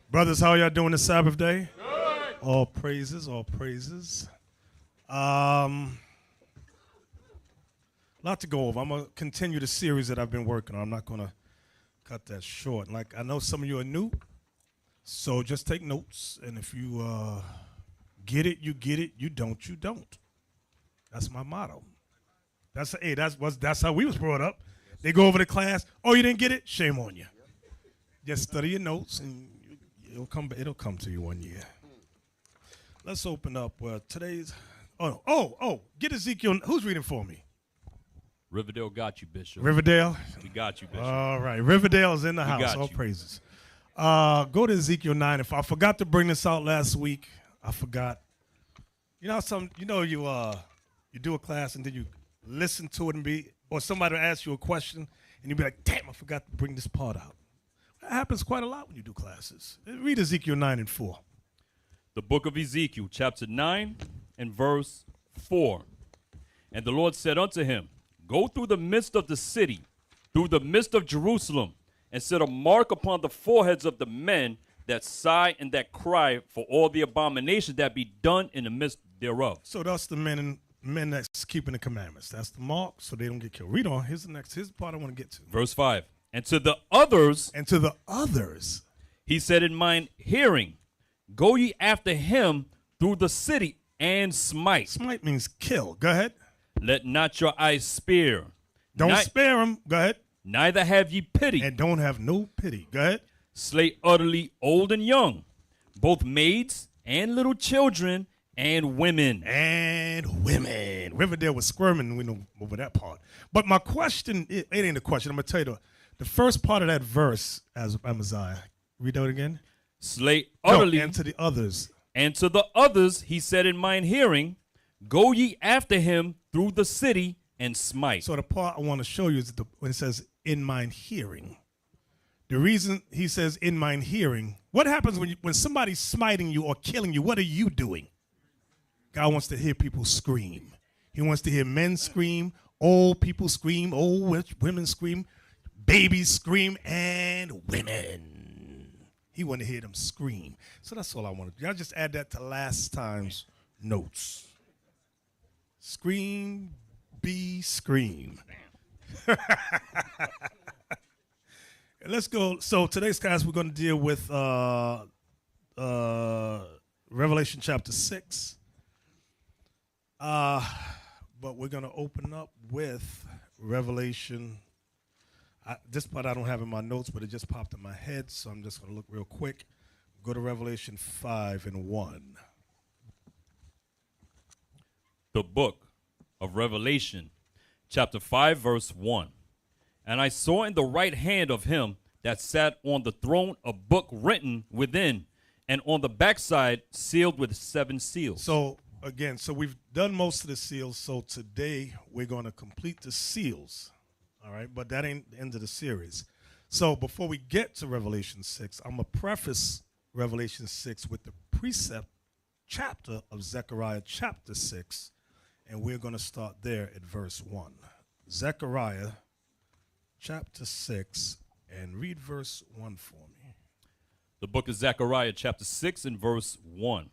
Brothers, how y'all doing this Sabbath day? Good. All praises, all praises. Lot to go over. I'm going to continue the series that I've been working on. I'm not going to cut that short. Like, I know some of you are new, so just take notes. And if you get it, you get it. You don't, you don't. That's my motto. That's how we was brought up. They go over to class. Oh, you didn't get it? Shame on you. Just study your notes, and it'll come to you one year. Let's open up today's. Get Ezekiel. Who's reading for me? Riverdale got you, Bishop. Riverdale? We got you, Bishop. All right. Riverdale is in the house. All praises. Go to Ezekiel 9. If I forgot to bring this out last week, I forgot. You know, you do a class and then you listen to it or somebody will ask you a question and you'll be like, damn, I forgot to bring this part out. That happens quite a lot when you do classes. Read Ezekiel 9 and 4. The book of Ezekiel, chapter 9 and verse 4. And the Lord said unto him, go through the midst of the city, through the midst of Jerusalem, and set a mark upon the foreheads of the men that sigh and that cry for all the abominations that be done in the midst thereof. So that's the men that's keeping the commandments. That's the mark, so they don't get killed. Read on. Here's the part I want to get to. Verse 5. And to the others, he said in mine hearing, go ye after him through the city and smite. Smite means kill. Go ahead. Let not your eyes spare. Don't spare them. Go ahead. Neither have ye pity. And don't have no pity. Go ahead. Slay utterly old and young, both maids and little children and women. Riverdale was squirming. We know over that part. But my question, it ain't a question. I'm going to tell you the first part of that verse, as Amaziah. Read that again. Slay utterly. No, and to the others. And to the others, he said in mine hearing, go ye after him through the city and smite. So the part I want to show you is when it says in mine hearing. The reason he says in mine hearing, what happens when somebody's smiting you or killing you? What are you doing? God wants to hear people scream. He wants to hear men scream, old people scream, old women scream, babies scream, and women. He wants to hear them scream. So that's all I want to do. I'll just add that to last time's notes. Scream, be scream. Let's go. So today's class, we're going to deal with Revelation chapter 6. But we're going to open up with Revelation. This part I don't have in my notes, but it just popped in my head, so I'm just going to look real quick. Go to Revelation 5 and 1. The book of Revelation, chapter 5, verse 1. And I saw in the right hand of him that sat on the throne a book written within, and on the backside sealed with 7 seals. So, again, we've done most of the seals, so today we're going to complete the seals, all right? But that ain't the end of the series. So before we get to Revelation 6, I'm going to preface Revelation 6 with the precept chapter of Zechariah chapter 6, and we're going to start there at verse 1. Zechariah chapter 6, and read verse 1 for me. The book of Zechariah chapter 6 and verse 1.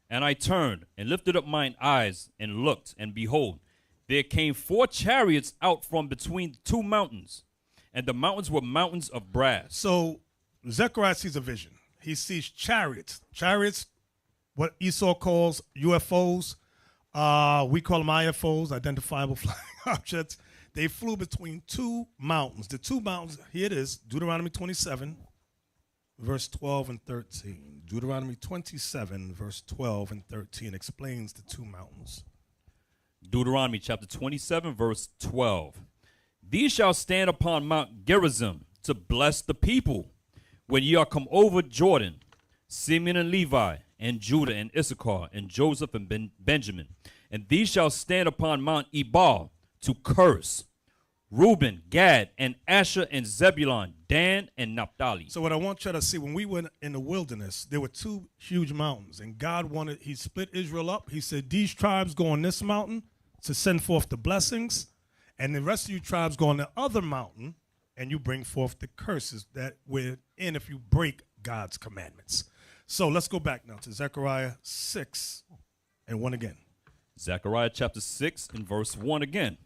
And I turned and lifted up mine eyes and looked, and behold, there came 4 chariots out from between 2 mountains, and the mountains were mountains of brass. So Zechariah sees a vision. He sees chariots. Chariots, what Esau calls UFOs. We call them IFOs, identifiable flying objects. They flew between 2 mountains. The 2 mountains, here it is, Deuteronomy 27, verse 12 and 13. Deuteronomy 27, verse 12 and 13 explains the 2 mountains. Deuteronomy chapter 27, verse 12. These shall stand upon Mount Gerizim to bless the people when ye are come over Jordan, Simeon and Levi, and Judah and Issachar, and Joseph and Benjamin. And these shall stand upon Mount Ebal to curse Reuben, Gad, and Asher, and Zebulun, Dan, and Naphtali. So what I want you to see, when we went in the wilderness, there were 2 huge mountains, and God he split Israel up. He said, these tribes go on this mountain to send forth the blessings, and the rest of you tribes go on the other mountain, and you bring forth the curses that we're in if you break God's commandments. So let's go back now to Zechariah 6 and 1 again. Zechariah chapter 6 and verse 1 again.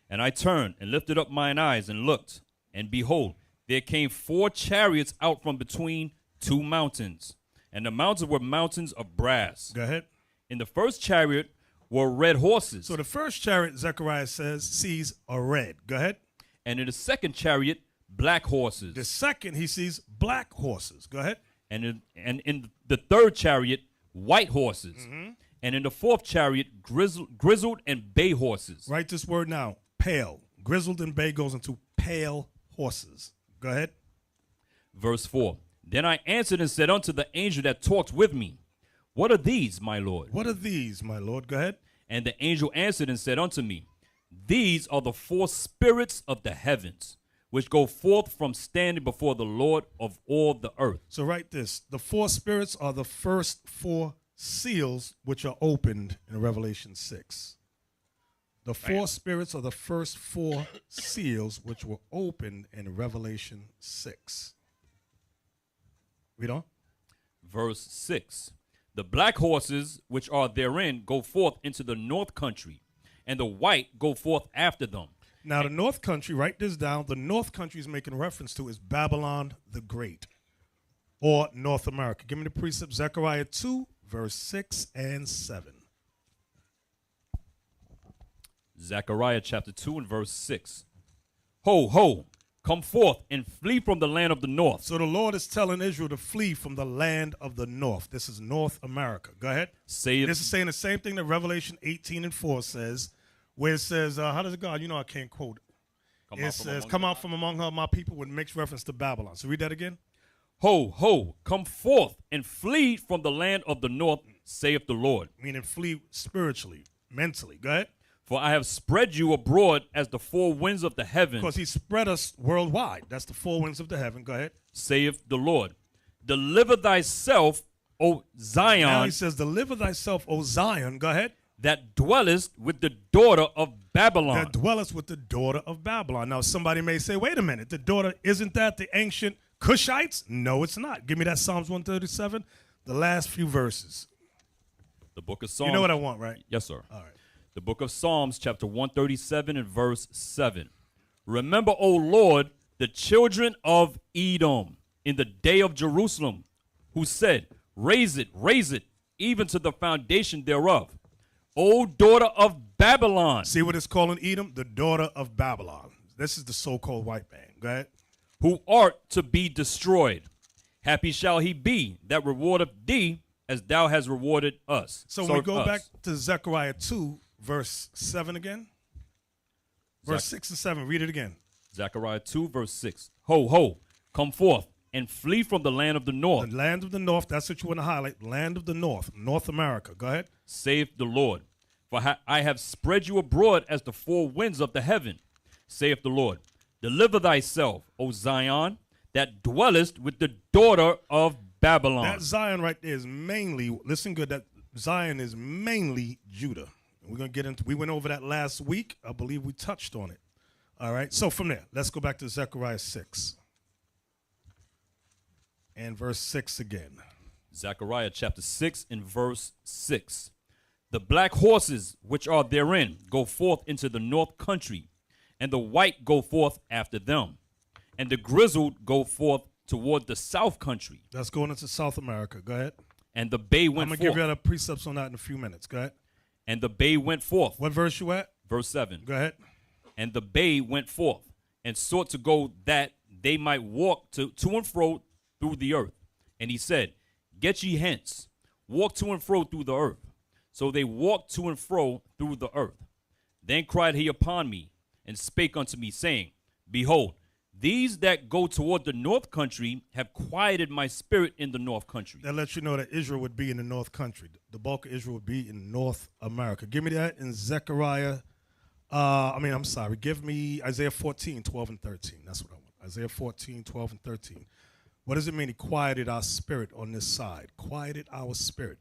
And I turned and lifted up mine eyes and looked, and behold, there came 4 chariots out from between 2 mountains. And the mountains were mountains of brass. Go ahead. In the first chariot were red horses. So the first chariot, Zechariah says, sees a red. Go ahead. And in the second chariot, black horses. The second, he sees black horses. Go ahead. And in the third chariot, white horses. And in the fourth chariot, grizzled and bay horses. Write this word now, pale. Grizzled and bay goes into pale horses. Go ahead. Verse 4. Then I answered and said unto the angel that talked with me, what are these, my Lord? What are these, my Lord? Go ahead. And the angel answered and said unto me, these are the 4 spirits of the heavens, which go forth from standing before the Lord of all the earth. So write this. The 4 spirits are the first 4 seals which are opened in Revelation 6. The 4 spirits are the first 4 seals which were opened in Revelation 6. Read on. Verse 6. The black horses which are therein go forth into the north country, and the white go forth after them. Now the north country, write this down, the north country is making reference to is Babylon the Great, or North America. Give me the precept, Zechariah 2, verse 6 and 7. Zechariah chapter 2 and verse 6. Ho, ho, come forth and flee from the land of the north. So the Lord is telling Israel to flee from the land of the north. This is North America. Go ahead. This is saying the same thing that Revelation 18 and 4 says, where it says, how does it go? You know I can't quote it. It says, come out from among her, my people, which makes reference to Babylon. So read that again. Ho, ho, come forth and flee from the land of the north, saith the Lord. Meaning flee spiritually, mentally. Go ahead. For I have spread you abroad as the 4 winds of the heaven. Because he spread us worldwide. That's the 4 winds of the heaven. Go ahead. Saith the Lord. Deliver thyself, O Zion. Now he says, deliver thyself, O Zion. Go ahead. That dwellest with the daughter of Babylon. That dwellest with the daughter of Babylon. Now somebody may say, wait a minute. The daughter, isn't that the ancient Cushites? No, it's not. Give me that Psalms 137. The last few verses. The book of Psalms. You know what I want, right? Yes, sir. All right. The book of Psalms, chapter 137 and verse 7. Remember, O Lord, the children of Edom in the day of Jerusalem, who said, raise it, even to the foundation thereof. O daughter of Babylon. See what it's calling Edom? The daughter of Babylon. This is the so-called white man. Go ahead. Who art to be destroyed. Happy shall he be that rewardeth thee as thou hast rewarded us. So when we go back to Zechariah 2, verse 7 again. Verse 6 and 7. Read it again. Zechariah 2, verse 6. Ho, ho, come forth and flee from the land of the north. The land of the north, that's what you want to highlight. Land of the north, North America. Go ahead. Saith the Lord. For I have spread you abroad as the 4 winds of the heaven, saith the Lord. Deliver thyself, O Zion, that dwellest with the daughter of Babylon. That Zion right there is mainly, listen good, that Zion is mainly Judah. We're going to get into, we went over that last week. I believe we touched on it. All right. So from there, let's go back to Zechariah 6. And verse 6 again. Zechariah chapter 6 and verse 6. The black horses which are therein go forth into the north country, and the white go forth after them, and the grizzled go forth toward the south country. That's going into South America. Go ahead. And the bay went forth. I'm going to give you the precepts on that in a few minutes. Go ahead. And the bay went forth. What verse you at? Verse 7. Go ahead. And the bay went forth and sought to go that they might walk to and fro through the earth. And he said, get ye hence, walk to and fro through the earth. So they walked to and fro through the earth. Then cried he upon me, and spake unto me, saying, behold, these that go toward the north country have quieted my spirit in the north country. That lets you know that Israel would be in the north country. The bulk of Israel would be in North America. Give me that in Zechariah. Give me Isaiah 14, 12, and 13. That's what I want. Isaiah 14, 12, and 13. What does it mean? He quieted our spirit on this side. Quieted our spirit.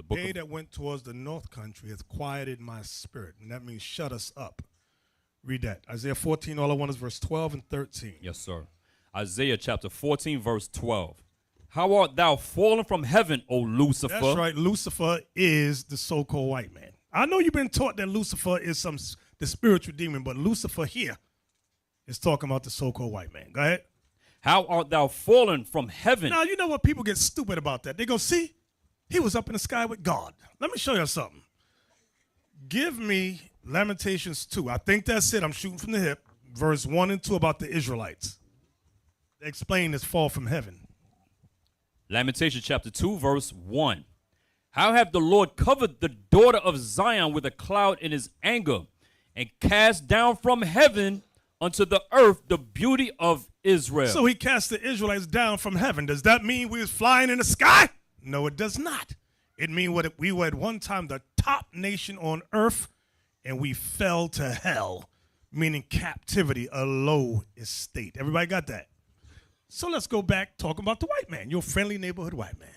They that went towards the north country has quieted my spirit. And that means shut us up. Read that. Isaiah 14, all I want is verse 12 and 13. Yes, sir. Isaiah chapter 14, verse 12. How art thou fallen from heaven, O Lucifer? That's right. Lucifer is the so-called white man. I know you've been taught that Lucifer is the spiritual demon, but Lucifer here is talking about the so-called white man. Go ahead. How art thou fallen from heaven? Now, you know what? People get stupid about that. They go, see, he was up in the sky with God. Let me show you something. Give me Lamentations 2. I think that's it. I'm shooting from the hip. Verse 1 and 2 about the Israelites. They explain this fall from heaven. Lamentation chapter 2, verse 1. How have the Lord covered the daughter of Zion with a cloud in his anger, and cast down from heaven unto the earth the beauty of Israel? So he cast the Israelites down from heaven. Does that mean we was flying in the sky? No, it does not. It means we were at one time the top nation on earth, and we fell to hell, meaning captivity, a low estate. Everybody got that? So let's go back talking about the white man, your friendly neighborhood white man.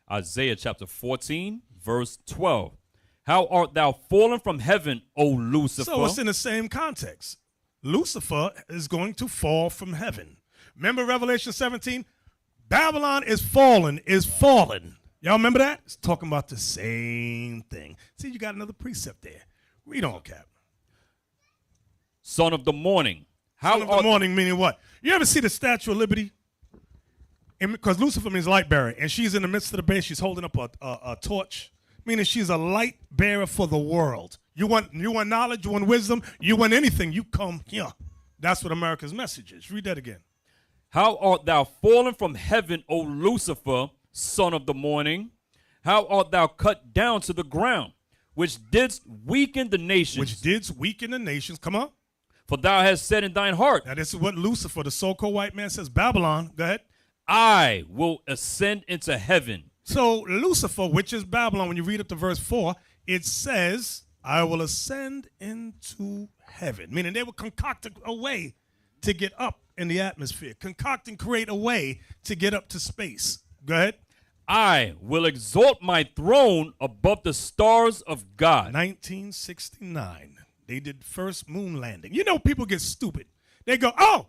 Isaiah chapter 14, verse 12. How art thou fallen from heaven, O Lucifer? So it's in the same context. Lucifer is going to fall from heaven. Remember Revelation 17? Babylon is fallen, is fallen. Y'all remember that? It's talking about the same thing. See, you got another precept there. Read on, Cap. Son of the morning. Son of the morning meaning what? You ever see the Statue of Liberty? Because Lucifer means light bearer, and she's in the midst of the base. She's holding up a torch, meaning she's a light bearer for the world. You want knowledge, you want wisdom, you want anything, you come here. That's what America's message is. Read that again. How art thou fallen from heaven, O Lucifer, son of the morning? How art thou cut down to the ground, which didst weaken the nations? Which didst weaken the nations. Come on. For thou hast said in thine heart. Now this is what Lucifer, the so-called white man, says. Babylon, go ahead. I will ascend into heaven. So Lucifer, which is Babylon, when you read up to verse 4, it says, I will ascend into heaven. Meaning they will concoct a way to get up in the atmosphere. Concoct and create a way to get up to space. Go ahead. I will exalt my throne above the stars of God. 1969. They did first moon landing. You know, people get stupid. They go, oh,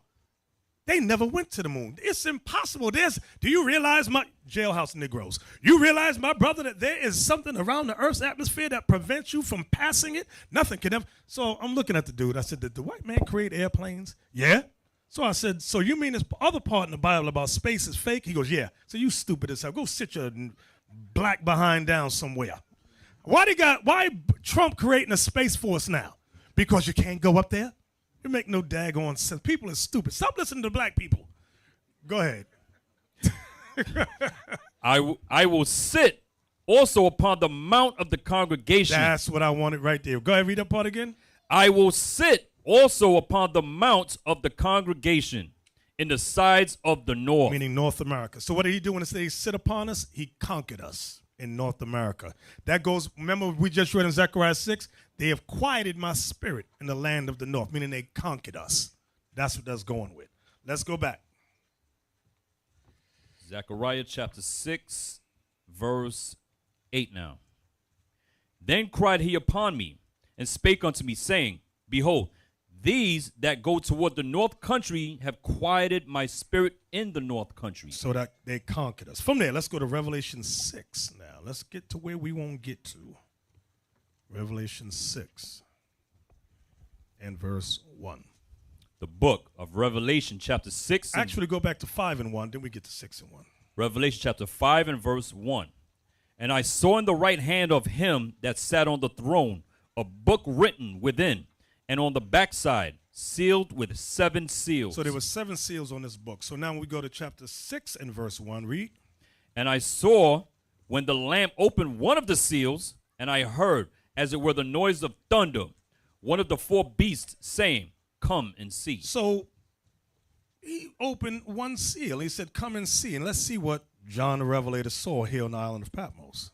they never went to the moon. It's impossible. Do you realize, my jailhouse Negroes, you realize, my brother, that there is something around the earth's atmosphere that prevents you from passing it? Nothing can ever. So I'm looking at the dude. I said, did the white man create airplanes? Yeah. So I said, so you mean this other part in the Bible about space is fake? He goes, yeah. So you stupid as hell. Go sit your black behind down somewhere. Why Trump creating a space force now? Because you can't go up there? You make no daggone sense. People are stupid. Stop listening to black people. Go ahead. I will sit also upon the mount of the congregation. That's what I wanted right there. Go ahead, read that part again. I will sit also upon the mount of the congregation in the sides of the north. Meaning North America. So what did he do when he said he sit upon us? He conquered us in North America. That goes, remember we just read in Zechariah 6? They have quieted my spirit in the land of the north, meaning they conquered us. That's what that's going with. Let's go back. Zechariah chapter 6, verse 8 now. Then cried he upon me, and spake unto me, saying, Behold, these that go toward the north country have quieted my spirit in the north country. So that they conquered us. From there, let's go to Revelation 6 now. Let's get to where we won't get to. Revelation 6 and verse 1. The book of Revelation chapter 6. Actually, go back to 5 and 1, then we get to 6 and 1. Revelation chapter 5 and verse 1. And I saw in the right hand of him that sat on the throne a book written within, and on the backside sealed with 7 seals. So there were 7 seals on this book. So now when we go to chapter 6 and verse 1, read. And I saw when the Lamb opened one of the seals, and I heard, as it were the noise of thunder, one of the 4 beasts saying, Come and see. So he opened one seal. He said, come and see. And let's see what John the Revelator saw here on the island of Patmos.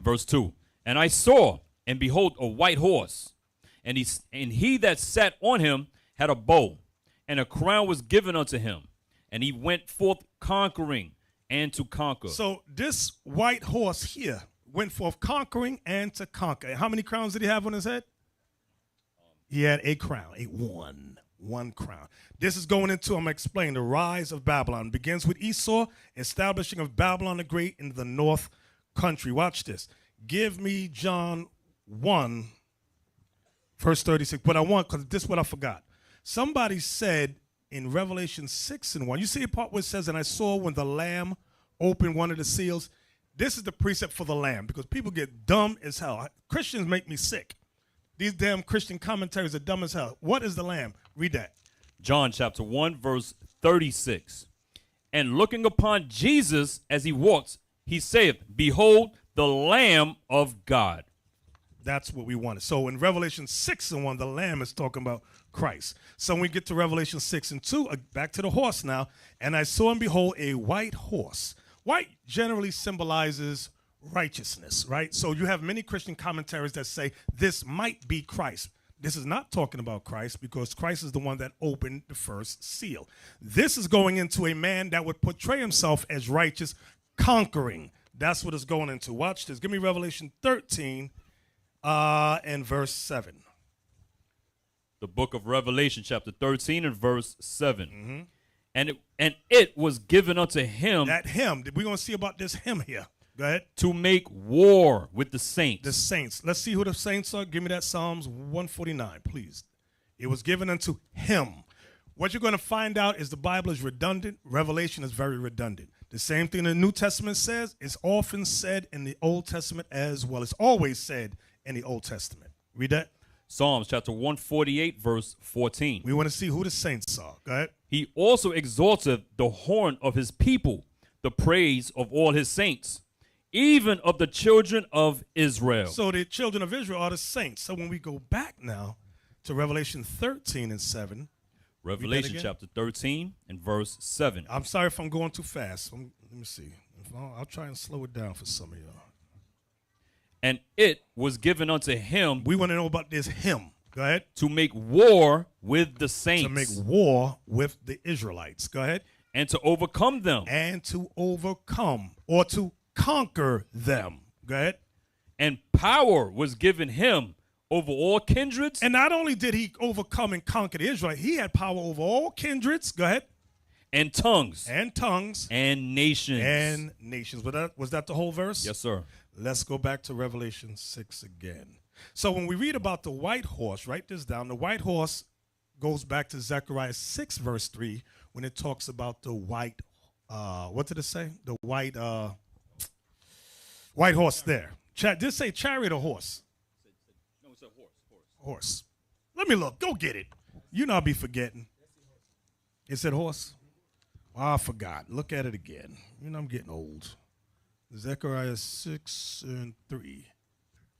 Verse 2. And I saw, and behold, a white horse, and he that sat on him had a bow, and a crown was given unto him, and he went forth conquering and to conquer. So this white horse here went forth conquering and to conquer. And how many crowns did he have on his head? He had a crown, one crown. This is going into, I'm going to explain, the rise of Babylon. It begins with Esau, establishing of Babylon the Great in the north country. Watch this. Give me John 1, verse 36. But I want, because this is what I forgot. Somebody said in Revelation 6 and 1, you see a part where it says, and I saw when the Lamb opened one of the seals. This is the precept for the Lamb, because people get dumb as hell. Christians make me sick. These damn Christian commentaries are dumb as hell. What is the Lamb? Read that. John chapter 1, verse 36. And looking upon Jesus as he walks, he saith, Behold, the Lamb of God. That's what we wanted. So in Revelation 6 and 1, the Lamb is talking about Christ. So when we get to Revelation 6 and 2, back to the horse now, and I saw and behold a white horse. White generally symbolizes righteousness, right? So you have many Christian commentaries that say this might be Christ. This is not talking about Christ, because Christ is the one that opened the first seal. This is going into a man that would portray himself as righteous, conquering. That's what it's going into. Watch this. Give me Revelation 13 and verse 7. The book of Revelation chapter 13 and verse 7. Mm-hmm. And it was given unto him. That him. We're going to see about this him here. Go ahead. To make war with the saints. The saints. Let's see who the saints are. Give me that Psalms 149, please. It was given unto him. What you're going to find out is the Bible is redundant. Revelation is very redundant. The same thing the New Testament says is often said in the Old Testament as well. It's always said in the Old Testament. Read that. Psalms chapter 148, verse 14. We want to see who the saints are. Go ahead. He also exalteth the horn of his people, the praise of all his saints, even of the children of Israel. So the children of Israel are the saints. So when we go back now to Revelation 13 and 7. Revelation chapter 13 and verse 7. I'm sorry if I'm going too fast. Let me see. I'll try and slow it down for some of y'all. And it was given unto him. We want to know about this him. Go ahead. To make war with the saints. To make war with the Israelites. Go ahead. And to overcome them. And to overcome or to conquer them. Go ahead. And power was given him over all kindreds. And not only did he overcome and conquer the Israelites, he had power over all kindreds. Go ahead. And tongues. And tongues. And nations. And nations. Was that the whole verse? Yes, sir. Let's go back to Revelation 6 again. So when we read about the white horse, write this down. The white horse goes back to Zechariah 6, verse 3, when it talks about the white, what did it say? The white horse there. Did it say chariot or horse? No, it's a horse. Horse. Let me look. Go get it. You know I'll be forgetting. It said horse? Oh, I forgot. Look at it again. You know I'm getting old. Zechariah 6 and 3.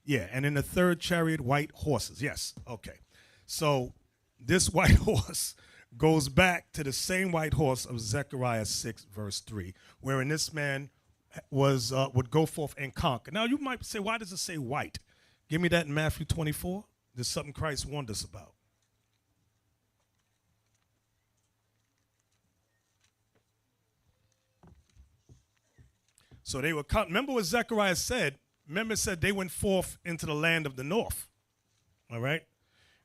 Yeah, and in the third chariot, white horses. Yes, okay. So this white horse goes back to the same white horse of Zechariah 6, verse 3, wherein this man would go forth and conquer. Now, you might say, why does it say white? Give me that in Matthew 24. There's something Christ warned us about. So they were, remember what Zechariah said? Remember it said they went forth into the land of the north. All right?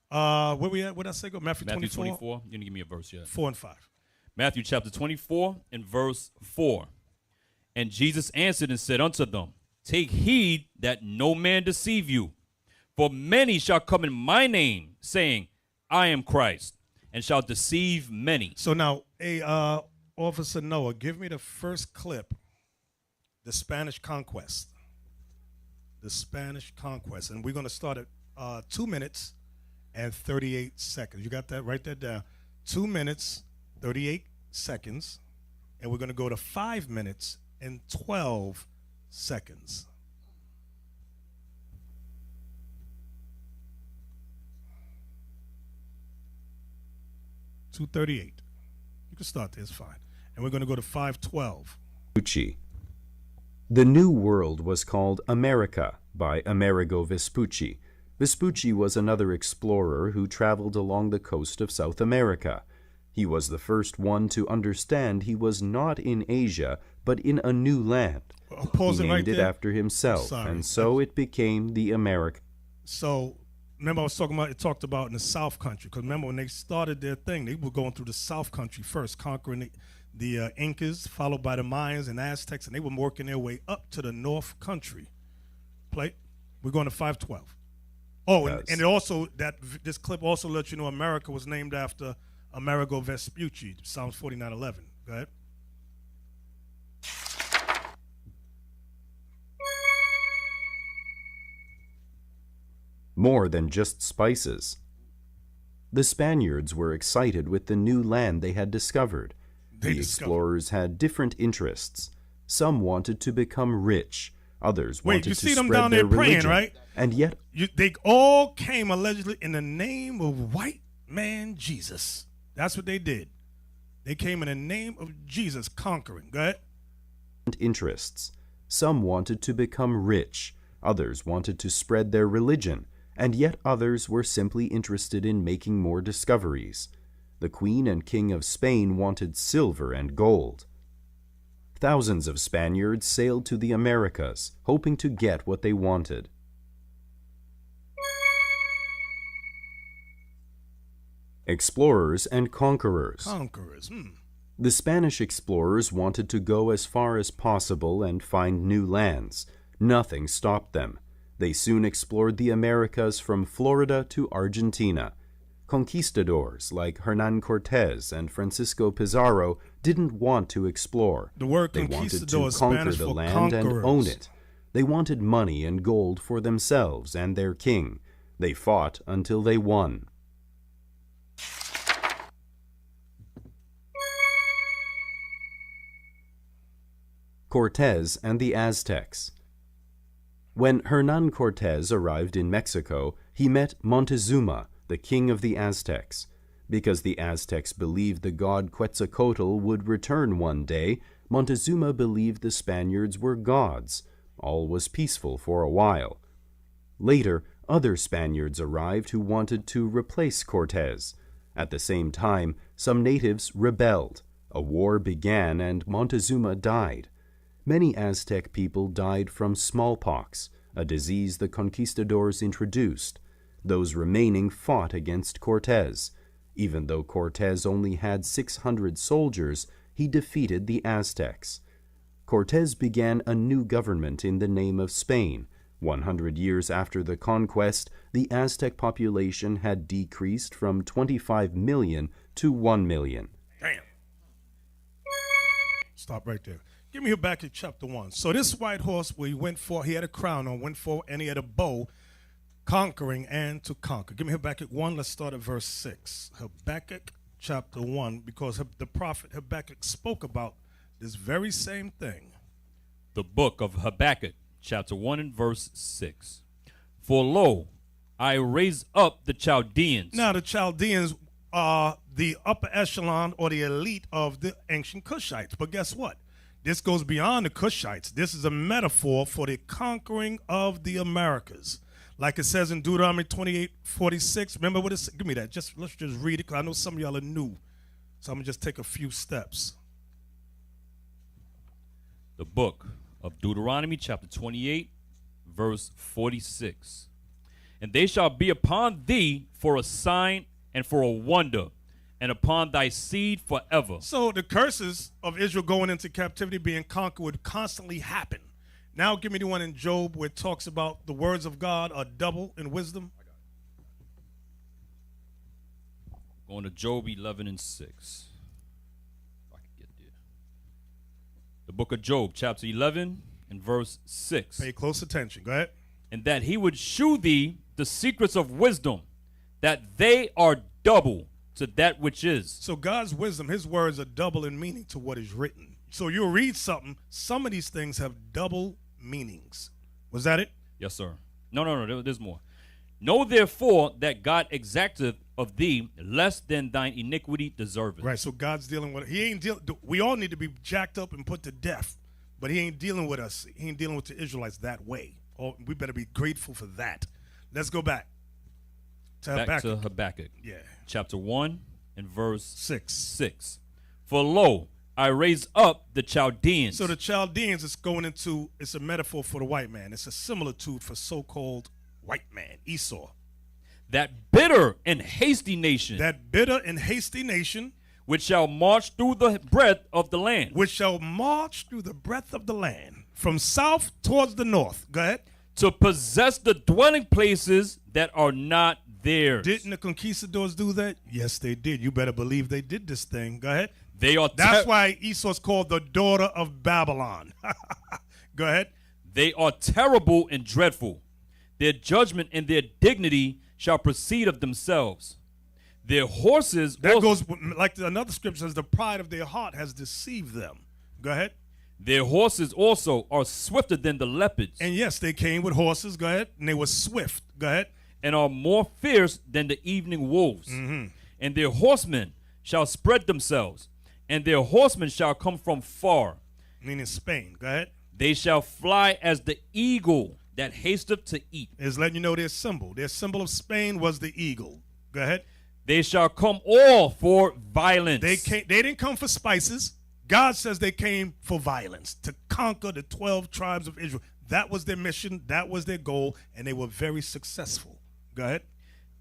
Where we at? What did I say? Go Matthew 24? 24. You didn't give me a verse yet. 4 and 5. Matthew chapter 24 and verse 4. And Jesus answered and said unto them, Take heed that no man deceive you. For many shall come in my name, saying, I am Christ, and shall deceive many. So now, Officer Noah, give me the first clip. The Spanish conquest. The Spanish conquest. And we're going to start at 2 minutes and 38 seconds. You got that? Write that down. 2 minutes, 38 seconds. And we're going to go to 5 minutes and 12 seconds. $2:38. You can start there. It's fine. And we're going to go to 5:12. The New World was called America by Amerigo Vespucci. Vespucci was another explorer who traveled along the coast of South America. He was the first one to understand he was not in Asia, but in a new land. Pause he it named right it there. after himself, Sorry. and so it became the America. So remember I was talking about, it talked about in the South Country, because remember when they started their thing, they were going through the South Country first, conquering the Incas, followed by the Mayans and Aztecs, and they were working their way up to the North Country. Plate. We're going to 512. Oh, Yes. and it also, this clip also lets you know America was named after Amerigo Vespucci, Psalms 49:11. Go ahead. More than just spices. The Spaniards were excited with the new land they had discovered. The explorers had different interests. Some wanted to become rich. Others wanted you to see them spread down their there praying, religion. right? And yet, They all came allegedly in the name of white man Jesus. That's what they did. They came in the name of Jesus, conquering. Go ahead. interests. Some wanted to become rich. Others wanted to spread their religion. And yet others were simply interested in making more discoveries. The Queen and King of Spain wanted silver and gold. Thousands of Spaniards sailed to the Americas, hoping to get what they wanted. Explorers and conquerors. Conquerors. The Spanish explorers wanted to go as far as possible and find new lands. Nothing stopped them. They soon explored the Americas from Florida to Argentina. Conquistadors like Hernan Cortez and Francisco Pizarro didn't want to explore. The word They wanted conquistador to is conquer Spanish the for land and conquerors. own it. They wanted money and gold for themselves and their king. They fought until they won. Cortez and the Aztecs. When Hernan Cortez arrived in Mexico, he met Montezuma, the king of the Aztecs. Because the Aztecs believed the god Quetzalcoatl would return one day, Montezuma believed the Spaniards were gods. All was peaceful for a while. Later, other Spaniards arrived who wanted to replace Cortez. At the same time, some natives rebelled. A war began and Montezuma died. Many Aztec people died from smallpox, a disease the conquistadors introduced. Those remaining fought against Cortez. Even though Cortez only had 600 soldiers, he defeated the Aztecs. Cortez began a new government in the name of Spain. 100 years after the conquest, the Aztec population had decreased from 25 million to 1 million. Damn. Stop right there. Give me Habakkuk chapter 1. So this white horse where he had a crown on, went forward, and he had a bow, conquering and to conquer. Give me Habakkuk 1. Let's start at verse 6. Habakkuk chapter 1, because the prophet Habakkuk spoke about this very same thing. The book of Habakkuk, chapter 1 and verse 6. For lo, I raise up the Chaldeans. Now the Chaldeans are the upper echelon or the elite of the ancient Cushites. But guess what? This goes beyond the Cushites. This is a metaphor for the conquering of the Americas. Like it says in Deuteronomy 28:46. Remember what it says? Give me that. Let's just read it, because I know some of y'all are new. So I'm going to just take a few steps. The book of Deuteronomy, chapter 28, verse 46. And they shall be upon thee for a sign and for a wonder, and upon thy seed forever. So the curses of Israel going into captivity, being conquered, would constantly happen. Now give me the one in Job where it talks about the words of God are double in wisdom. Going to Job 11 and 6. If I can get there. The book of Job, chapter 11 and verse 6. Pay close attention. Go ahead. And that he would shew thee the secrets of wisdom, that they are double to that which is. So God's wisdom, his words are double in meaning to what is written. So you'll read something, some of these things have double meanings. Was that it? Yes, sir. No, there's more. Know therefore that God exacteth of thee less than thine iniquity deserveth. Right, so God's dealing with, we all need to be jacked up and put to death, but he ain't dealing with us. He ain't dealing with the Israelites that way. Oh, we better be grateful for that. Let's go back to Habakkuk. Yeah. Chapter 1 and verse 6. For lo, I raise up the Chaldeans. So the Chaldeans is going into, it's a metaphor for the white man. It's a similitude for so-called white man, Esau. that bitter and hasty nation, That bitter and hasty nation, which shall march through the breadth of the land, which shall march through the breadth of the land, from south towards the north. Go ahead. to possess the dwelling places that are not theirs. Didn't the conquistadors do that? Yes, they did. You better believe they did this thing. Go ahead. They are That's why Esau's called the daughter of Babylon. Go ahead. They are terrible and dreadful. Their judgment and their dignity shall proceed of themselves. Their horses That also, goes like another scripture says, the pride of their heart has deceived them. Go ahead. their horses also are swifter than the leopards, And yes, they came with horses. Go ahead. And they were swift. Go ahead. and are more fierce than the evening wolves. And their horsemen shall spread themselves, and their horsemen shall come from far. Meaning Spain. Go ahead. They shall fly as the eagle that hasteth to eat. It's letting you know their symbol. Their symbol of Spain was the eagle. Go ahead. They shall come all for violence. They didn't come for spices. God says they came for violence, to conquer the 12 tribes of Israel. That was their mission. That was their goal. And they were very successful. Go ahead.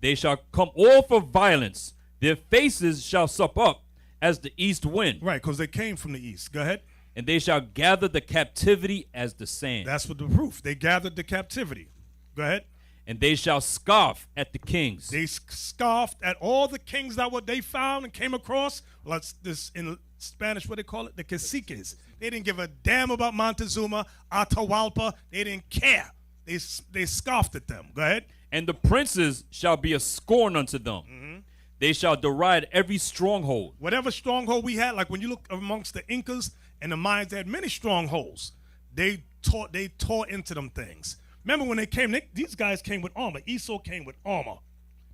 They shall come all for violence. Their faces shall sup up as the east wind. Right, because they came from the east. Go ahead. And they shall gather the captivity as the sand. That's what the proof. They gathered the captivity. Go ahead. And they shall scoff at the kings. They scoffed at all the kings that they found and came across. Well, this in Spanish, what they call it? The caciques. They didn't give a damn about Montezuma, Atahualpa. They didn't care. They scoffed at them. Go ahead. And the princes shall be a scorn unto them. They shall deride every stronghold. Whatever stronghold we had, like when you look amongst the Incas and the Mayans, they had many strongholds. They tore into them things. Remember when they came, these guys came with armor. Esau came with armor.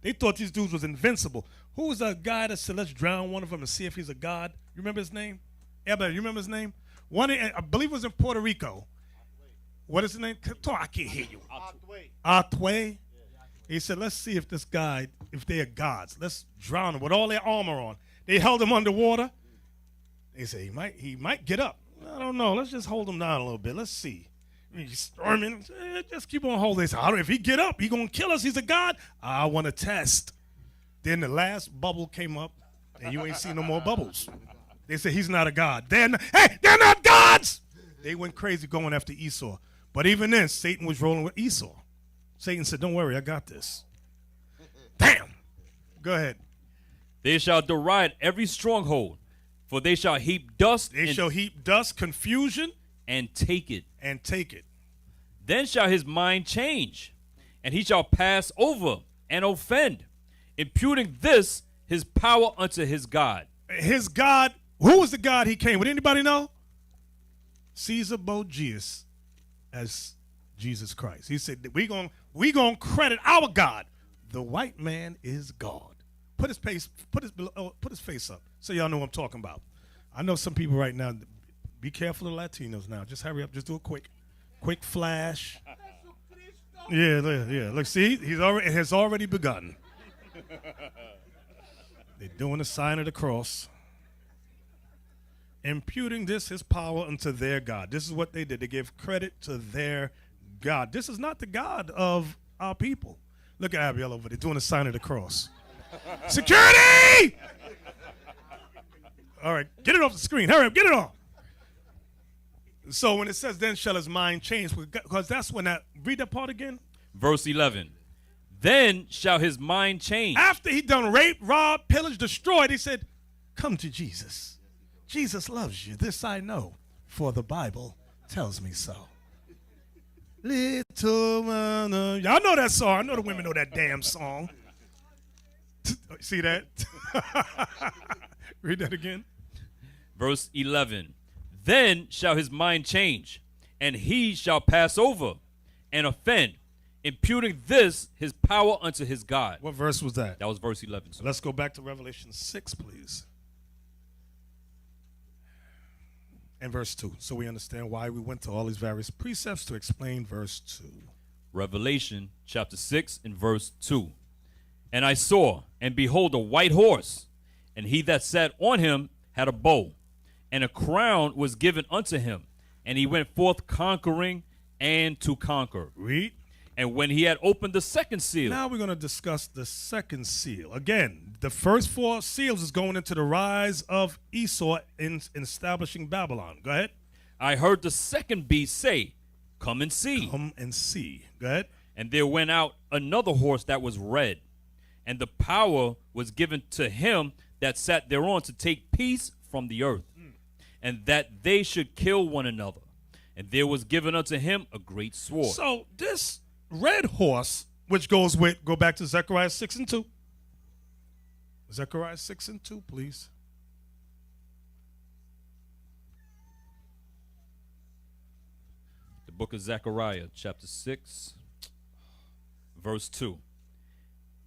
They thought these dudes was invincible. Who was a guy that said, let's drown one of them and see if he's a god? You remember his name? Everybody, you remember his name? I believe it was in Puerto Rico. What is his name? I can't hear you. Atwe. He said, let's see if this guy, if they are gods. Let's drown them with all their armor on. They held him underwater. They said, he might get up. I don't know. Let's just hold him down a little bit. Let's see. He's storming. Just keep on holding. They said, if he get up, he going to kill us. He's a god. I want to test. Then the last bubble came up, and you ain't seen no more bubbles. They said, he's not a god. They're not gods. They went crazy going after Esau. But even then, Satan was rolling with Esau. Satan said, don't worry, I got this. Damn. Go ahead. They shall deride every stronghold, for they shall heap dust. They shall heap dust, confusion, and take it. And take it. Then shall his mind change, and he shall pass over and offend, imputing this his power unto his God. His God, who was the God he came with? Anybody know? Caesar Borgias as Jesus Christ. He said, we gonna credit our God. The white man is God. Put his face up so y'all know what I'm talking about. I know some people right now, be careful of Latinos now. Just hurry up. Just do a quick flash. Yeah. Look, see, it has already begun. They're doing the sign of the cross. Imputing this his power unto their God. This is what they did. They gave credit to their God. This is not the God of our people. Look at Abiel over there doing the sign of the cross. Security! All right, get it off the screen. Hurry up, get it off. So when it says, then shall his mind change, because that's when read that part again. Verse 11. Then shall his mind change. After he done rape, robbed, pillaged, destroyed, he said, come to Jesus. Jesus loves you. This I know, for the Bible tells me so. Little man, y'all know that song. I know the women know that damn song. See that? Read that again. Verse 11. Then shall his mind change, and he shall pass over and offend, imputing this his power unto his God. What verse was that? That was verse 11. So let's go back to Revelation 6, please. And verse 2. So we understand why we went to all these various precepts to explain verse 2. Revelation chapter 6 and verse 2. And I saw, and behold, a white horse, and he that sat on him had a bow, and a crown was given unto him, and he went forth conquering and to conquer. Read. And when he had opened the second seal, Now we're going to discuss the second seal. Again, the first 4 seals is going into the rise of Esau in establishing Babylon. Go ahead. I heard the second beast say, Come and see. Come and see. Go ahead. And there went out another horse that was red, and the power was given to him that sat thereon to take peace from the earth, and that they should kill one another. And there was given unto him a great sword. So this red horse, which go back to Zechariah 6 and 2. Zechariah 6 and 2, please. The book of Zechariah, chapter 6, verse 2.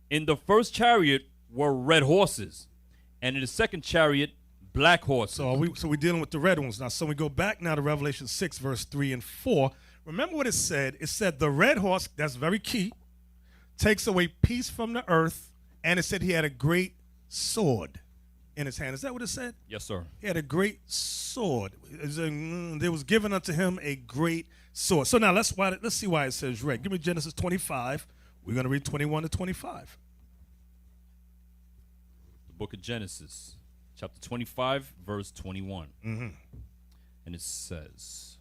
In the first chariot were red horses, and in the second chariot, black horses. So we're dealing with the red ones now. So we go back now to Revelation 6, verse 3 and 4. Remember what it said? It said the red horse, that's very key, takes away peace from the earth, and it said he had a great sword in his hand. Is that what it said? Yes, sir. He had a great sword. There was given unto him a great sword. So now let's see why it says red. Give me Genesis 25. We're going to read 21 to 25. The book of Genesis, chapter 25, verse 21. Mm-hmm. And it says,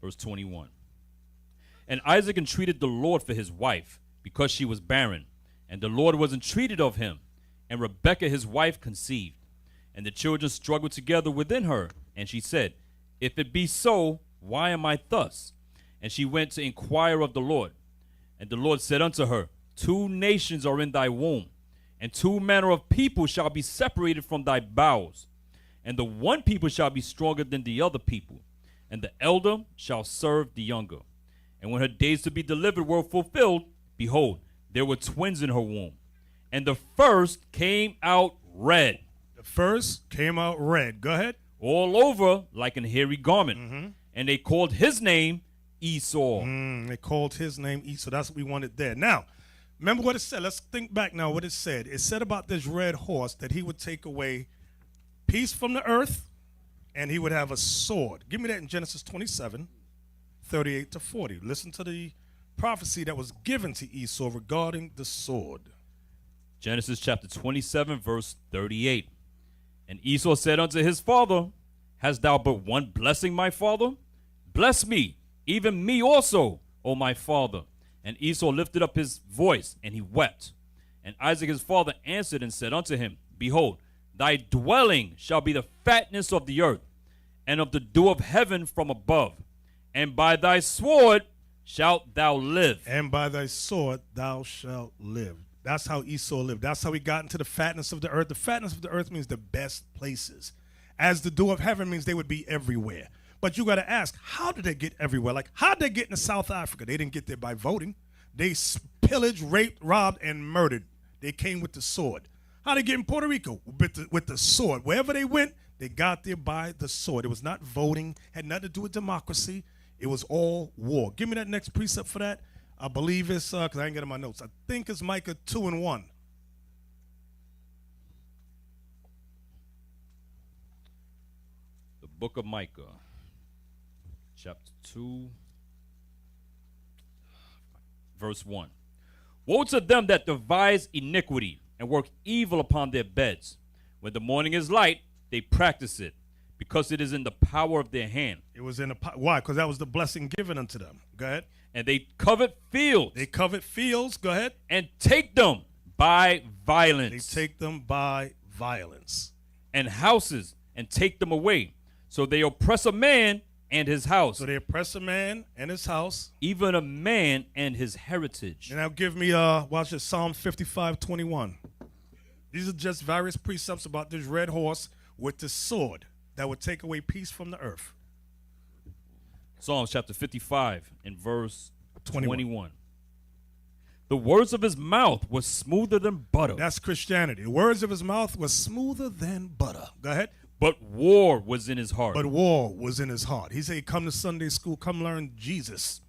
verse 21. And Isaac entreated the Lord for his wife, because she was barren. And the Lord was entreated of him. And Rebekah his wife conceived. And the children struggled together within her. And she said, If it be so, why am I thus? And she went to inquire of the Lord. And the Lord said unto her, 2 nations are in thy womb, and 2 manner of people shall be separated from thy bowels. And the one people shall be stronger than the other people, and the elder shall serve the younger. And when her days to be delivered were fulfilled, behold, there were twins in her womb. And the first came out red. The first came out red. Go ahead. All over like an hairy garment. Mm-hmm. And they called his name Esau. They called his name Esau. That's what we wanted there. Now, remember what it said. Let's think back now what it said. It said about this red horse that he would take away peace from the earth and he would have a sword. Give me that in Genesis 27, 38 to 40. Listen to the prophecy that was given to Esau regarding the sword. Genesis chapter 27, verse 38. And Esau said unto his father, Hast thou but one blessing, my father? Bless me, even me also, O my father. And Esau lifted up his voice, and he wept. And Isaac his father answered and said unto him, Behold, thy dwelling shall be the fatness of the earth, and of the dew of heaven from above. And by thy sword shalt thou live. And by thy sword thou shalt live. That's how Esau lived. That's how he got into the fatness of the earth. The fatness of the earth means the best places. As the dew of heaven means they would be everywhere. But you got to ask, how did they get everywhere? Like, how did they get into South Africa? They didn't get there by voting. They pillaged, raped, robbed, and murdered. They came with the sword. How did they get in Puerto Rico? With the sword. Wherever they went, they got there by the sword. It was not voting, had nothing to do with democracy. It was all war. Give me that next precept for that. I believe it's, because I ain't getting my notes. I think it's Micah 2 and 1. The book of Micah, chapter 2, verse 1. Woe to them that devise iniquity and work evil upon their beds. When the morning is light, they practice it, because it is in the power of their hand. It was in the why? Because that was the blessing given unto them. Go ahead. And they covet fields. They covet fields. Go ahead. And take them by violence. They take them by violence. And houses, and take them away. So they oppress a man and his house. So they oppress a man and his house. Even a man and his heritage. And now give me, watch this, Psalm 55:21. These are just various precepts about this red horse with the sword that would take away peace from the earth. Psalms chapter 55 and verse 21. The words of his mouth were smoother than butter. That's Christianity. The words of his mouth were smoother than butter. Go ahead. But war was in his heart. But war was in his heart. He said, come to Sunday school, come learn Jesus.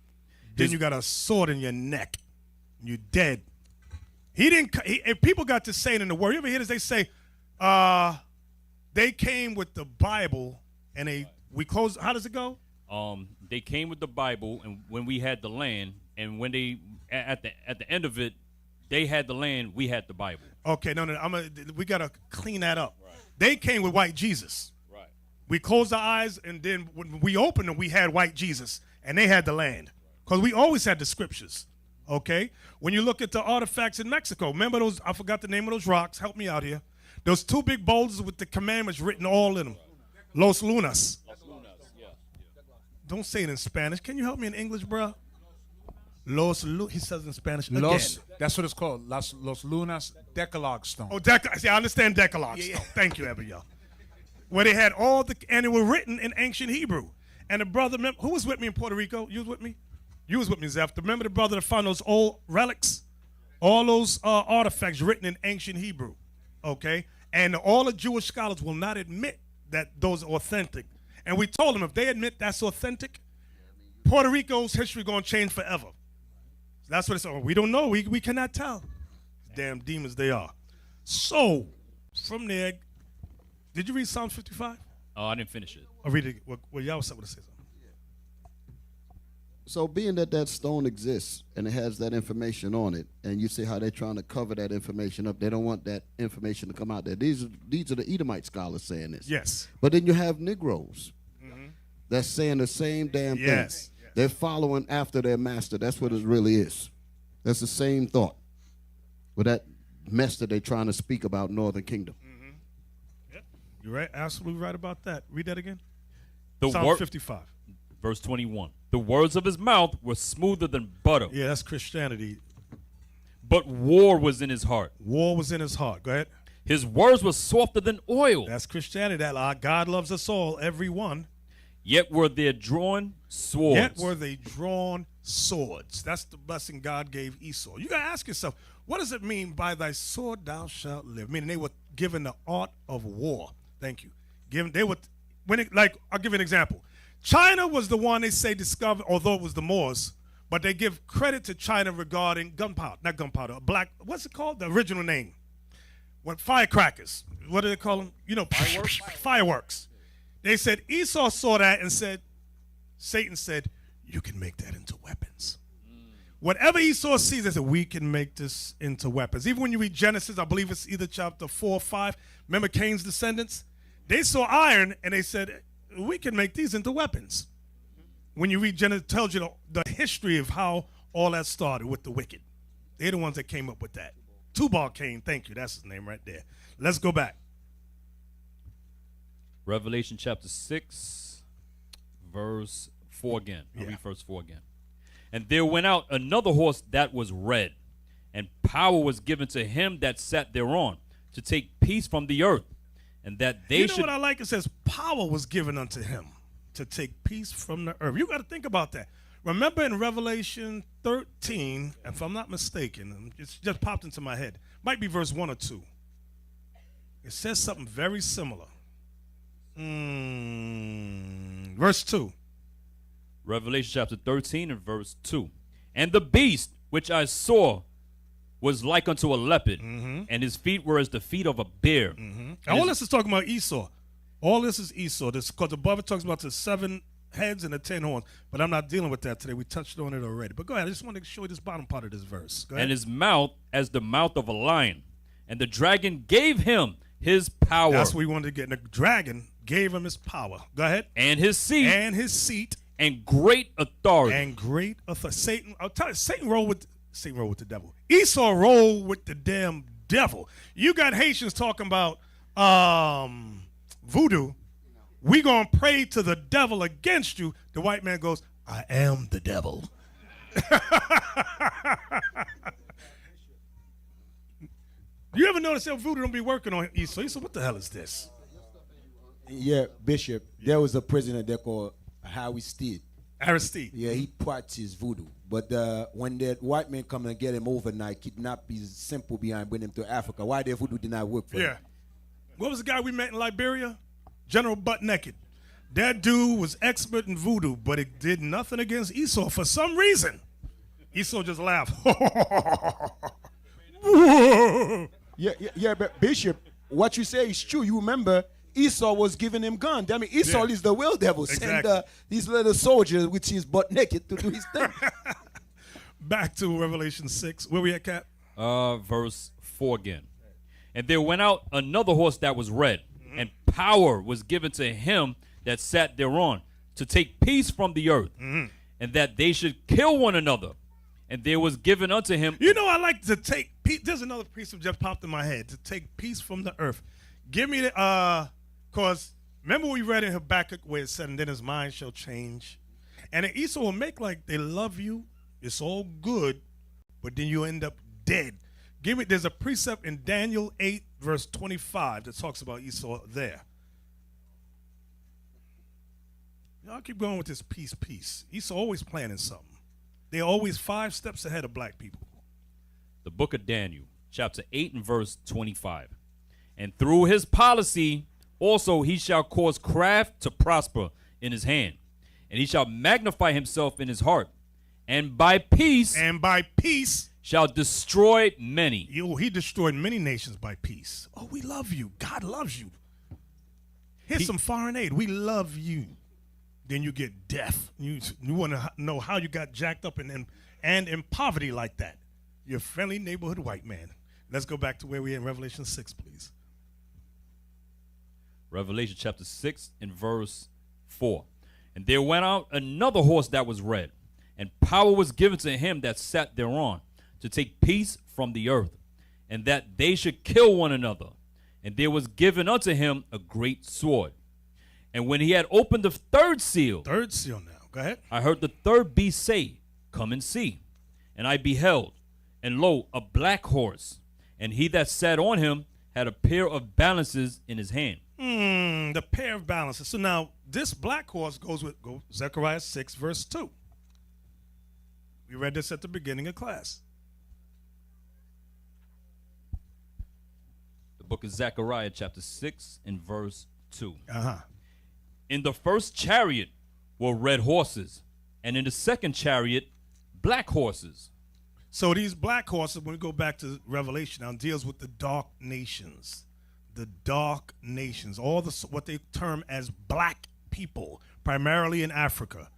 Then you got a sword in your neck. You're dead. If people got to saying in the word, you ever hear this? They say, they came with the Bible and we close. How does it go? they came with the Bible, and when we had the land, and when they at the end of it, they had the land, we had the Bible. Okay, no, we gotta clean that up. Right. They came with white Jesus. Right. We closed our eyes, and then when we opened them, we had white Jesus, and they had the land, because we always had the scriptures. Okay, when you look at the artifacts in Mexico, remember those? I forgot the name of those rocks. Help me out here. Those two big boulders with the commandments written all in them. Los Lunas. Yeah. Don't say it in Spanish. Can you help me in English, bro? He says in Spanish again. That's what it's called. Los Lunas Decalogue Stone. Oh, see, I understand Decalogue Stone. Thank you, Abiel. Where they had and it were written in ancient Hebrew. And the brother, who was with me in Puerto Rico? You was with me? You was with me, Zeph. Remember the brother that found those old relics? All those artifacts written in ancient Hebrew, okay? And all the Jewish scholars will not admit that those are authentic. And we told them if they admit that's authentic, Puerto Rico's history going to change forever. That's what it's all. We don't know. We cannot tell. Damn demons they are. So, from there, did you read Psalm 55? Oh, I didn't finish it. I'll read it. Well, y'all was something to say something. So being that stone exists and it has that information on it, and you see how they're trying to cover that information up, they don't want that information to come out there. These are the Edomite scholars saying this. Yes. But then you have Negroes that's saying the same damn thing. Yes. They're following after their master. That's what it really is. That's the same thought with that mess that they're trying to speak about Northern Kingdom. Yep. You're right. Absolutely right about that. Read that again. The Psalm 55. Verse 21. The words of his mouth were smoother than butter. Yeah, that's Christianity. But war was in his heart. War was in his heart. Go ahead. His words were softer than oil. That's Christianity. That our God loves us all, every one. Yet were there drawn swords. Yet were they drawn swords. That's the blessing God gave Esau. You got to ask yourself, what does it mean by thy sword thou shalt live? Meaning they were given the art of war. Thank you. I'll give you an example. China was the one they say discovered, although it was the Moors, but they give credit to China regarding gunpowder, not gunpowder, what's it called? The original name. Firecrackers. What do they call them? You know, fireworks. They said Esau saw that and said, Satan said, you can make that into weapons. Whatever Esau sees, they said, we can make this into weapons. Even when you read Genesis, I believe it's either chapter 4 or 5, remember Cain's descendants? They saw iron and they said, we can make these into weapons. When you read Genesis, it tells you the history of how all that started with the wicked. They're the ones that came up with that. Tubal-Cain, thank you, that's his name right there. Let's go back. Revelation chapter 6, verse 4 again. I'll read verse 4 again. And there went out another horse that was red, and power was given to him that sat thereon, to take peace from the earth, and that they should... what I like? It says power was given unto him to take peace from the earth. You got to think about that. Remember in Revelation 13, if I'm not mistaken, it just popped into my head. Might be verse 1 or 2. It says something very similar. Verse 2. Revelation chapter 13 and verse 2. And the beast which I saw was like unto a leopard, and his feet were as the feet of a bear. And all this is talking about Esau. All this is Esau. This because the Bible talks about the 7 heads and the 10 horns. But I'm not dealing with that today. We touched on it already. But go ahead. I just want to show you this bottom part of this verse. Go ahead. And his mouth as the mouth of a lion. And the dragon gave him his power. That's what we wanted to get. And the dragon gave him his power. Go ahead. And his seat. And great authority. Satan, I'll tell you, Satan rolled with the devil. Esau rolled with the damn devil. You got Haitians talking about voodoo. We gonna pray to the devil against you. The white man goes, I am the devil. You ever notice that voodoo don't be working on Esau? Esau, what the hell is this? Yeah, Bishop. There was a prisoner there called Aristide. Yeah, he practiced voodoo. But when the white men come and get him overnight, kidnap his simple behind, bring him to Africa, why their voodoo did not work for him? What was the guy we met in Liberia? General Butt Naked. That dude was expert in voodoo, but it did nothing against Esau for some reason. Esau just laughed. Yeah, but Bishop, what you say is true. You remember Esau was giving him gun. I mean, Esau Yeah. is the will devil. Send Exactly. these little soldiers, which is butt naked, to do his thing. Back to Revelation 6. Where we at, Cap? Verse 4 again. And there went out another horse that was red, and power was given to him that sat thereon, to take peace from the earth, and that they should kill one another. And there was given unto him. You know, I like to take peace. There's another precept just popped in my head, to take peace from the earth. Give me the, because remember we read in Habakkuk where it said, and then his mind shall change. And then Esau will make like they love you, it's all good, but then you end up dead. There's a precept in Daniel 8, verse 25 that talks about Esau there. Y'all keep going with this peace. Esau always planning something. They're always 5 steps ahead of black people. The book of Daniel, chapter 8 and verse 25. And through his policy also he shall cause craft to prosper in his hand, and he shall magnify himself in his heart, and by peace shall destroy many. He destroyed many nations by peace. Oh, we love you. God loves you. Here's some foreign aid. We love you. Then you get death. You want to know how you got jacked up and in poverty like that. You're a friendly neighborhood white man. Let's go back to where we're in Revelation 6, please. Revelation chapter 6 and verse 4. And there went out another horse that was red, and power was given to him that sat thereon, to take peace from the earth, and that they should kill one another. And there was given unto him a great sword. And when he had opened the third seal, Third seal now. Go ahead. I heard the third beast say, Come and see. And I beheld, and lo, a black horse, and he that sat on him had a pair of balances in his hand. The pair of balances. So now this black horse goes with Zechariah 6, verse 2. We read this at the beginning of class. The book of Zechariah chapter 6 and verse 2. Uh-huh. In the first chariot were red horses, and in the second chariot, black horses. So these black horses, when we go back to Revelation, now deals with the dark nations. The dark nations, all what they term as black people, primarily in Africa.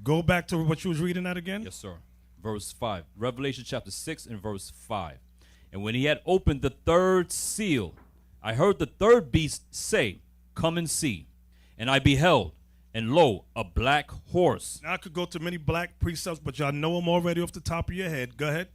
Go back to what you was reading that again. Yes, sir. Verse 5. Revelation chapter 6 and verse 5. And when he had opened the third seal, I heard the third beast say, Come and see. And I beheld, and lo, a black horse. Now I could go to many black precepts, but y'all know them already off the top of your head. Go ahead.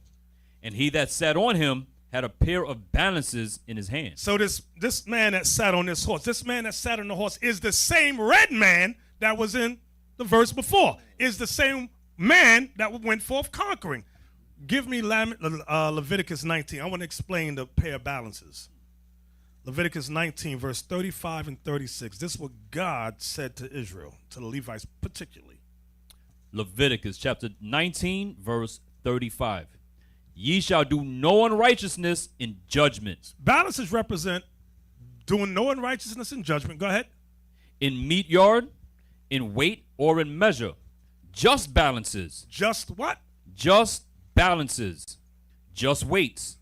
And he that sat on him had a pair of balances in his hand. So this man that sat on this horse, this man that sat on the horse is the same red man that was in the verse before. Is the same man that went forth conquering. Give me Leviticus 19. I want to explain the pair of balances. Leviticus 19, verse 35 and 36. This is what God said to Israel, to the Levites particularly. Leviticus chapter 19, verse 35. Ye shall do no unrighteousness in judgment. Balances represent doing no unrighteousness in judgment. Go ahead. In meat yard, in weight, or in measure. Just balances. Just what? Just balances. Just weights.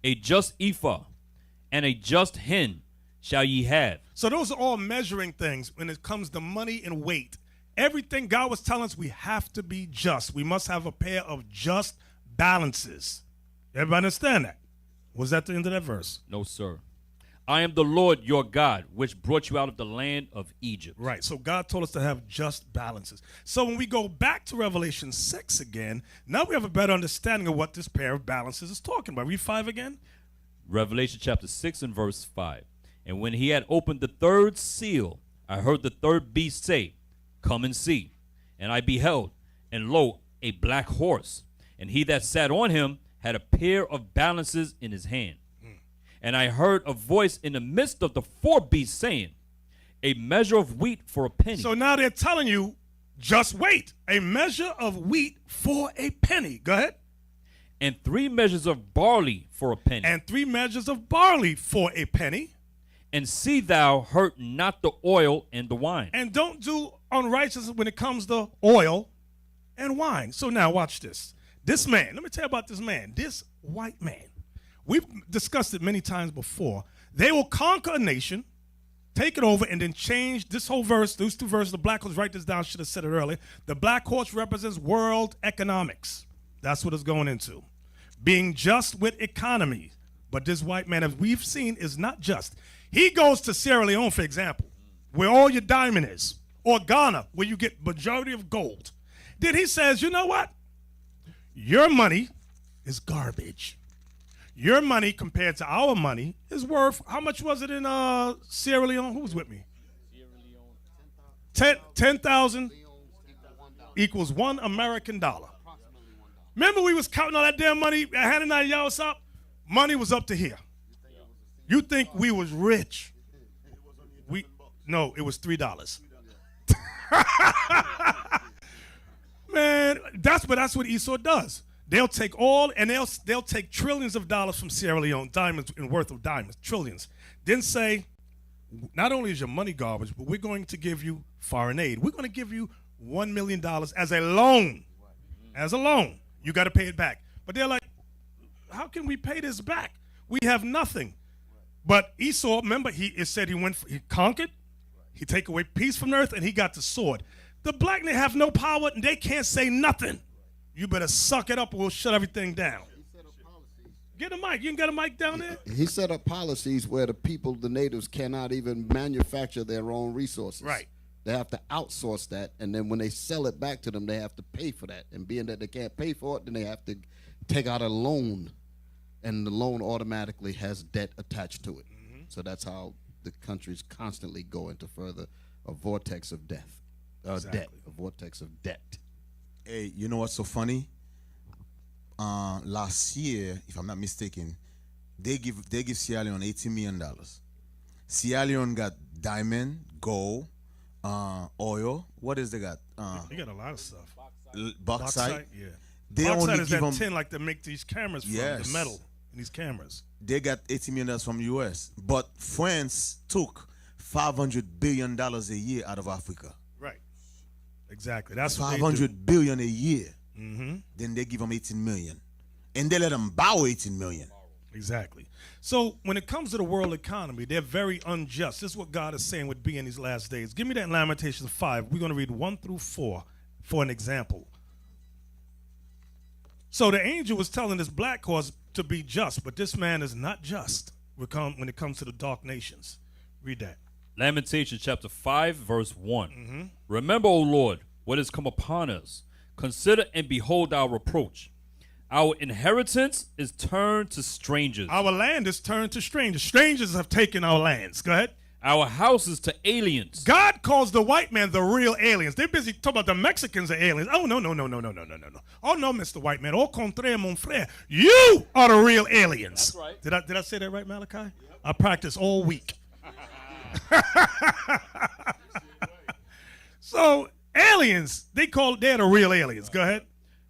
A just ephah and a just hin shall ye have. So those are all measuring things when it comes to money and weight. Everything God was telling us, we have to be just. We must have a pair of just balances. Everybody understand that? Was that the end of that verse? No, sir. I am the Lord your God, which brought you out of the land of Egypt. Right. So God told us to have just balances. So when we go back to Revelation 6 again, now we have a better understanding of what this pair of balances is talking about. Read 5 again. Revelation chapter 6 and verse 5. And when he had opened the third seal, I heard the third beast say, Come and see. And I beheld, and lo, a black horse. And he that sat on him had a pair of balances in his hand. And I heard a voice in the midst of the four beasts saying, A measure of wheat for a penny. So now they're telling you, just wait. A measure of wheat for a penny. Go ahead. And 3 measures of barley for a penny. And 3 measures of barley for a penny. And see thou hurt not the oil and the wine. And don't do unrighteousness when it comes to oil and wine. So now watch this. This man, let me tell you about this man, this white man. We've discussed it many times before. They will conquer a nation, take it over and then change this whole verse, those two verses. The black horse, write this down, should have said it earlier. The black horse represents world economics. That's what it's going into. Being just with economy. But this white man, as we've seen, is not just. He goes to Sierra Leone, for example, where all your diamond is, or Ghana, where you get majority of gold. Then he says, you know what? Your money is garbage. Your money compared to our money is worth, how much was it in Sierra Leone? Who was with me? 10,000 equals $1 American dollar. Remember we was counting all that damn money at Hannah and y'all up? Money was up to here. You think we was rich. No, it was $3. Man, that's what Esau does. They'll take all, and they'll take trillions of dollars from Sierra Leone, diamonds in worth of diamonds, trillions. Then say, not only is your money garbage, but we're going to give you foreign aid. We're going to give you $1 million as a loan. As a loan. You got to pay it back. But they're like, how can we pay this back? We have nothing. But Esau, remember, it said he conquered, he take away peace from the earth, and he got the sword. The black, they have no power, and they can't say nothing. You better suck it up or we'll shut everything down. Get a mic. You can get a mic down there? He set up policies where the people, the natives, cannot even manufacture their own resources. Right. They have to outsource that, and then when they sell it back to them, they have to pay for that. And being that they can't pay for it, then they have to take out a loan, and the loan automatically has debt attached to it. Mm-hmm. So that's how the countries constantly go into further a vortex of death, debt, a vortex of debt. Hey, you know what's so funny? Last year, if I'm not mistaken, they give Sierra Leone $80 million. Sierra Leone got diamond, gold, oil. What else they got? They got a lot of stuff. Bauxite. Yeah. They Bauxite only is give that them, tin like they make these cameras from, yes, the metal in these cameras. They got $80 million from the U.S. But France took $500 billion a year out of Africa. Right. Exactly. That's what $500 billion a year. Mm-hmm. Then they give them 18 million. And they let them borrow 18 million. Exactly. So when it comes to the world economy, they're very unjust. This is what God is saying would be in these last days. Give me that in Lamentations 5. We're going to read 1 through 4 for an example. So the angel was telling this black horse to be just, but this man is not just when it comes to the dark nations. Read that. Lamentations chapter 5, verse 1. Mm-hmm. Remember, O Lord, what has come upon us. Consider and behold our reproach. Our inheritance is turned to strangers. Our land is turned to strangers. Strangers have taken our lands. Go ahead. Our houses to aliens. God calls the white man the real aliens. They're busy talking about the Mexicans are aliens. Oh, no. Oh, no, Mr. White Man. Au contraire, mon frère. You are the real aliens. That's right. Did I say that right, Malachi? Yep. I practiced all week. So, aliens, they're the real aliens. Go ahead.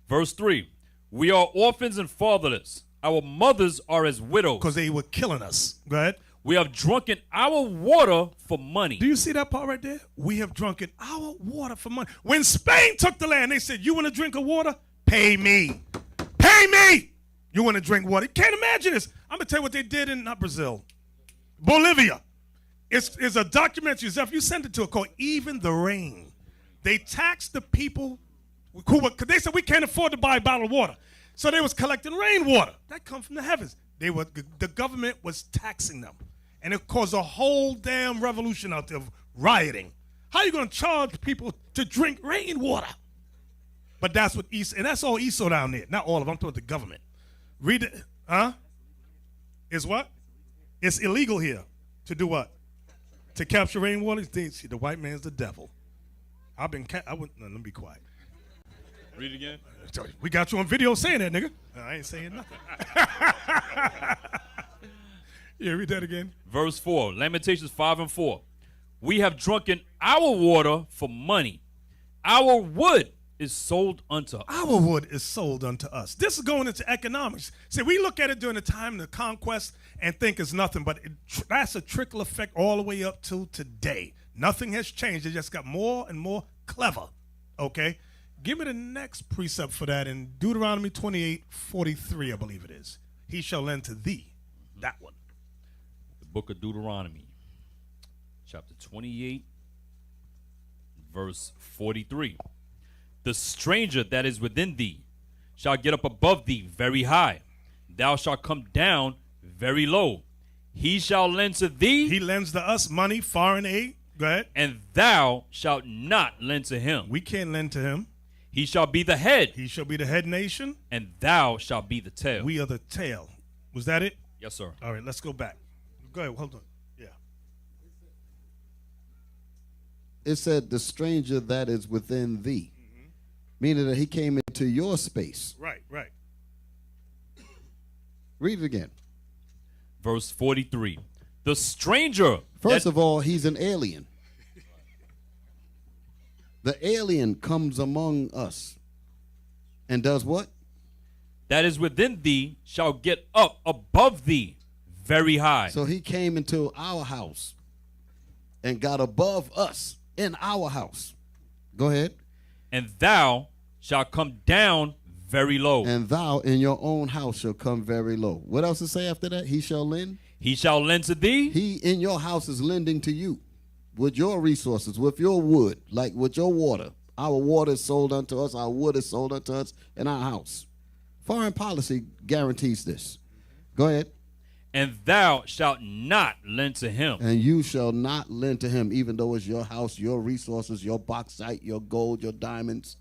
Verse 3. We are orphans and fatherless. Our mothers are as widows. Because they were killing us. Go ahead. We have drunken our water for money. Do you see that part right there? We have drunken our water for money. When Spain took the land, they said, you want a drink of water? Pay me. Pay me. You want to drink water? You can't imagine this. I'm going to tell you what they did in, not Brazil, Bolivia. It's a documentary, Zeph, you sent it to it, called Even the Rain. They taxed the people because they said we can't afford to buy a bottle of water. So they was collecting rainwater. That comes from the heavens. The government was taxing them. And it caused a whole damn revolution out there of rioting. How are you going to charge people to drink rainwater? But that's what Esau, and that's all Esau down there. Not all of them, I'm talking about the government. Read it, It's what? It's illegal here to do what? To capture rainwater? See, the white man's the devil. Let me be quiet. Read it again. We got you on video saying that, nigga. I ain't saying nothing. Yeah, read that again. Verse 4, Lamentations 5 and 4. We have drunken our water for money. Our wood is sold unto us. Our wood is sold unto us. This is going into economics. See, we look at it during the time of the conquest and think it's nothing, but that's a trickle effect all the way up to today. Nothing has changed. It just got more and more clever, okay? Give me the next precept for that in Deuteronomy 28:43, I believe it is. He shall lend to thee. That one. The book of Deuteronomy. chapter 28, verse 43. The stranger that is within thee shall get up above thee very high. Thou shalt come down very low. He shall lend to thee, He lends to us money, foreign aid. Go ahead. and thou shalt not lend to him. We can't lend to him. He shall be the head, He shall be the head nation. and thou shalt be the tail. We are the tail. Was that it? Yes, sir. All right, let's go back. Go ahead. Hold on. Yeah. It said, the stranger that is within thee. Meaning that he came into your space. Right, right. Read it again. Verse 43. The stranger. First of all, he's an alien. The alien comes among us and does what? that is within thee shall get up above thee very high. So he came into our house and got above us in our house. Go ahead. And thou shalt come down very low. And thou in your own house shall come very low. What else to say after that? He shall lend. He shall lend to thee. He in your house is lending to you with your resources, with your wood, like with your water. Our water is sold unto us. Our wood is sold unto us in our house. Foreign policy guarantees this. Go ahead. And thou shalt not lend to him. And you shall not lend to him, even though it's your house, your resources, your bauxite, your gold, your diamonds.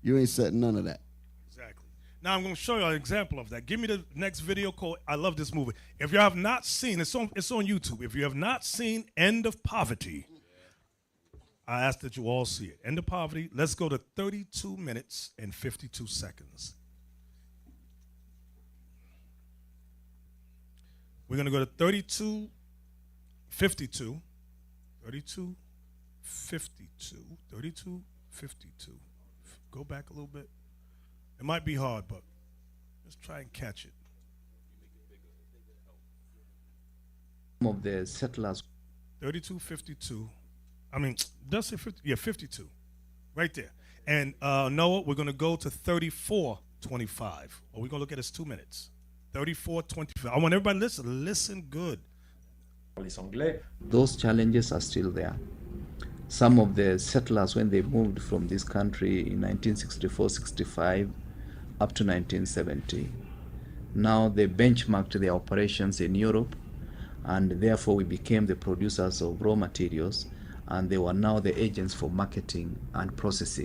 You ain't setting none of that. Exactly. Now I'm going to show you an example of that. Give me the next video called, I love this movie. If you have not seen, it's on YouTube. If you have not seen End of Poverty, I ask that you all see it. End of Poverty. Let's go to 32 minutes and 52 seconds. We're going to go to 32, 52, 32, 52, 32, 52. Go back a little bit. It might be hard, but let's try and catch it. Some of the settlers 32, 52. I mean, does it 50? Yeah, 52. Right there. And Noah, we're going to go to 34, 25. Or we're going to look at this 2 minutes. 34, 25. I want everybody to listen good. those challenges are still there. Some of the settlers, when they moved from this country in 1964-65 up to 1970, now they benchmarked their operations in Europe, and therefore we became the producers of raw materials, and they were now the agents for marketing and processing.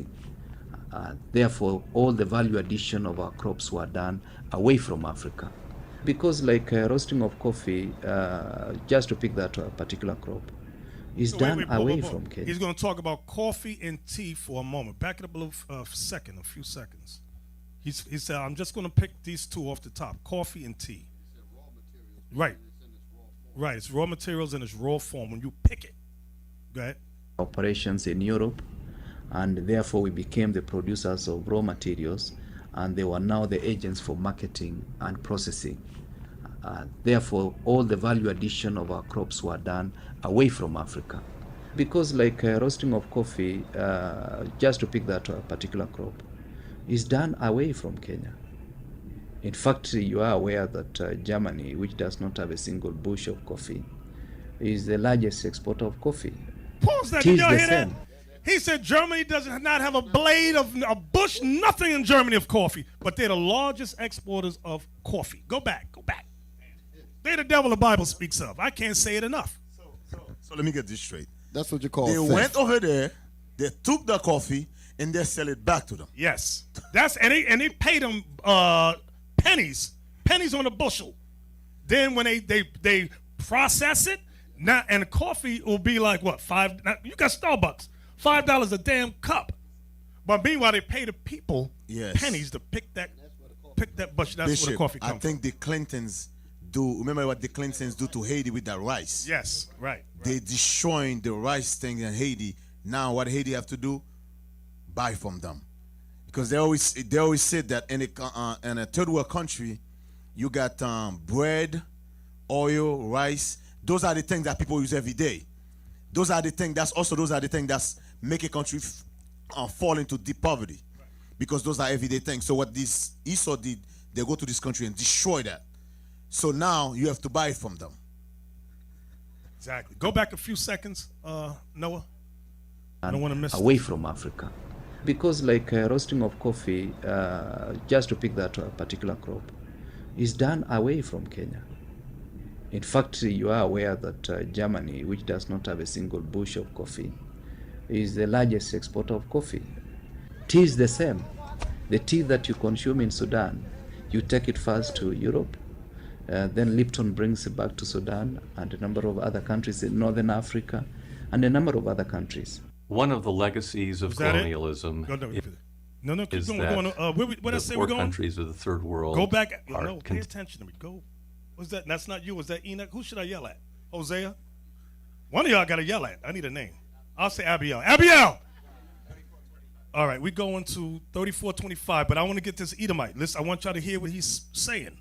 Therefore, all the value addition of our crops were done away from Africa. Because like roasting of coffee, just to pick that particular crop, is done away from Kenya. He's going to talk about coffee and tea for a moment. Back it up a little a few seconds. He said, I'm just going to pick these two off the top, coffee and tea. Right. Right, it's raw materials in its raw form when you pick it. Go ahead. Operations in Europe, and therefore we became the producers of raw materials, and they were now the agents for marketing and processing. Therefore, all the value addition of our crops were done away from Africa. Because like roasting of coffee, just to pick that particular crop, is done away from Kenya. In fact, you are aware that Germany, which does not have a single bush of coffee, is the largest exporter of coffee. Pause that. Tea Did is y'all the hear that? same. He said Germany does not have a blade of a bush, nothing in Germany of coffee, but they're the largest exporters of coffee. Go back. They're the devil the Bible speaks of. I can't say it enough. So let me get this straight. That's what you call They theft. went over there, they took the coffee, and they sell it back to them. Yes, and they pay them pennies on a bushel. Then when they process it, now and the coffee will be like what, $5? Now, you got Starbucks, $5 a damn cup. But meanwhile, they pay the people pennies to pick that bushel. That's Bishop, where the coffee comes I think the Clintons do. Remember what the Clintons do to Haiti with that rice? from. Yes, right. They destroying the rice thing in Haiti. Now what Haiti have to do? Buy from them, because they always said that in a third world country, you got bread, oil, rice. Those are the things that people use every day. Those are the things that's make a country fall into deep poverty, because those are everyday things. So what this Esau did, they go to this country and destroy that. So now you have to buy it from them. Exactly. Go back a few seconds, Noah. I don't want to miss away from Africa. Because like roasting of coffee, just to pick that particular crop, is done away from Kenya. In fact, you are aware that Germany, which does not have a single bush of coffee, is the largest exporter of coffee. Tea is the same. The tea that you consume in Sudan, you take it first to Europe, then Lipton brings it back to Sudan and a number of other countries in Northern Africa and a number of other countries. One of the legacies of Was that it? colonialism No, keep is going. that We're going. What I the say poor we're going? countries of the third world Go back. are No, pay attention to me. Go. What's that? That's not you. Was that Enoch? Who should I yell at? Hosea? One of y'all got to yell at. I need a name. I'll say Abiel. Abiel! All right, we going to 34:25, but I want to get this Edomite. Listen, I want y'all to hear what he's saying.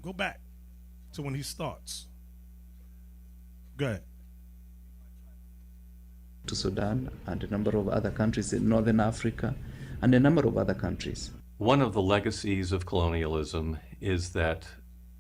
Go back to when he starts. Go ahead. To Sudan and a number of other countries in Northern Africa and a number of other countries. One of the legacies of colonialism is that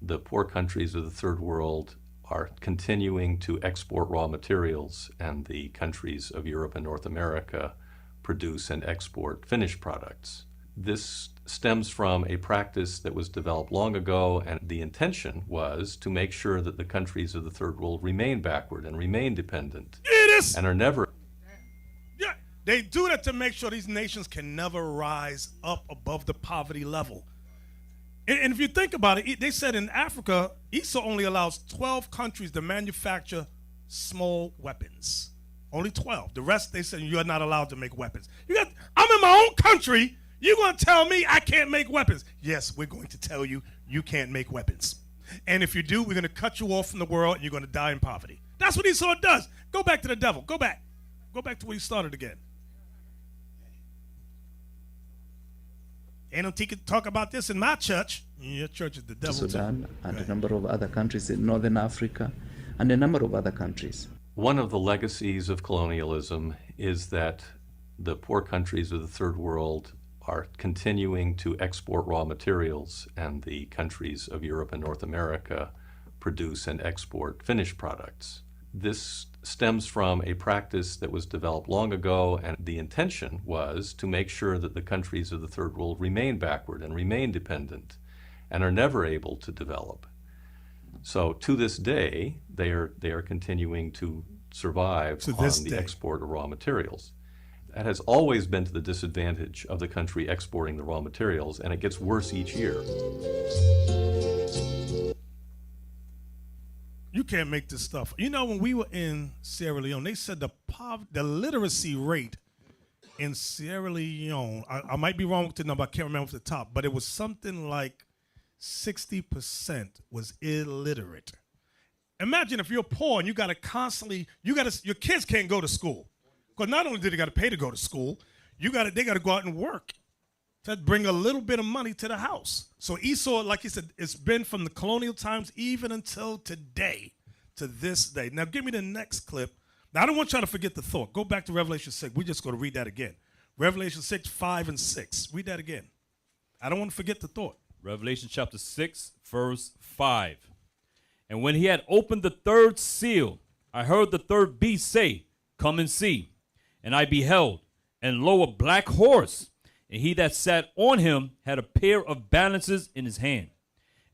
the poor countries of the third world are continuing to export raw materials, and the countries of Europe and North America produce and export finished products. This stems from a practice that was developed long ago, and the intention was to make sure that the countries of the third world remain backward and remain dependent and are never. Yeah, they do that to make sure these nations can never rise up above the poverty level. And if you think about it, they said in Africa, Esau only allows 12 countries to manufacture small weapons. Only 12. The rest, they said, you're not allowed to make weapons. I'm in my own country. You're going to tell me I can't make weapons. Yes, we're going to tell you you can't make weapons. And if you do, we're going to cut you off from the world, and you're going to die in poverty. That's what Esau does. Go back to the devil. Go back. Go back to where you started again. Ain't no talk about this in my church. Your church is the devil. Sudan and a number of other countries in Northern Africa and a number of other countries. One of the legacies of colonialism is that the poor countries of the third world are continuing to export raw materials, and the countries of Europe and North America produce and export finished products. This stems from a practice that was developed long ago, and the intention was to make sure that the countries of the third world remain backward and remain dependent and are never able to develop. So to this day, they are continuing to survive on the export of raw materials. That has always been to the disadvantage of the country exporting the raw materials, and it gets worse each year. You can't make this stuff. You know, when we were in Sierra Leone, they said the literacy rate in Sierra Leone, I might be wrong with the number, I can't remember off the top, but it was something like 60% was illiterate. Imagine if you're poor and you got to constantly, your kids can't go to school. Because not only do they got to pay to go to school, they got to go out and work to bring a little bit of money to the house. So Esau, like he said, it's been from the colonial times even until today, to this day. Now give me the next clip. Now I don't want y'all to forget the thought. Go back to Revelation 6. We're just going to read that again. Revelation 6, 5, and 6. Read that again. I don't want to forget the thought. Revelation chapter 6, verse 5. And when he had opened the third seal, I heard the third beast say, "Come and see." And I beheld, and lo, a black horse, and he that sat on him had a pair of balances in his hand.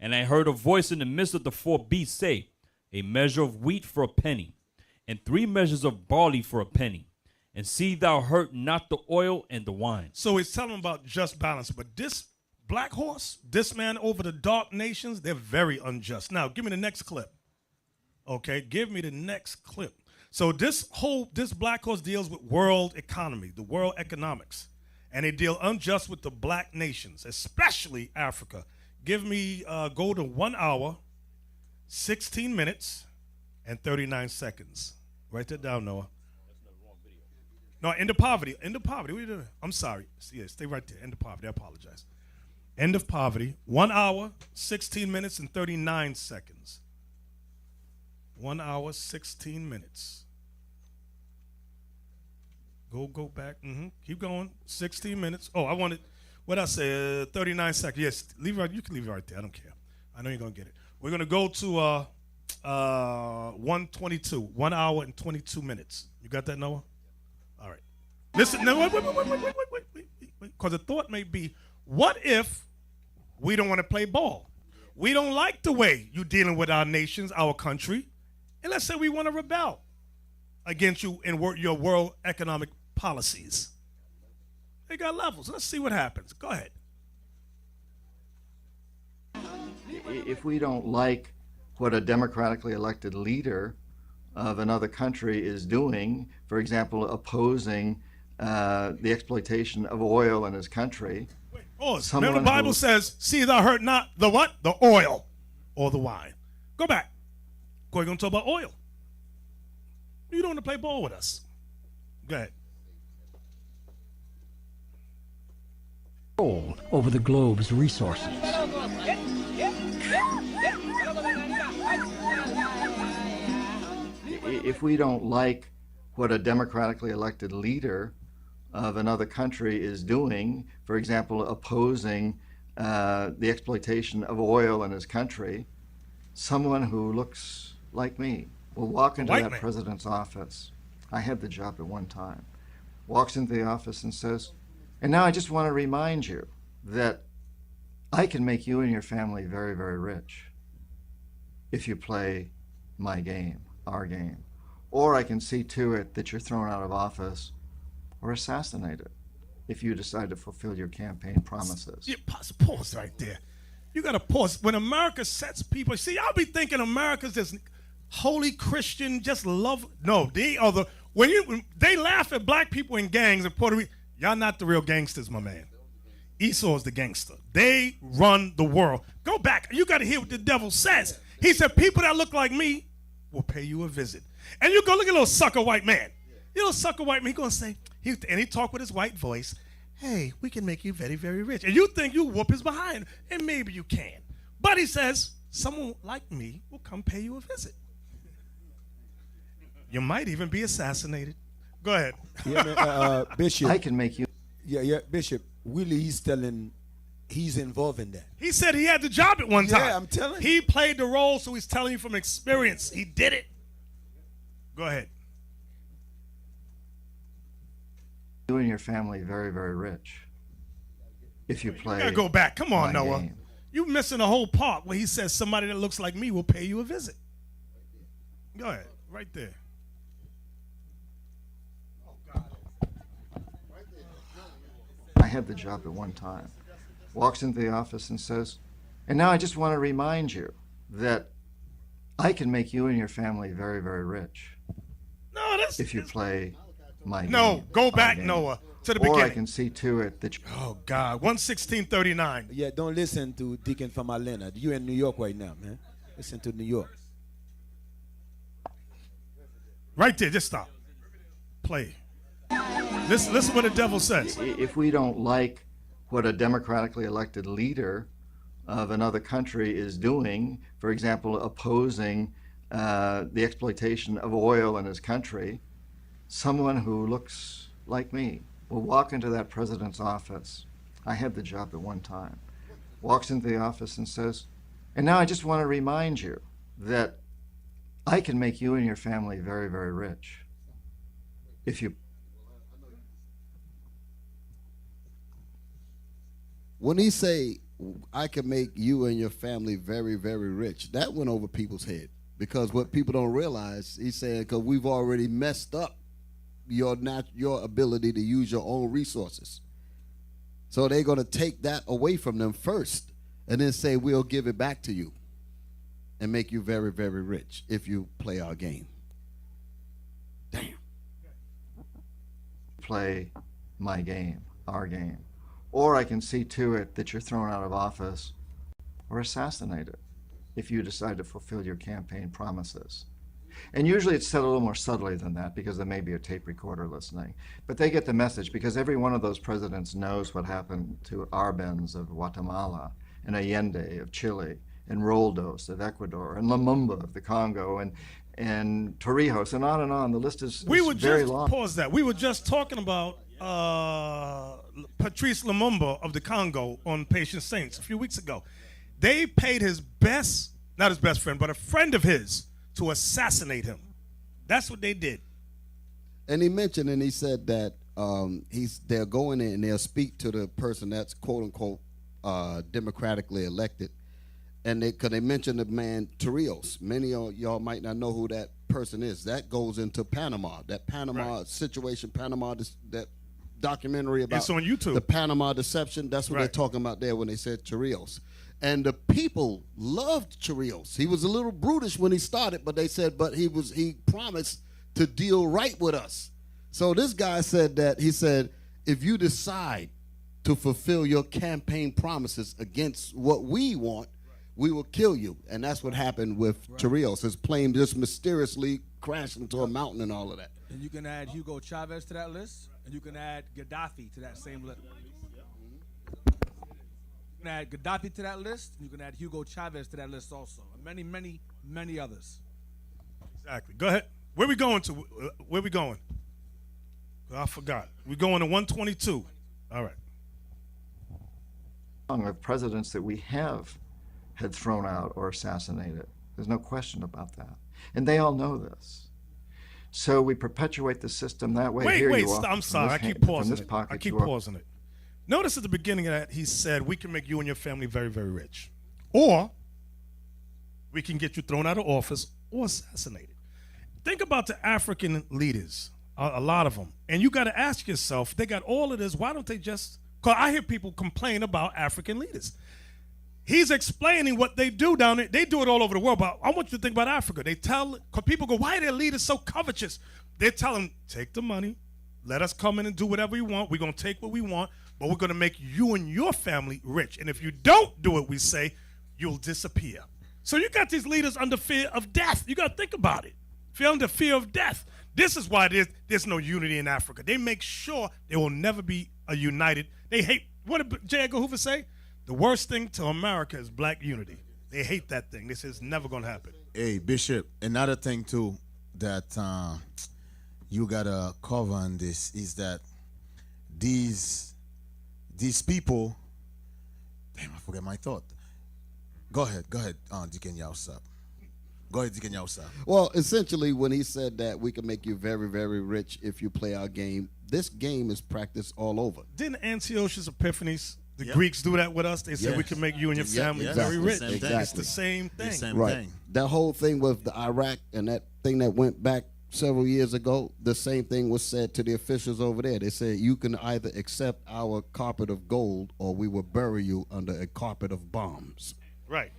And I heard a voice in the midst of the four beasts say, "A measure of wheat for a penny, and 3 measures of barley for a penny. And see thou hurt not the oil and the wine." So he's telling about just balance. But this black horse, this man over the dark nations, they're very unjust. Now, give me the next clip. Okay, give me the next clip. So this black horse deals with world economy, the world economics. And they deal unjust with the black nations, especially Africa. Give me, go to 1 hour, 16 minutes, and 39 seconds. Write that down, Noah. No, end of poverty. End of poverty. What are you doing? I'm sorry. Yeah, stay right there. End of poverty. I apologize. End of poverty. 1 hour, 16 minutes, and 39 seconds. 1 hour, 16 minutes. Go back. Keep going. 16 minutes. Oh, I wanted, what I say, 39 seconds. Yes, leave it right. You can leave it right there. I don't care. I know you're going to get it. We're going to go to 1:22, 1 hour and 22 minutes. You got that, Noah? All right. Listen, no, wait. Because the thought may be, what if we don't want to play ball? We don't like the way you're dealing with our nations, our country, and let's say we want to rebel against you in your world economic policies. They got levels. Let's see what happens. Go ahead. If we don't like what a democratically elected leader of another country is doing, for example, opposing the exploitation of oil in his country. Remember the Bible says, see thou hurt not the what? The oil or the wine. Go back. We're going to talk about oil. You don't want to play ball with us. Go ahead. Over the globe's resources. If we don't like what a democratically elected leader of another country is doing, for example, opposing the exploitation of oil in his country, someone who looks like me will walk into that president's office. I had the job at one time. Walks into the office and says, and now I just want to remind you that I can make you and your family very, very rich if you play my game, our game. Or I can see to it that you're thrown out of office or assassinated if you decide to fulfill your campaign promises. Yeah, pause right there. You got to pause. When America sets people, see, I'll be thinking America's this holy Christian, just love. No, they are the, when they laugh at black people in gangs in Puerto Rico, y'all not the real gangsters, my man. Esau's the gangster. They run the world. Go back. You got to hear what the devil says. He said, people that look like me will pay you a visit. And you go look at a little sucker white man. You little sucker white man, he's going to say, and he talk with his white voice, hey, we can make you very, very rich. And you think you whoop his behind, and maybe you can. But he says, someone like me will come pay you a visit. You might even be assassinated. Go ahead. Yeah, Bishop. I can make you. Yeah, Bishop. Willie, he's involved in that. He said he had the job at one time. Yeah, I'm telling you. He played the role, so he's telling you from experience. He did it. Go ahead. You and your family very, very rich if you play. You gotta go back. Come on, Noah. Game. You missing the whole part where he says somebody that looks like me will pay you a visit. Go ahead, right there. I had the job at one time. Walks into the office and says, and now I just want to remind you that I can make you and your family very, very rich. No, that's if you play my game. No, go back, Noah, to the beginning. Or I can see to it that you. Oh, God. 1:16:39. Yeah, don't listen to Deacon from Atlanta. You in New York right now, man. Listen to New York. Right there, just stop. Play. Listen what the devil says. If we don't like what a democratically elected leader of another country is doing, for example, opposing the exploitation of oil in his country, someone who looks like me will walk into that president's office. I had the job at one time. Walks into the office and says, and now I just want to remind you that I can make you and your family very, very rich if you. When he say, I can make you and your family very, very rich, that went over people's head. Because what people don't realize, he's saying, because we've already messed up your ability to use your own resources. So they're going to take that away from them first and then say, we'll give it back to you and make you very, very rich if you play our game. Damn. Play my game, our game. Or I can see to it that you're thrown out of office or assassinated if you decide to fulfill your campaign promises. And usually it's said a little more subtly than that because there may be a tape recorder listening. But they get the message because every one of those presidents knows what happened to Arbenz of Guatemala and Allende of Chile and Roldos of Ecuador and Lumumba of the Congo and Torrijos and on. The list is very long. Pause that. We were just talking about Patrice Lumumba of the Congo on Patient Saints a few weeks ago. They paid his best not his best friend, but a friend of his, to assassinate him. That's what they did. And he mentioned, and he said that they'll go in and they'll speak to the person that's quote unquote democratically elected, and because they mentioned the man Torrijos. Many of y'all might not know who that person is. That goes into Panama. That Panama situation, that documentary about it's on YouTube. The Panama deception. That's what they're talking about there when they said Torrijos. And the people loved Chariots. He was a little brutish when he started, but they said, but he promised to deal right with us. So this guy said that, he said, if you decide to fulfill your campaign promises against what we want, we will kill you. And that's what happened with Torrijos. His plane just mysteriously crashed into a mountain and all of that. And you can add Hugo Chavez to that list, and you can add Gaddafi to that same list. You can add Gaddafi to that list, and you can add Hugo Chavez to that list also, and many, many, many others. Exactly. Go ahead. Where we going to? Where we going? I forgot. We're going to 122. All right. Of presidents that we have had thrown out or assassinated. There's no question about that. And they all know this. So we perpetuate the system that way. Wait, I'm sorry. I keep pausing it. I keep pausing it. Notice at the beginning of that, he said, we can make you and your family very, very rich. Or we can get you thrown out of office or assassinated. Think about the African leaders, a lot of them. And you got to ask yourself, they got all of this. Why don't they just, because I hear people complain about African leaders. He's explaining what they do down there. They do it all over the world, but I want you to think about Africa. They tell, because people go, why are their leaders so covetous? They tell them, take the money, let us come in and do whatever we want. We're going to take what we want, but we're going to make you and your family rich. And if you don't do it, we say, you'll disappear. So you got these leaders under fear of death. You got to think about it. Fear under fear of death. This is why there's no unity in Africa. They make sure there will never be a united. They hate, what did J. Edgar Hoover say? The worst thing to America is black unity. They hate that thing. They say it's never going to happen. Hey, Bishop, another thing, too, that you got to cover on this is that these people, damn, I forget my thought. Go ahead, Deacon Yausa. Go ahead, Deacon Yausa. Well, essentially, when he said that we can make you very, very rich if you play our game, this game is practiced all over. Didn't Antiochus Epiphanes, the Greeks, do that with us? They said we can make you and your family very rich. Exactly. It's the same thing. Right. That whole thing with the Iraq and that thing that went back several years ago, the same thing was said to the officials over there. They said, you can either accept our carpet of gold or we will bury you under a carpet of bombs. Right.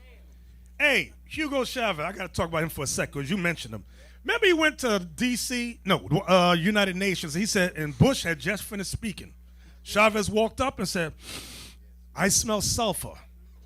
Hey, Hugo Chavez, I got to talk about him for a second because you mentioned him. Remember he went to D.C., United Nations. He said, and Bush had just finished speaking. Chavez walked up and said, I smell sulfur.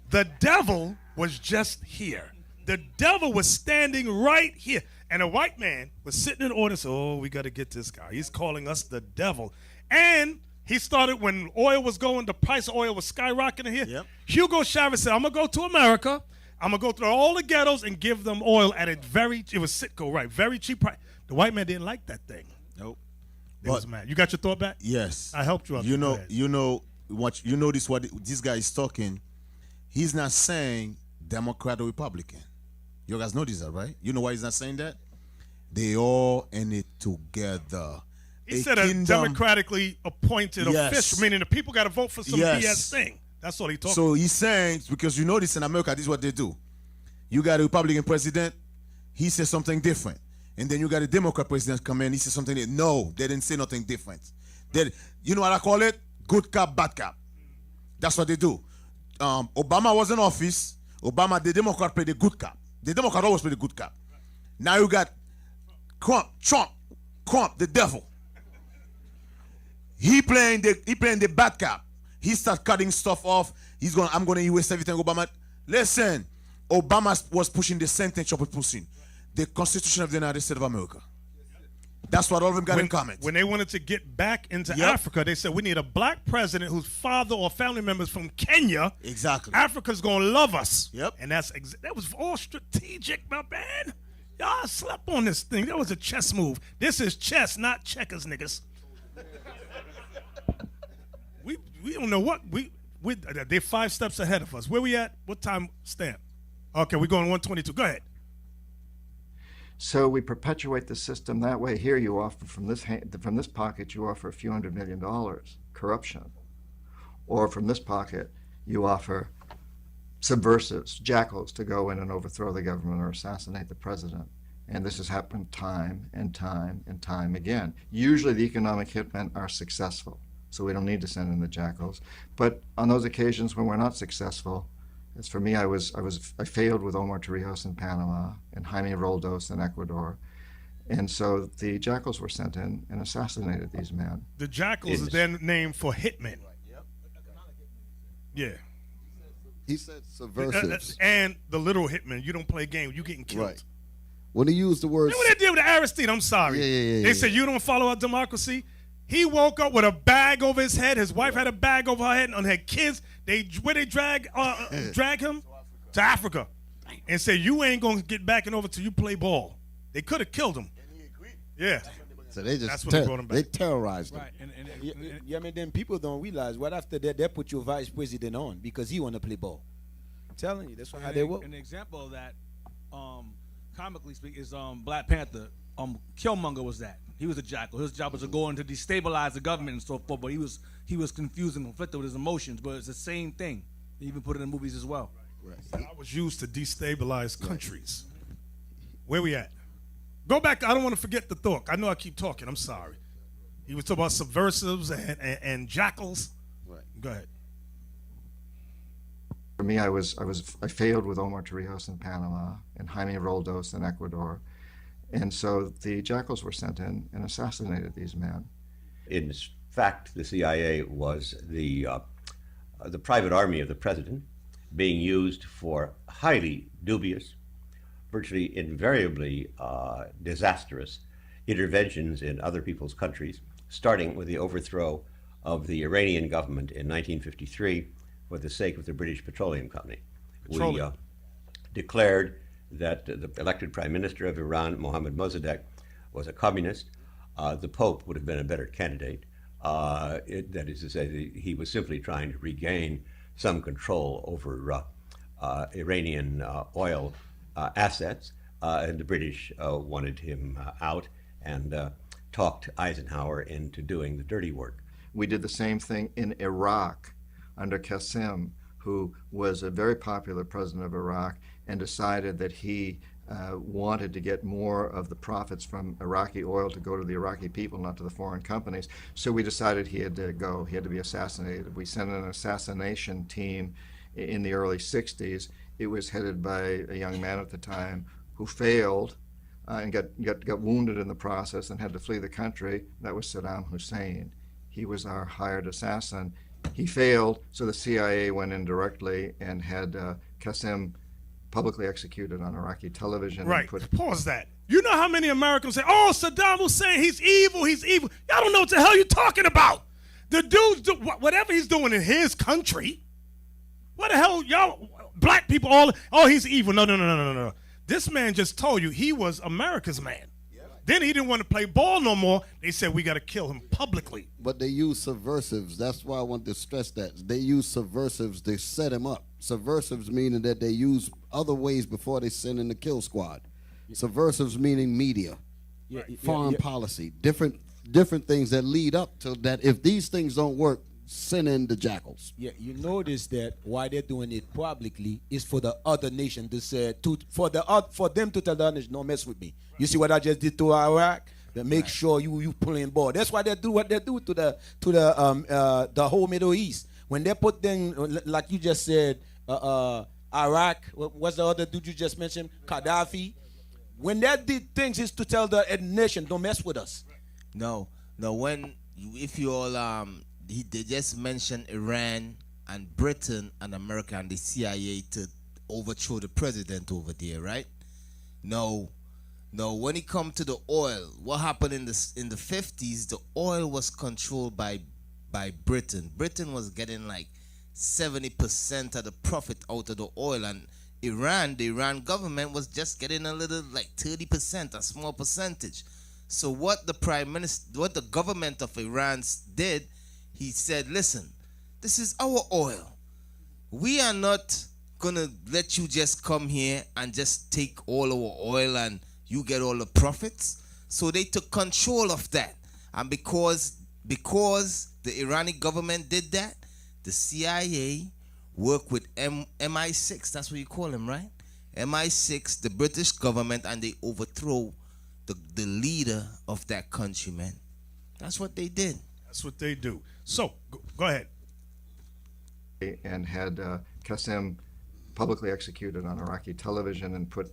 The devil was just here. The devil was standing right here. And a white man was sitting in the audience, oh, we got to get this guy. He's calling us the devil. And he started when oil was going, the price of oil was skyrocketing here. Yep. Hugo Chavez said, I'm going to go to America. I'm going to go through all the ghettos and give them oil at it was Citgo, right, very cheap price. The white man didn't like that thing. Nope. He was mad. You got your thought back? Yes. I helped you out. You notice what this guy is talking. He's not saying Democrat or Republican. You guys notice that, right? You know why he's not saying that? They all in it together. He said a democratically appointed official, meaning the people got to vote for some BS thing. That's all he talking about. So he's saying, because you notice in America, this is what they do. You got a Republican president, he says something different. And then you got a Democrat president come in, he says something different. No, they didn't say nothing different. You know what I call it? Good cop, bad cop. That's what they do. Obama was in office. The Democrat played the good cop. The Democrat always played the good cop. Now you got Trump, the devil. He playing the bad cop. He start cutting stuff off. I'm going to erase everything. Obama, listen. Obama was pushing the same thing Trump was pushing. The Constitution of the United States of America. That's what all of them got in common. When they wanted to get back into Africa, they said we need a black president whose father or family members from Kenya. Exactly. Africa's going to love us. Yep. And that was all strategic, my man. Y'all slept on this thing. That was a chess move. This is chess, not checkers, niggas. We don't know what they're 5 steps ahead of us. Where we at? What time stamp? Okay, we're going 122. Go ahead. So we perpetuate the system that way. Here you offer from this pocket, you offer a few $100 million, corruption. Or from this pocket, you offer subversives, jackals, to go in and overthrow the government or assassinate the president. And this has happened time and time and time again. Usually the economic hitmen are successful, so we don't need to send in the jackals. But on those occasions when we're not successful, as for me, I failed with Omar Torrijos in Panama and Jaime Roldos in Ecuador. And so the jackals were sent in and assassinated these men. The jackals is then named for hitmen. Yeah. He said subversives. And the literal hitmen. You don't play games. You getting killed. Right. When he used the word... You know what they did with Aristide? I'm sorry. They said, you don't follow our democracy. He woke up with a bag over his head. His wife had a bag over her head and had kids. Where they drag him? To Africa. And said, you ain't going to get back and over till you play ball. They could have killed him. And he agreed. Yeah. So they just That's what they brought him back. They terrorized him. Right. I mean, then people don't realize what after that they put your vice president on because he want to play ball. I'm telling you, that's how they work. An example of that, comically speaking, is Black Panther. Killmonger was that. He was a jackal. His job was to go in to destabilize the government and so forth. But he was confused and conflicted with his emotions. But it's the same thing. They even put it in movies as well. Right. I was used to destabilize countries. Where we at? Go back. I don't want to forget the thought. I know I keep talking. I'm sorry. He was talking about subversives and jackals. Right. Go ahead. For me, I failed with Omar Torrijos in Panama and Jaime Roldos in Ecuador. And so the jackals were sent in and assassinated these men. In fact, the CIA was the private army of the president, being used for highly dubious, virtually invariably disastrous interventions in other people's countries, starting with the overthrow of the Iranian government in 1953 for the sake of the British Petroleum Company. We declared that the elected prime minister of Iran, Mohammad Mossadegh, was a communist. The Pope would have been a better candidate. That is to say, he was simply trying to regain some control over Iranian oil assets, and the British wanted him out and talked Eisenhower into doing the dirty work. We did the same thing in Iraq under Qasem, who was a very popular president of Iraq and decided that he wanted to get more of the profits from Iraqi oil to go to the Iraqi people, not to the foreign companies. So we decided he had to go, he had to be assassinated. We sent an assassination team in the early 60s. It was headed by a young man at the time who failed and got wounded in the process and had to flee the country. That was Saddam Hussein. He was our hired assassin. He failed, so the CIA went in directly and had Qasem publicly executed on Iraqi television. Right. Pause that. You know how many Americans say, oh, Saddam Hussein, he's evil, he's evil. Y'all don't know what the hell you're talking about. The dude's whatever he's doing in his country. What the hell, y'all, black people, oh, he's evil. No. This man just told you he was America's man. Then he didn't want to play ball no more. They said, we got to kill him publicly. But they use subversives. That's why I want to stress that. They use subversives to set him up. Subversives meaning that they use other ways before they send in the kill squad. Subversives meaning media, foreign policy, different things that lead up to that. If these things don't work, send in the jackals. Yeah, you notice that why they're doing it publicly is for the other nation to say, for them to tell the other nation, don't mess with me. You see what I just did to Iraq? They make sure you playing ball. That's why they do what they do to the whole Middle East. When they put them, like you just said, Iraq, what's the other dude you just mentioned? Gaddafi. When they did things is to tell the nation, don't mess with us. No, if you all they just mentioned Iran and Britain and America and the CIA to overthrow the president over there, right? No, when it comes to the oil, what happened in the 50s, the oil was controlled by Britain. Britain was getting like 70% of the profit out of the oil, and the Iran government was just getting a little, like 30%, a small percentage. So what the government of Iran did, he said, listen, this is our oil. We are not gonna let you just come here and just take all our oil and you get all the profits. So they took control of that. And because the Iranian government did that, the CIA worked with MI6, that's what you call them, right? MI6, the British government, and they overthrow the leader of that country, man. That's what they did. That's what they do. So, go ahead. And had Qasem publicly executed on Iraqi television and put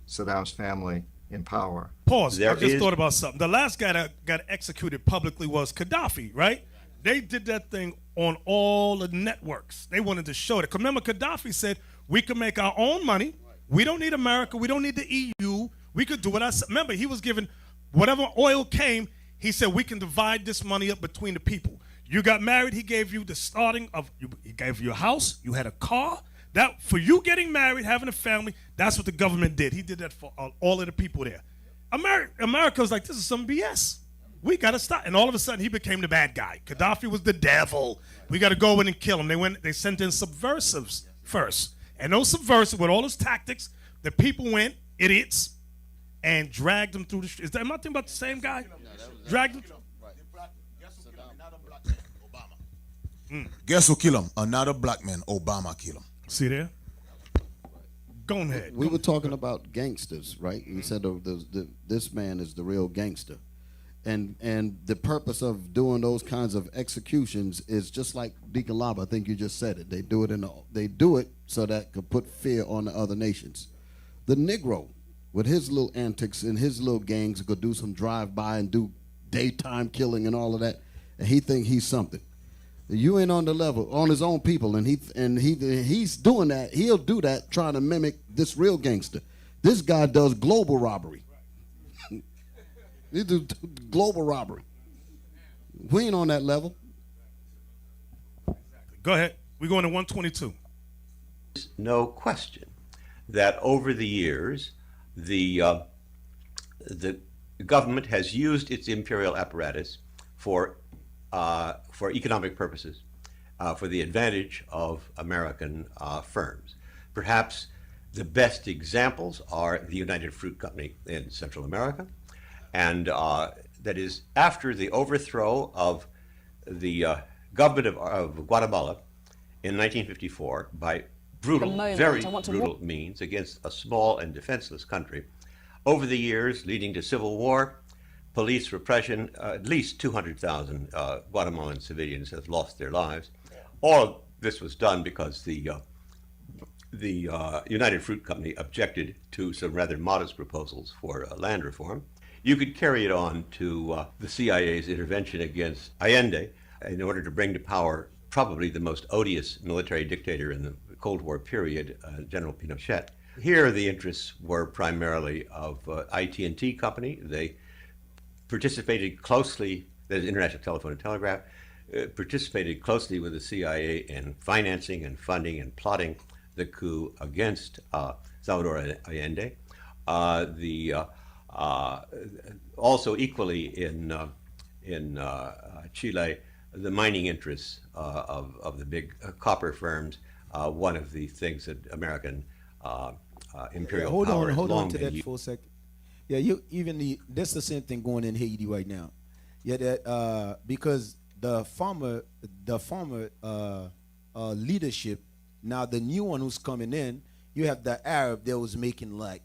Saddam's family in power. Pause. I just thought about something. The last guy that got executed publicly was Gaddafi, right? They did that thing on all the networks. They wanted to show it. Remember, Gaddafi said, we can make our own money. We don't need America. We don't need the EU. We could do what I said. Remember, he was given whatever oil came. He said, we can divide this money up between the people. You got married. He gave you the starting of, he gave you a house. You had a car. That for you getting married, having a family, that's what the government did. He did that for all of the people there. America was like, this is some BS. We got to stop. And all of a sudden, he became the bad guy. Gaddafi was the devil. We got to go in and kill him. They sent in subversives first. And those subversives, with all those tactics, the people went, idiots, and dragged them through the streets. Am I thinking about the same guy? Dragged them. Guess who killed him? Another black man. Obama killed him. See there? Go ahead. We were talking about gangsters, right? You said this man is the real gangster. And the purpose of doing those kinds of executions is just like Deacon Laba, I think you just said it. They do it so that could put fear on the other nations. The Negro, with his little antics and his little gangs, could do some drive-by and do daytime killing and all of that, and he think he's something. You ain't on the level, on his own people, and he's doing that. He'll do that trying to mimic this real gangster. This guy does global robbery. He do global robbery. We ain't on that level. Go ahead. We're going to 122. No question that over the years, the government has used its imperial apparatus for economic purposes, for the advantage of American firms. Perhaps the best examples are the United Fruit Company in Central America, and that is after the overthrow of the government of Guatemala in 1954 by brutal, very brutal means against a small and defenseless country. Over the years, leading to civil war, police repression, at least 200,000 Guatemalan civilians have lost their lives. All of this was done because the United Fruit Company objected to some rather modest proposals for land reform. You could carry it on to the CIA's intervention against Allende in order to bring to power probably the most odious military dictator in the Cold War period, General Pinochet. Here the interests were primarily of IT&T Company. They participated closely, that is International Telephone and Telegraph, participated closely with the CIA in financing and funding and plotting the coup against Salvador Allende. Also equally in Chile, the mining interests of the big copper firms, one of the things that American imperial power has hold long on to been that for a second. Yeah, that's the same thing going in Haiti right now. Yeah, that because the former leadership, now the new one who's coming in, you have the Arab that was making like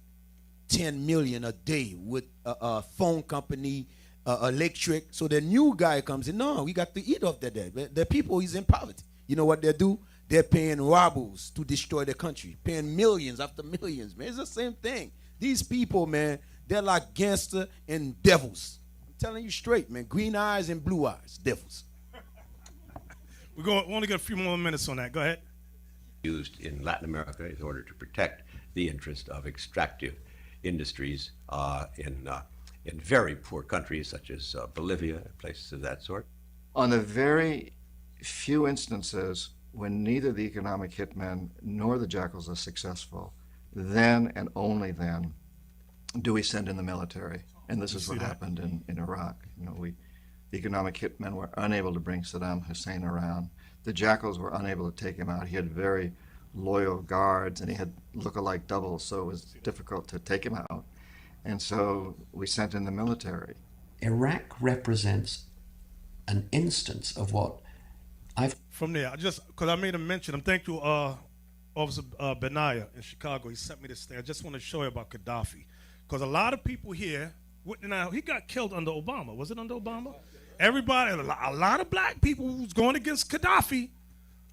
10 million a day with a phone company, electric. So the new guy comes in. No, we got to eat off that. The people is in poverty. You know what they do? They're paying robbers to destroy the country, paying millions after millions. Man, it's the same thing. These people, man, they're like gangster and devils. I'm telling you straight, man. Green eyes and blue eyes, devils. We only got a few more minutes on that. Go ahead. Used in Latin America in order to protect the interest of extractive industries in very poor countries such as Bolivia, places of that sort. On the very few instances when neither the economic hitmen nor the jackals are successful, then and only then do we send in the military. And this is what happened in Iraq. You know, the economic hitmen were unable to bring Saddam Hussein around. The jackals were unable to take him out. He had very loyal guards, and he had look-alike doubles, so it was difficult to take him out. And so we sent in the military. Iraq represents an instance of what I've... From there, just because I made a mention, I'm thank you, Officer Benaya in Chicago. He sent me this thing. I just want to show you about Gaddafi. Because a lot of people here, now he got killed under Obama. Was it under Obama? Everybody, a lot of black people was going against Gaddafi.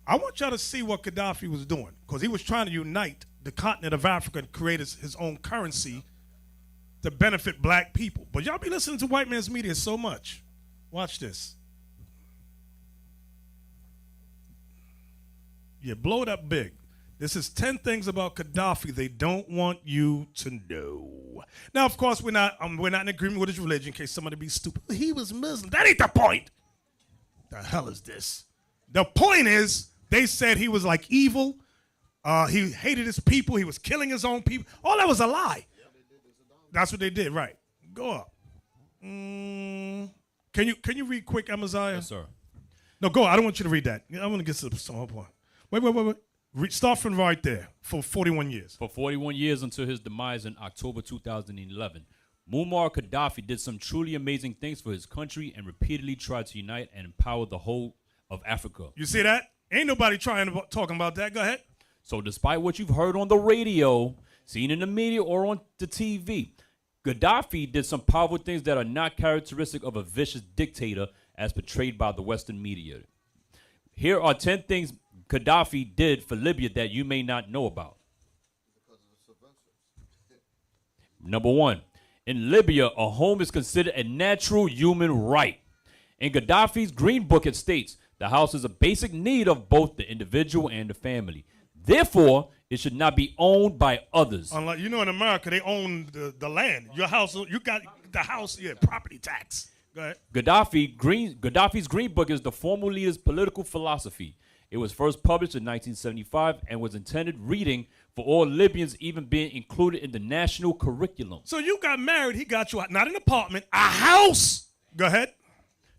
I want y'all to see what Gaddafi was doing. Because he was trying to unite the continent of Africa and create his own currency to benefit black people. But y'all be listening to white man's media so much. Watch this. Yeah, blow it up big. This is 10 things about Gaddafi they don't want you to know. Now, of course, we're not in agreement with his religion in case somebody be stupid. He was Muslim. That ain't the point. The hell is this? The point is they said he was like evil. He hated his people. He was killing his own people. All that was a lie. That's what they did, right? Go up. Can you read quick, Amaziah? Yes, sir. No, go. I don't want you to read that. I want to get to some point. Wait. Start from right there for 41 years. For 41 years until his demise in October 2011, Muammar Gaddafi did some truly amazing things for his country and repeatedly tried to unite and empower the whole of Africa. You see that? Ain't nobody talking about that. Go ahead. So despite what you've heard on the radio, seen in the media, or on the TV, Gaddafi did some powerful things that are not characteristic of a vicious dictator as portrayed by the Western media. Here are 10 things Gaddafi did for Libya that you may not know about. Number 1, in Libya, a home is considered a natural human right. In Gaddafi's Green Book, it states, the house is a basic need of both the individual and the family. Therefore, it should not be owned by others. Unlike, in America, they own the land. Your house, you got the house, property tax. Go ahead. Gaddafi's Green Book is the former leader's political philosophy. It was first published in 1975 and was intended reading for all Libyans, even being included in the national curriculum. So you got married, he got you not an apartment, a house. Go ahead.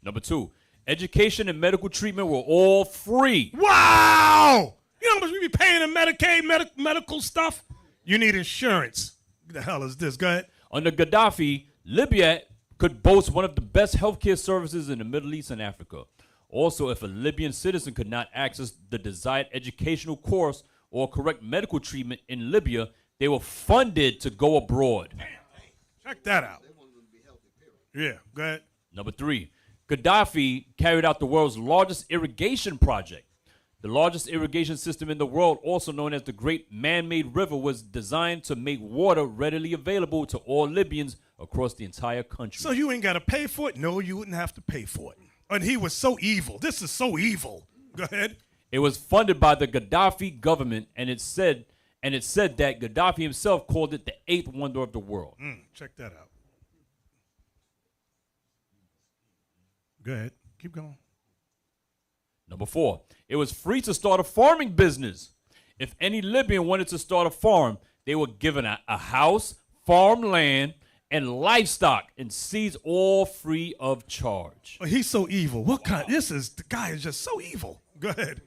Number 2, education and medical treatment were all free. Wow! You know how much we be paying in Medicaid, medical stuff? You need insurance. What the hell is this? Go ahead. Under Gaddafi, Libya could boast one of the best healthcare services in the Middle East and Africa. Also, if a Libyan citizen could not access the desired educational course or correct medical treatment in Libya, they were funded to go abroad. Damn, check that out. Yeah, go ahead. Number 3, Gaddafi carried out the world's largest irrigation project. The largest irrigation system in the world, also known as the Great Man-Made River, was designed to make water readily available to all Libyans across the entire country. So you ain't got to pay for it? No, you wouldn't have to pay for it. And he was so evil. This is so evil. Go ahead. It was funded by the Gaddafi government, and it said that Gaddafi himself called it the 8th wonder of the world. Check that out. Go ahead. Keep going. Number 4, it was free to start a farming business. If any Libyan wanted to start a farm, they were given a house, farmland, and livestock and seeds, all free of charge. Oh, he's so evil. What kind? The guy is just so evil. Go ahead.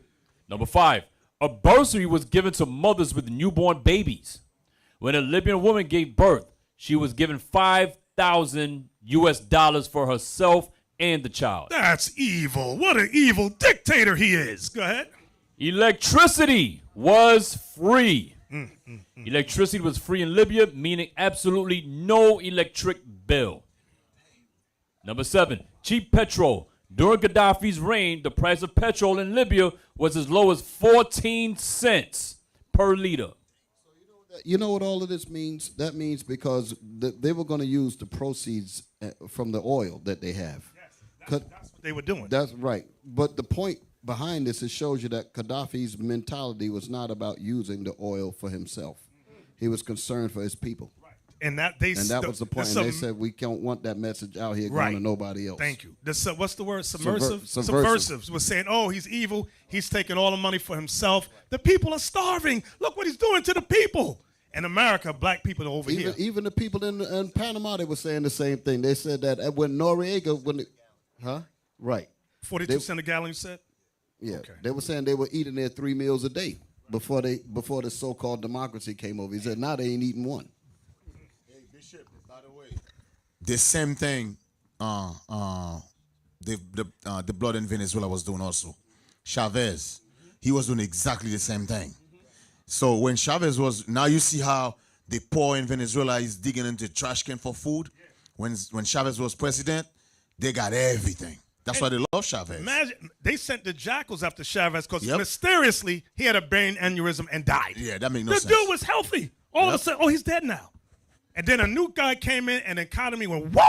Number 5, a bursary was given to mothers with newborn babies. When a Libyan woman gave birth, she was given $5,000 for herself and the child. That's evil. What an evil dictator he is. Go ahead. Electricity was free. Electricity was free in Libya, meaning absolutely no electric bill. Number 7, cheap petrol. During Gaddafi's reign, the price of petrol in Libya was as low as 14 cents per liter. You know what all of this means? That means because they were going to use the proceeds from the oil that they have. That's what they were doing. That's right. But the point behind this, it shows you that Gaddafi's mentality was not about using the oil for himself. He was concerned for his people. Right. And that was the point. And they said we don't want that message out here going to nobody else. Thank you. What's the word? Subversives was saying, oh, he's evil. He's taking all the money for himself. The people are starving. Look what he's doing to the people. In America, black people are over here. Even the people in Panama, they were saying the same thing. They said that when Noriega, Right. 42 cents a gallon, you said? Yeah. Okay. They were saying they were eating their 3 meals a day before the so-called democracy came over. He said now they ain't eating one. Hey, Bishop, by the way, the same thing the blood in Venezuela was doing also. Chavez, he was doing exactly the same thing. So when Chavez was, now you see how the poor in Venezuela is digging into trash can for food. When Chavez was president, they got everything. That's why they love Chavez. Imagine they sent the jackals after Chavez because mysteriously he had a brain aneurysm and died. Yeah, that makes no sense. The dude was healthy. All of a sudden, he's dead now. And then a new guy came in and the economy went whoop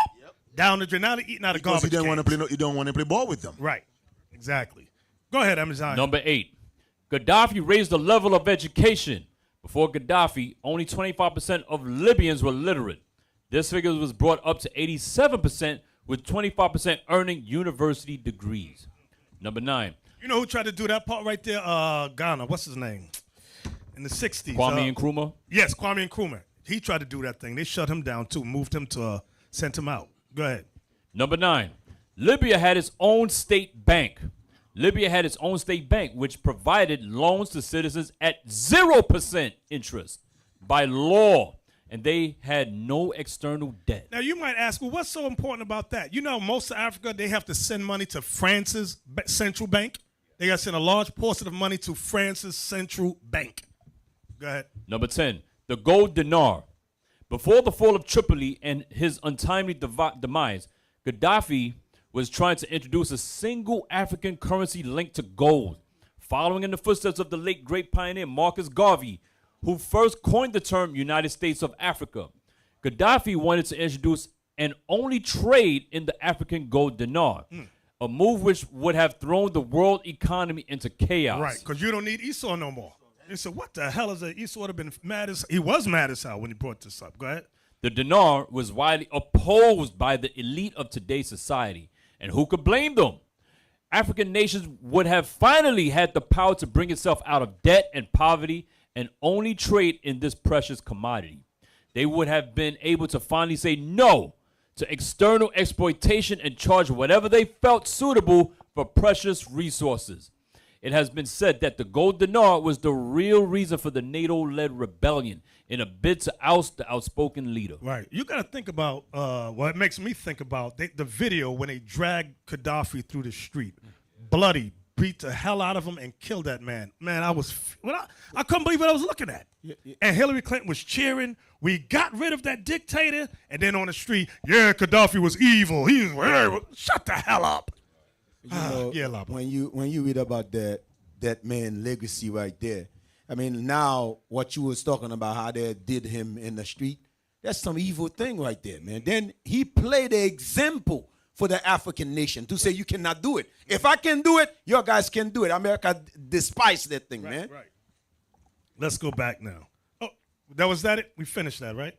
down the drain. Now they're eating out of Because garbage he didn't want to cans. play. You don't want to play ball with them. Right. Exactly. Go ahead, Amazon. Number 8. Gaddafi raised the level of education. Before Gaddafi, only 25% of Libyans were literate. This figure was brought up to 87%, with 25% earning university degrees. Number 9. You know who tried to do that part right there? Ghana. What's his name? In the 60s. Kwame Nkrumah? Yes, Kwame Nkrumah. He tried to do that thing. They shut him down too, moved him to, sent him out. Go ahead. Number 9. Libya had its own state bank. Libya had its own state bank, which provided loans to citizens at 0% interest by law, and they had no external debt. Now, you might ask, well, what's so important about that? You know, most of Africa, they have to send money to France's central bank. They got to send a large portion of money to France's central bank. Go ahead. Number 10, the gold dinar. Before the fall of Tripoli and his untimely demise, Gaddafi was trying to introduce a single African currency linked to gold, following in the footsteps of the late great pioneer Marcus Garvey, who first coined the term United States of Africa. Gaddafi wanted to introduce an only trade in the African gold dinar, a move which would have thrown the world economy into chaos. Right, because you don't need Esau no more. They said, what the hell is that? Esau would have been mad as, he was mad as hell when he brought this up. Go ahead. The dinar was widely opposed by the elite of today's society. And who could blame them? African nations would have finally had the power to bring itself out of debt and poverty and only trade in this precious commodity. They would have been able to finally say no to external exploitation and charge whatever they felt suitable for precious resources. It has been said that the gold dinar was the real reason for the NATO-led rebellion in a bid to oust the outspoken leader. Right. You got to think about, it makes me think about the video when they dragged Gaddafi through the street, bloody, beat the hell out of him and killed that man. Man, I couldn't believe what I was looking at. And Hillary Clinton was cheering. We got rid of that dictator. And then on the street, yeah, Gaddafi was evil. Shut the hell up. You know, when you read about that man legacy right there, I mean, now what you was talking about, how they did him in the street, that's some evil thing right there, man. Then he played the example for the African nation to say you cannot do it. If I can do it, your guys can do it. America despised that thing, man. Right. Let's go back now. Oh, was that it? We finished that, right?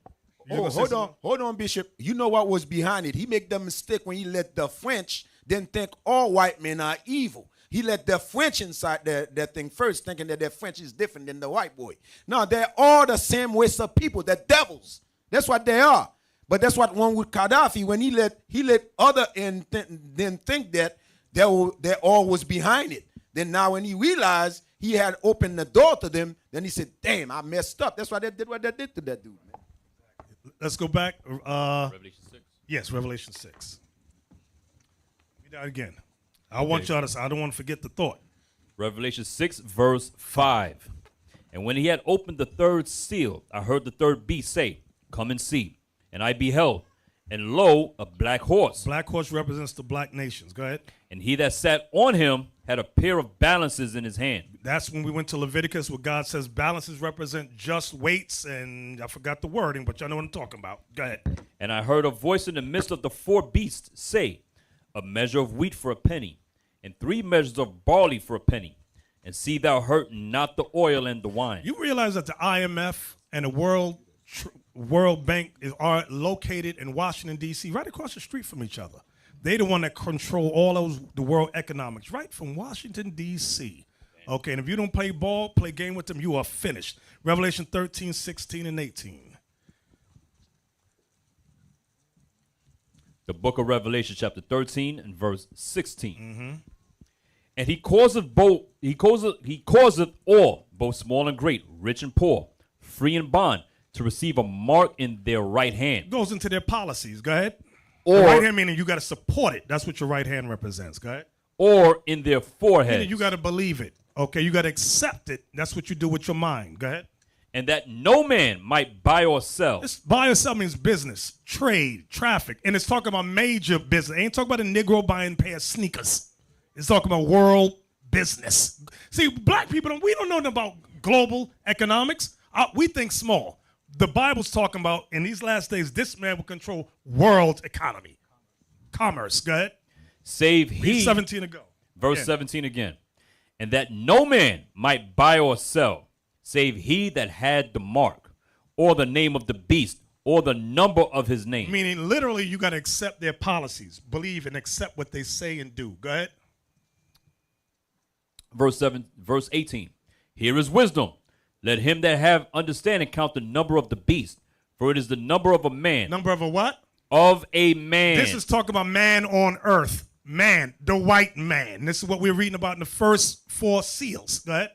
Hold on, Bishop. You know what was behind it? He made the mistake when he let the French then think all white men are evil. He let the French inside that thing first, thinking that the French is different than the white boy. No, they're all the same race of people. They're devils. That's what they are. But that's what one with Gaddafi, when he let other then think that they all was behind it. Then now when he realized he had opened the door to them, then he said, damn, I messed up. That's why they did what they did to that dude, man. Let's go back. Revelation 6. Yes, Revelation 6. Read that again. I want y'all to, I don't want to forget the thought. Revelation 6, verse 5. And when he had opened the third seal, I heard the third beast say, come and see. And I beheld, and lo, a black horse. Black horse represents the black nations. Go ahead. And he that sat on him had a pair of balances in his hand. That's when we went to Leviticus, where God says balances represent just weights, and I forgot the wording, but y'all know what I'm talking about. Go ahead. And I heard a voice in the midst of the four beasts say, a measure of wheat for a penny, and 3 measures of barley for a penny. And see thou hurt not the oil and the wine. You realize that the IMF and the World Bank are located in Washington, D.C., right across the street from each other. They the one that control all the world economics, right from Washington, D.C. Okay, and if you don't play ball, play game with them, you are finished. Revelation 13, 16, and 18. The book of Revelation, chapter 13 and verse 16. And he causeth all, both small and great, rich and poor, free and bond, to receive a mark in their right hand. Goes into their policies. Go ahead. Or the right hand meaning you got to support it. That's what your right hand represents. Go ahead. Or in their forehead. Meaning you got to believe it. Okay, you got to accept it. That's what you do with your mind. Go ahead. And that no man might buy or sell. This buy or sell means business, trade, traffic. And it's talking about major business. It ain't talking about a Negro buying a pair of sneakers. It's talking about world business. See, black people, we don't know nothing about global economics. We think small. The Bible's talking about, in these last days, this man will control world economy. Commerce. Go ahead. Save he. 17 to go. Verse 17 again. And that no man might buy or sell, save he that had the mark, or the name of the beast, or the number of his name. Meaning, literally, you got to accept their policies, believe and accept what they say and do. Go ahead. Verse 18. Here is wisdom. Let him that have understanding count the number of the beast, for it is the number of a man. Number of a what? Of a man. This is talking about man on earth. Man, the white man. This is what we're reading about in the first 4 seals. Go ahead.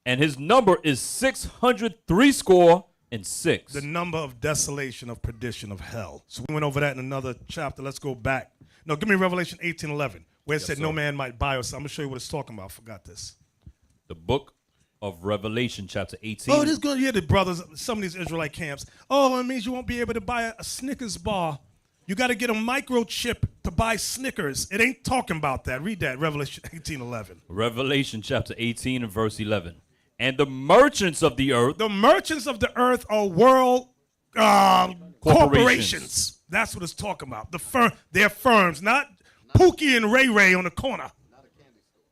And his number is 666. The number of desolation, of perdition, of hell. So we went over that in another chapter. Let's go back. No, give me Revelation 18:11, where it said no man might buy or sell. I'm going to show you what it's talking about. I forgot this. The book of Revelation, chapter 18. Oh, this is going to hear the brothers, some of these Israelite camps. Oh, it means you won't be able to buy a Snickers bar. You got to get a microchip to buy Snickers. It ain't talking about that. Read that, Revelation 18:11. Revelation chapter 18 and verse 11. And the merchants of the earth. The merchants of the earth are world corporations. That's what it's talking about. They're firms, not Pookie and Ray Ray on the corner.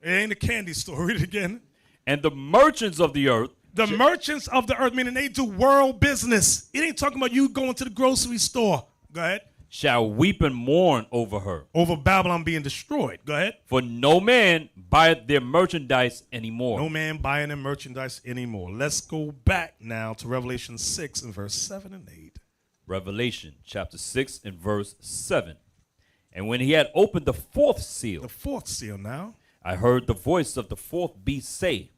It ain't a candy store. Read it again. And the merchants of the earth. The merchants of the earth, meaning they do world business. It ain't talking about you going to the grocery store. Go ahead. Shall weep and mourn over her. Over Babylon being destroyed. Go ahead. For no man buyeth their merchandise anymore. No man buying their merchandise anymore. Let's go back now to Revelation 6 and verse 7 and 8. Revelation chapter 6 and verse 7. And when he had opened the 4th seal. The 4th seal now. I heard the voice of the 4th beast say,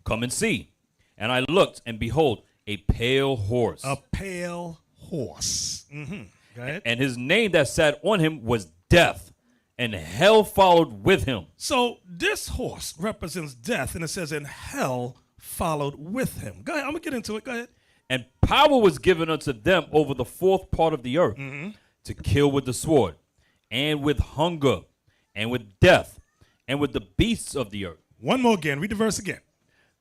Come and see. And I looked, and behold, a pale horse. A pale horse. Mm-hmm. Go ahead. And his name that sat on him was Death, and hell followed with him. So this horse represents death, and it says, and hell followed with him. Go ahead. I'm going to get into it. Go ahead. And power was given unto them over the 4th part of the earth, to kill with the sword, and with hunger, and with death, and with the beasts of the earth. One more again. Read the verse again.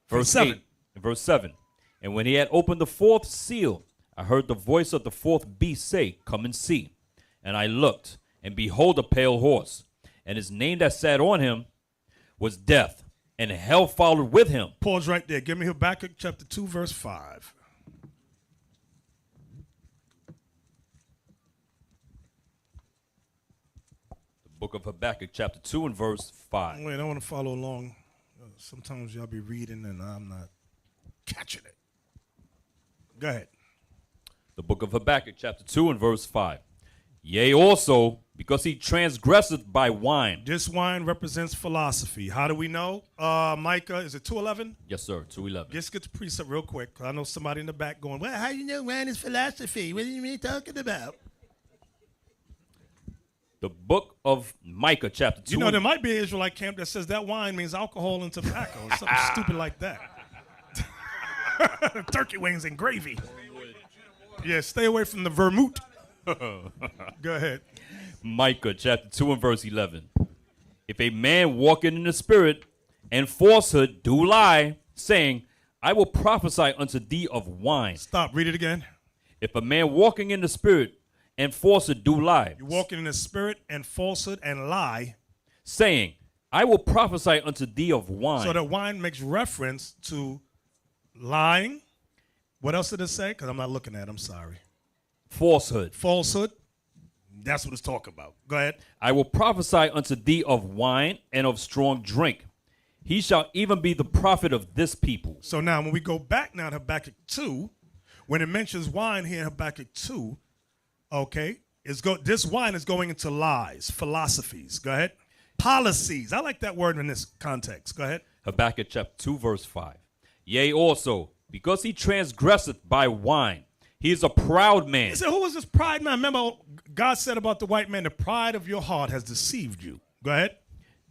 Verse 7. Verse 7. And when he had opened the 4th seal, I heard the voice of the 4th beast say, Come and see. And I looked, and behold, a pale horse. And his name that sat on him was Death, and hell followed with him. Pause right there. Give me Habakkuk chapter 2, verse 5. The book of Habakkuk chapter 2 and verse 5. Wait, I want to follow along. Sometimes y'all be reading and I'm not catching it. Go ahead. The book of Habakkuk chapter 2 and verse 5. Yea, also, because he transgresseth by wine. This wine represents philosophy. How do we know? Micah, is it 2:11? Yes, sir, 2:11. Just get the precept real quick, because I know somebody in the back going, well, how do you know wine is philosophy? What are you talking about? The book of Micah chapter 2. You know, there might be an Israelite camp that says that wine means alcohol and tobacco, or something stupid like that. Turkey wings and gravy. Yeah, stay away from the vermouth. Go ahead. Micah chapter 2 and verse 11. If a man walking in the spirit and falsehood do lie, saying, I will prophesy unto thee of wine. Stop, read it again. If a man walking in the spirit and falsehood do lie. You're walking in the spirit and falsehood and lie. Saying, I will prophesy unto thee of wine. So that wine makes reference to lying. What else did it say? Because I'm not looking at it. I'm sorry. Falsehood. Falsehood. That's what it's talking about. Go ahead. I will prophesy unto thee of wine and of strong drink. He shall even be the prophet of this people. So now when we go back now to Habakkuk 2, when it mentions wine here in Habakkuk 2, okay, this wine is going into lies, philosophies. Go ahead. Policies. I like that word in this context. Go ahead. Habakkuk chapter 2 verse 5. Yea, also, because he transgresseth by wine. He is a proud man. He said, who was this pride man? Remember, God said about the white man, the pride of your heart has deceived you. Go ahead.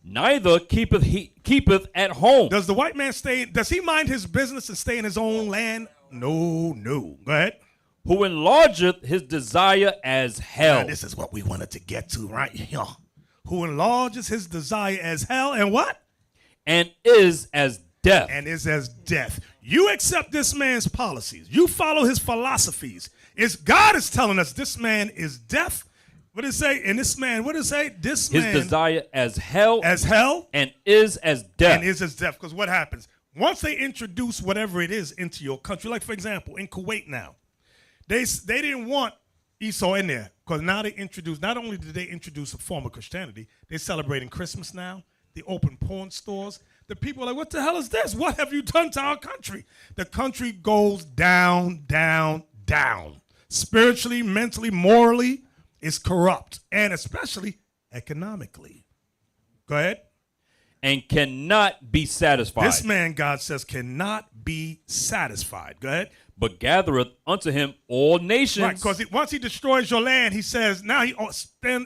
Neither keepeth at home. Does the white man does he mind his business and stay in his own land? No. Go ahead. Who enlargeth his desire as hell. Now, this is what we wanted to get to right here. Who enlarges his desire as hell and what? And is as death. And is as death. You accept this man's policies. You follow his philosophies. God is telling us this man is death. What does it say? And this man, what does it say? This man. His desire as hell. As hell. And is as death. And is as death. Because what happens? Once they introduce whatever it is into your country, like for example, in Kuwait now, they didn't want Esau in there. Because now they introduce, not only did they introduce a form of Christianity, they're celebrating Christmas now. They open porn stores. The people are like, what the hell is this? What have you done to our country? The country goes down, down, down. Spiritually, mentally, morally, it's corrupt. And especially economically. Go ahead. And cannot be satisfied. This man, God says, cannot be satisfied. Go ahead. But gathereth unto him all nations. Right, because once he destroys your land, he says, now he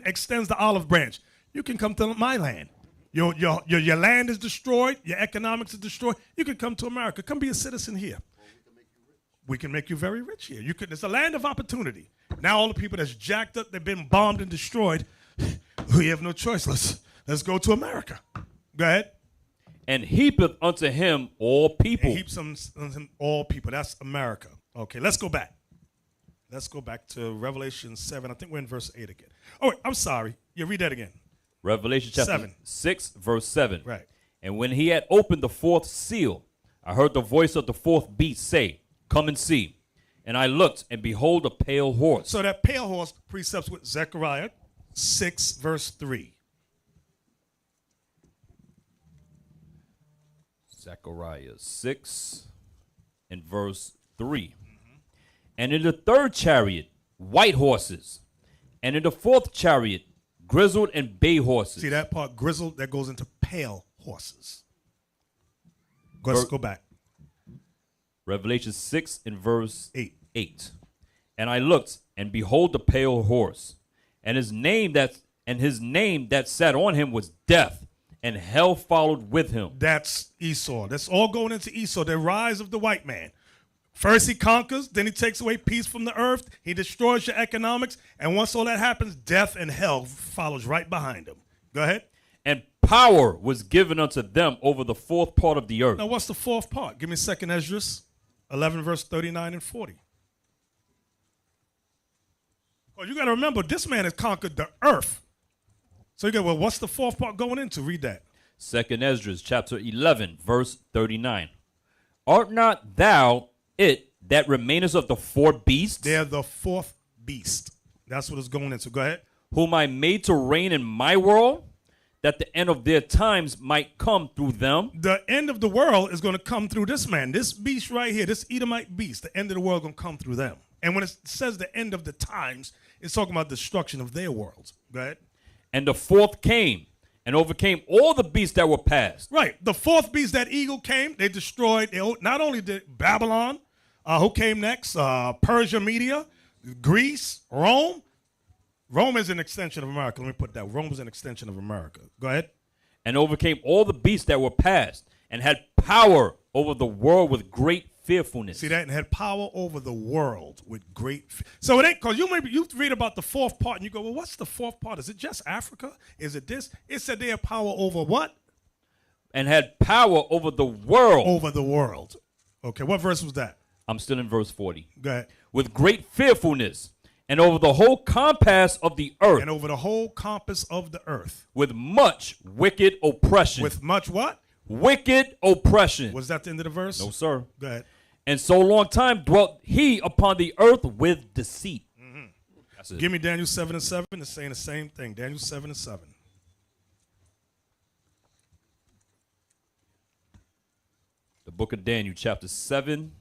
extends the olive branch. You can come to my land. Your land is destroyed. Your economics is destroyed. You can come to America. Come be a citizen here. We can make you very rich here. It's a land of opportunity. Now all the people that's jacked up, they've been bombed and destroyed. We have no choice. Let's go to America. Go ahead. And heapeth unto him all people. And heaps unto him all people. That's America. Okay, let's go back. Let's go back to Revelation 7. I think we're in verse 8 again. Oh, wait, I'm sorry. You read that again. Revelation chapter 6, verse 7. Right. And when he had opened the fourth seal, I heard the voice of the fourth beast say, Come and see. And I looked, and behold, a pale horse. So that pale horse precepts with Zechariah 6, verse 3. Zechariah 6 and verse 3. And in the third chariot, white horses. And in the fourth chariot, grizzled and bay horses. See that part, grizzled, that goes into pale horses. Let's go back. Revelation 6 and verse 8. And I looked, and behold the pale horse, and his name that sat on him was Death, and hell followed with him. That's Esau. That's all going into Esau, the rise of the white man. First he conquers, then he takes away peace from the earth, he destroys your economics, and once all that happens, death and hell follows right behind him. Go ahead. And power was given unto them over the fourth part of the earth. Now what's the fourth part? Give me 2nd Esdras 11, verse 39 and 40. Well, you got to remember, this man has conquered the earth. So you go, well, what's the fourth part going into? Read that. 2nd Esdras chapter 11, verse 39. Art not thou it that remainest of the four beasts? They're the fourth beast. That's what it's going into. Go ahead. Whom I made to reign in my world, that the end of their times might come through them. The end of the world is going to come through this man. This beast right here, this Edomite beast, the end of the world is going to come through them. And when it says the end of the times, it's talking about destruction of their worlds. Go ahead. And the fourth came and overcame all the beasts that were past. Right. The fourth beast, that eagle came. They destroyed, not only did Babylon, who came next? Persia, Media, Greece, Rome. Rome is an extension of America. Let me put that. Rome is an extension of America. Go ahead. And overcame all the beasts that were past, and had power over the world with great fearfulness. See that? And had power over the world with great So it ain't, because you read about the fourth part and you go, well, what's the fourth part? Is it just Africa? Is it this? It said they had power over what? And had power over the world. Over the world. Okay, what verse was that? I'm still in verse 40. Go ahead. With great fearfulness, and over the whole compass of the earth. And over the whole compass of the earth. With much wicked oppression. With much what? Wicked oppression. Was that the end of the verse? No, sir. Go ahead. And so long time dwelt he upon the earth with deceit. Mm-hmm. That's it. Give me Daniel 7 and 7. It's saying the same thing. Daniel 7 and 7. The book of Daniel, chapter 7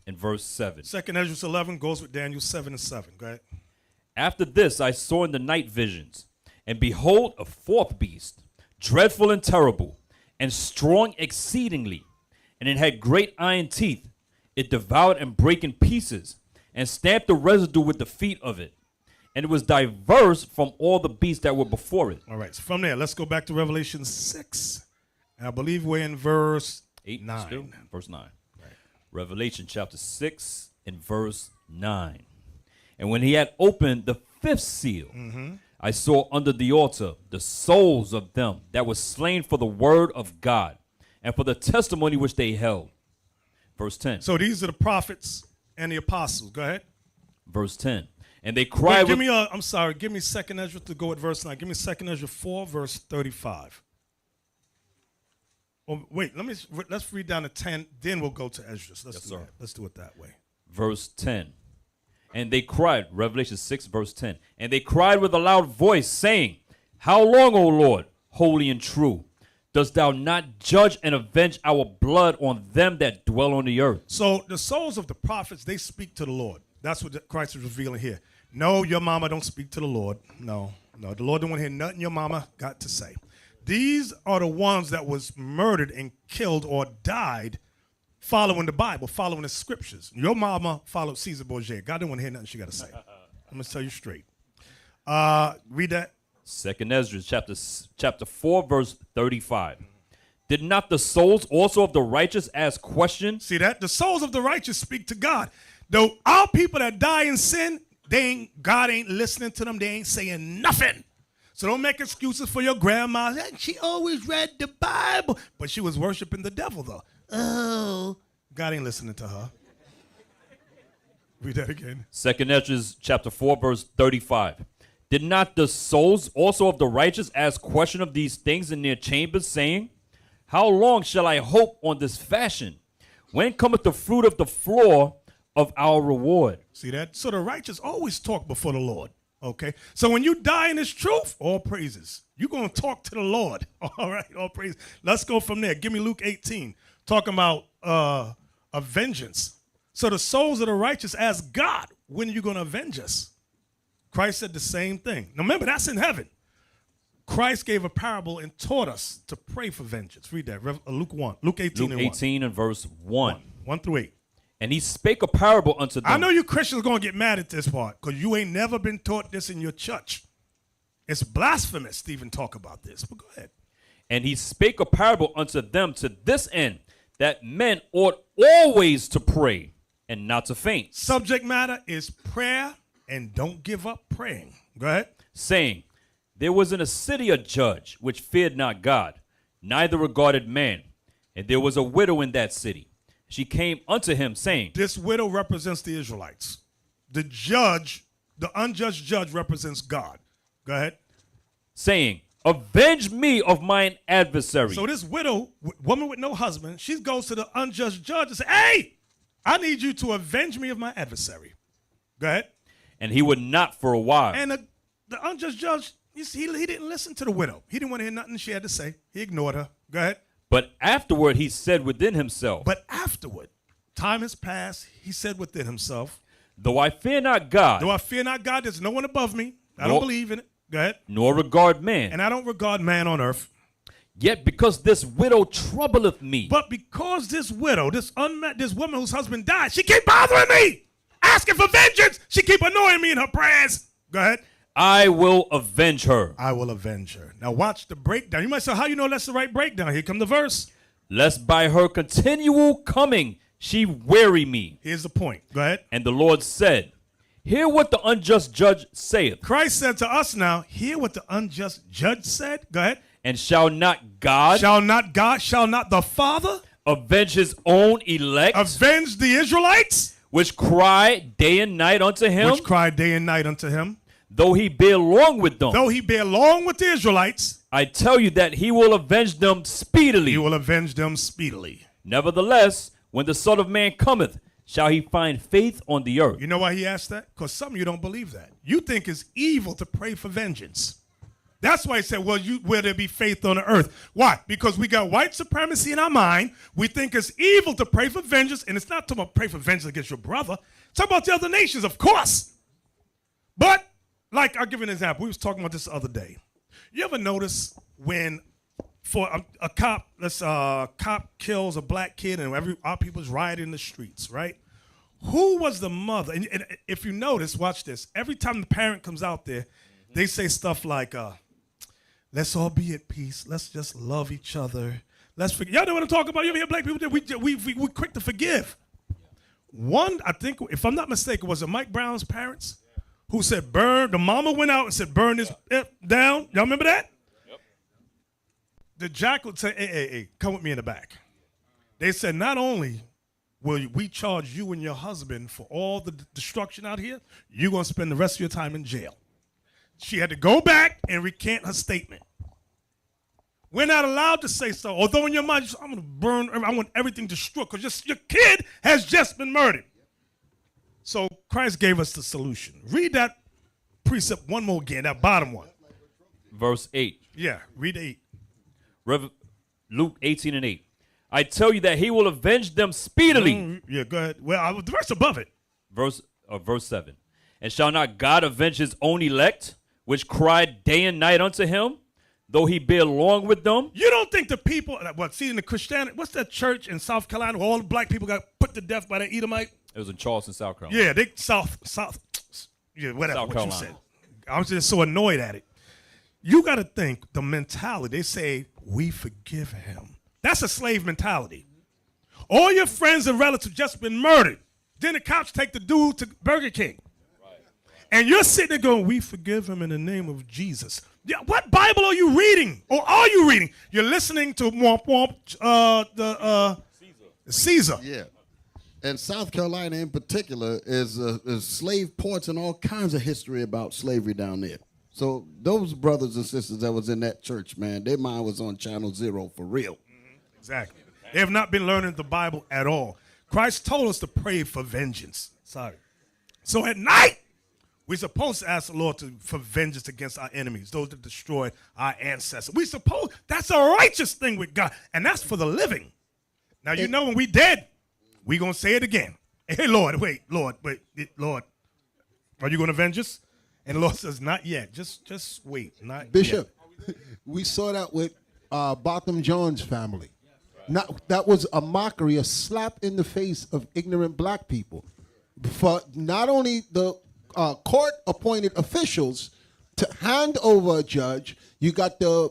and verse 7. 2nd Esdras 11 goes with Daniel 7 and 7. Go ahead. After this I saw in the night visions, and behold, a fourth beast, dreadful and terrible, and strong exceedingly, and it had great iron teeth. It devoured and brake in pieces, and stamped the residue with the feet of it. And it was diverse from all the beasts that were before it. All right, so from there, let's go back to Revelation 6. And I believe we're in verse 9. Still? Verse 9. Right. Revelation chapter 6 and verse 9. And when he had opened the fifth seal, I saw under the altar the souls of them that were slain for the word of God and for the testimony which they held. Verse 10. So these are the prophets and the apostles. Go ahead. Verse 10. And they cried. Wait, give me 2nd Ezra to go with verse 9. Give me 2nd Ezra 4, verse 35. Oh, wait, let's read down to 10, then we'll go to Ezra. Let's do it that way. Verse 10. And they cried, Revelation 6, verse 10. And they cried with a loud voice, saying, How long, O Lord, holy and true, dost thou not judge and avenge our blood on them that dwell on the earth? So the souls of the prophets, they speak to the Lord. That's what Christ is revealing here. No, your mama don't speak to the Lord. No, the Lord don't want to hear nothing your mama got to say. These are the ones that was murdered and killed or died following the Bible, following the scriptures. Your mama followed Caesar Borgia. God didn't want to hear nothing she got to say. I'm going to tell you straight. Read that. 2nd Ezra chapter 4, verse 35. Did not the souls also of the righteous ask questions? See that? The souls of the righteous speak to God. Though our people that die in sin, God ain't listening to them. They ain't saying nothing. So don't make excuses for your grandma. She always read the Bible, but she was worshiping the devil, though. Oh, God ain't listening to her. Read that again. 2nd Ezra chapter 4, verse 35. Did not the souls also of the righteous ask question of these things in their chambers, saying, How long shall I hope on this fashion? When cometh the fruit of the floor of our reward? See that? So the righteous always talk before the Lord. Okay? So when you die in this truth, all praises. You're going to talk to the Lord. All right? All praises. Let's go from there. Give me Luke 18. Talking about a vengeance. So the souls of the righteous ask God, when are you going to avenge us? Christ said the same thing. Now remember, that's in heaven. Christ gave a parable and taught us to pray for vengeance. Read that. Luke 1. Luke 18 Luke 18 and verse 1. 1 through 8. And he spake a parable unto them. I know you Christians are going to get mad at this part because you ain't never been taught this in your church. It's blasphemous to even talk about this, but go ahead. And he spake a parable unto them to this end, that men ought always to pray and not to faint. Subject matter is prayer and don't give up praying. Go ahead. Saying, there was in a city a judge which feared not God, neither regarded man. And there was a widow in that city. She came unto him, saying, This widow represents the Israelites. The judge, the unjust judge, represents God. Go ahead. Saying, Avenge me of mine adversary. So this widow, woman with no husband, she goes to the unjust judge and says, Hey, I need you to avenge me of my adversary. Go ahead. And he would not for a while. And the unjust judge, he didn't listen to the widow. He didn't want to hear nothing she had to say. He ignored her. Go ahead. But afterward he said within himself. But afterward, time has passed, he said within himself. Though I fear not God. Though I fear not God, there's no one above me. I don't believe in it. Go ahead. Nor regard man. And I don't regard man on earth. Yet because this widow troubleth me. But because this widow, this woman whose husband died, she keep bothering me, asking for vengeance. She keep annoying me in her prayers. Go ahead. I will avenge her. I will avenge her. Now watch the breakdown. You might say, how you know that's the right breakdown? Here come the verse. Lest by her continual coming she weary me. Here's the point. Go ahead. And the Lord said, Hear what the unjust judge saith. Christ said to us now, hear what the unjust judge said. Go ahead. And shall not God, shall not the Father avenge his own elect? Avenge the Israelites? Which cry day and night unto him? Which cry day and night unto him? Though he bear long with them. Though he bear long with the Israelites. I tell you that he will avenge them speedily. He will avenge them speedily. Nevertheless, when the Son of Man cometh, shall he find faith on the earth? You know why he asked that? Because some of you don't believe that. You think it's evil to pray for vengeance. That's why he said, well, will there be faith on the earth? Why? Because we got white supremacy in our mind. We think it's evil to pray for vengeance. And it's not talking about pray for vengeance against your brother. It's talking about the other nations, of course. But, like, I'll give you an example. We was talking about this the other day. You ever notice when for a cop, cop kills a black kid and our people's rioting in the streets, right? Who was the mother? And if you notice, watch this. Every time the parent comes out there, they say stuff like, let's all be at peace. Let's just love each other. Let's forgive. Y'all know what I'm talking about? You ever hear black people that we're quick to forgive. One, I think, if I'm not mistaken, was it Mike Brown's parents who said, burn, the mama went out and said, burn this down. Y'all remember that? Yep. The jackal said, hey, come with me in the back. They said, not only will we charge you and your husband for all the destruction out here, you're going to spend the rest of your time in jail. She had to go back and recant her statement. We're not allowed to say so. Although in your mind, I'm going to burn, I want everything destroyed because your kid has just been murdered. So Christ gave us the solution. Read that precept one more again, that bottom one. Verse 8. Yeah, read 8. Luke 18:8. I tell you that he will avenge them speedily. Yeah, go ahead. Well, the verse above it. Verse 7. And shall not God avenge his own elect, which cried day and night unto him, though he bear long with them? You don't think the people, in the Christianity, what's that church in South Carolina where all the black people got put to death by the Edomite? It was in Charleston, South Carolina. Yeah, South, yeah, whatever, South what Carolina. you said. I was just so annoyed at it. You got to think the mentality. They say, we forgive him. That's a slave mentality. All your friends and relatives just been murdered. Then the cops take the dude to Burger King. And you're sitting there going, we forgive him in the name of Jesus. Yeah, what Bible are you reading? Or are you reading? You're listening to Caesar. Yeah. And South Carolina in particular is slave ports and all kinds of history about slavery down there. So those brothers and sisters that was in that church, man, their mind was on channel 0 for real. Exactly. They have not been learning the Bible at all. Christ told us to pray for vengeance. Sorry. So at night, we're supposed to ask the Lord for vengeance against our enemies, those that destroyed our ancestors. That's a righteous thing with God, and that's for the living. Now, you know when we dead, we're going to say it again. Hey, Lord, Lord, are you going to avenge us? And the Lord says, not yet. Just wait. Not Bishop, yet. We saw that with Botham Jones' family. That was a mockery, a slap in the face of ignorant black people. For not only the court-appointed officials to hand over a judge, you got the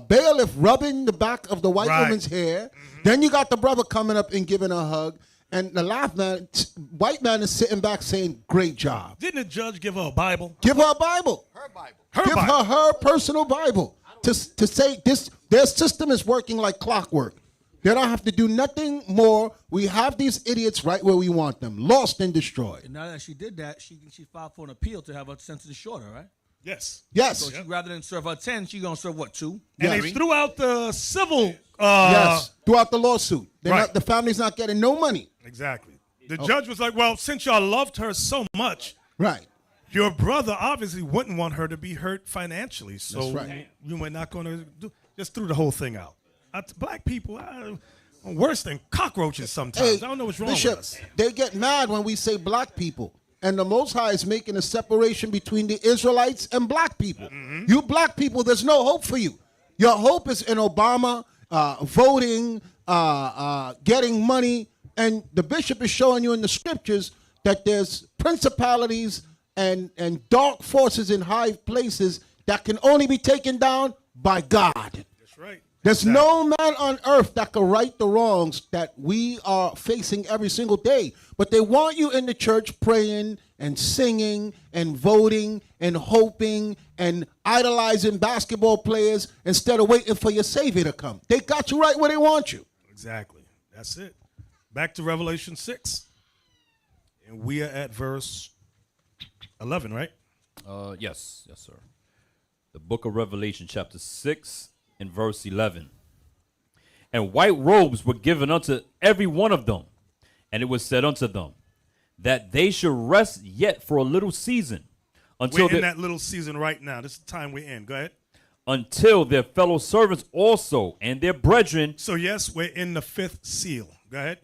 bailiff rubbing the back of the white woman's hair. Then you got the brother coming up and giving a hug. And the white man is sitting back saying, great job. Didn't the judge give her a Bible? Give her a Bible. Her Bible. Give her her personal Bible to say their system is working like clockwork. They don't have to do nothing more. We have these idiots right where we want them, lost and destroyed. And now that she did that, she filed for an appeal to have her sentence shorter, right? Yes. Yes. So rather than serve her 10, she's going to serve what, 2? And they threw out the civil. Yes, throughout the lawsuit. The family's not getting no money. Exactly. The judge was like, well, since y'all loved her so much, right, your brother obviously wouldn't want her to be hurt financially. So that's right. You were not going to just threw the whole thing out. Black people are worse than cockroaches sometimes. Hey, I don't know what's wrong Bishop, with us. they get mad when we say black people. And the Most High is making a separation between the Israelites and black people. You black people, there's no hope for you. Your hope is in Obama, voting, getting money. And the bishop is showing you in the scriptures that there's principalities and dark forces in high places that can only be taken down by God. That's right. There's no man on earth that can right the wrongs that we are facing every single day. But they want you in the church praying and singing and voting and hoping and idolizing basketball players instead of waiting for your Savior to come. They got you right where they want you. Exactly. That's it. Back to Revelation 6. And we are at verse 11, right? Yes, sir. The book of Revelation, chapter 6, and verse 11. And white robes were given unto every one of them, and it was said unto them, that they should rest yet for a little season. We're in that little season right now. This is the time we're in. Go ahead. Until their fellow servants also and their brethren. So, yes, we're in the 5th seal. Go ahead.